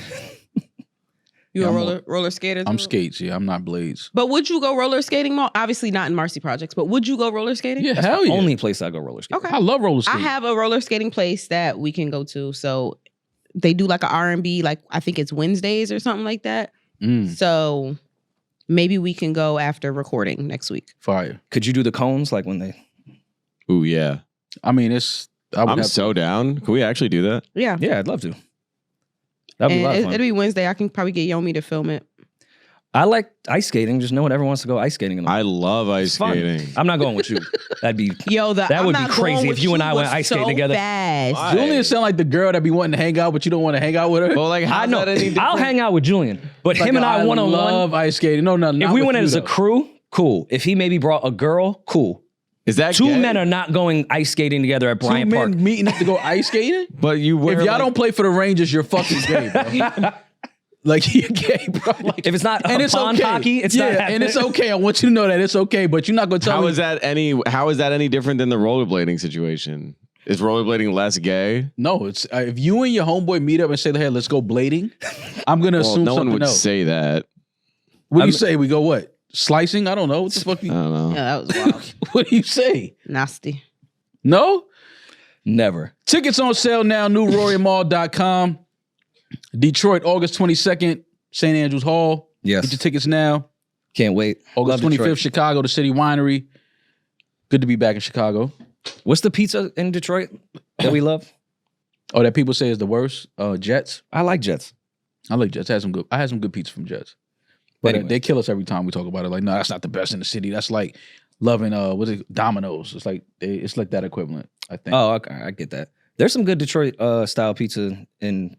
you yeah, a roller skater? I'm too? skates. Yeah, I'm not blades. But would you go roller skating more? Obviously not in Marcy Projects, but would you go roller skating? Yeah, hell yeah. Only place I go roller skating. Okay. I love roller I skating. have a roller skating place that we can go to. So they do like a R&B, like I think it's Wednesdays or something like that. So maybe we can go after recording next week. Fire. Could you do the cones like when they? Ooh, yeah. I mean, it's. I would I'm have so down. Can we actually do that? Yeah. Yeah, I'd love to. That'd be a lot of And fun. it'll be Wednesday. I can probably get Yomi to film it. I like ice skating. Just no one ever wants to go ice skating. In the I love ice It's fun. skating. I'm not going with you. That'd be. Yo, That I'm would be not crazy going if with you and I went was ice skating so together. Fast. Why? Julian sound like the girl that be wanting to hang out, but you don't want to hang out with her. Well, like, I how's know. that any I'll different? hang out with Julian, but Like, him and I one on love one. ice skating. No, If we went as a crew, cool. If he maybe brought a girl, cool. Is that Two gay? men are not going ice skating together at Bryant two Park. men meeting up to go ice skating. But you wear If y'all like, don't play for the Rangers, you're fucking gay, bro. Like you're gay, bro. Like, If it's not and it's pond okay. hockey, it's not and happening. it's okay. I want you to know that it's okay, but you're not gonna tell How me. is that any different than the rollerblading situation? Is rollerblading less gay? No, it's if you and your homeboy meet up and say, "Hey, let's go blading," I'm gonna Well, assume no one something would else. say that. What do you say? We go what? Slicing? I don't know. What the fuck? I don't know. Yeah, that was wild. What do you say? Nasty. No? Never. Tickets on sale now, newrorymall.com. Detroit, August 22nd, St. Andrews Hall. Yes. Get your tickets now. Can't wait. August Love 25th, Detroit. Chicago, the City Winery. Good to be back in Chicago. What's the pizza in Detroit that we love? Oh, that people say is the worst? Jets. I like Jets. I like Jets. I had some good pizza from Jets. But Anyways. they kill us every time we talk about it. Like, no, that's not the best in the city. That's like loving Domino's. It's like that equivalent, I think. Oh, okay. I get that. There's some good Detroit style pizza in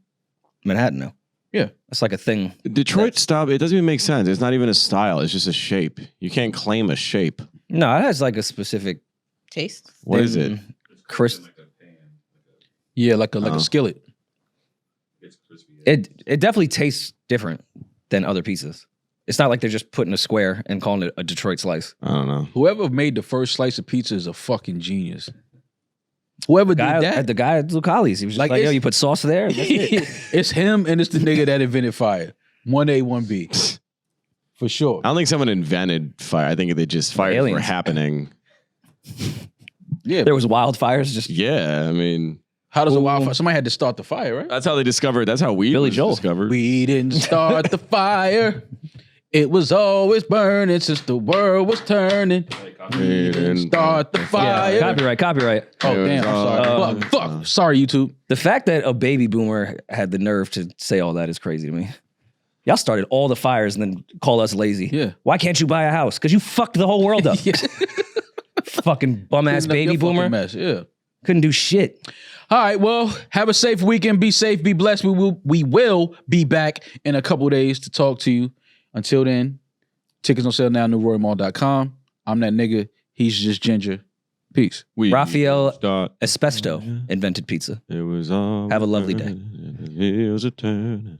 Manhattan though. Yeah. That's like a thing. Detroit style, it doesn't even make sense. It's not even a style. It's just a shape. You can't claim a shape. No, it has like a specific Taste. What is it? Chris. Yeah, like a skillet. It's crispy. It definitely tastes different than other pizzas. It's not like they're just putting a square and calling it a Detroit slice. I don't know. Whoever made the first slice of pizza is a fucking genius. Whoever Guy, did that, the guy at Lucali's, he was just Like, like, yo, it's- you put sauce there? That's it. it's him and it's the nigga that invented fire. 1A, 1B. For sure. I don't think someone invented fire. I think they just fires were Aliens. happening. Yeah. There was wildfires just Yeah, I mean, How does a wildfire? Somebody had to start the fire, right? that's how they discovered. That's how weed Billy was Joel. discovered. We didn't start the fire. It was always burning since the world was turning. We didn't start the fire. Copyright. Oh, damn. I'm sorry. Fuck. Sorry, YouTube. The fact that a baby boomer had the nerve to say all that is crazy to me. Y'all started all the fires and then call us lazy. Yeah. Why can't you buy a house? Because you fucked the whole world up. Yeah. Fucking bum ass Cleaning up baby your fucking boomer. mess. Yeah. Couldn't do shit. All right. Well, have a safe weekend. Be safe. Be blessed. We will be back in a couple days to talk to you. Until then, tickets on sale now. NewRoyMall.com. I'm that nigga. He's just Ginger. Peace. Raphael start. Espesto invented pizza. It was all Have a lovely day. burning, and the wheels are turning.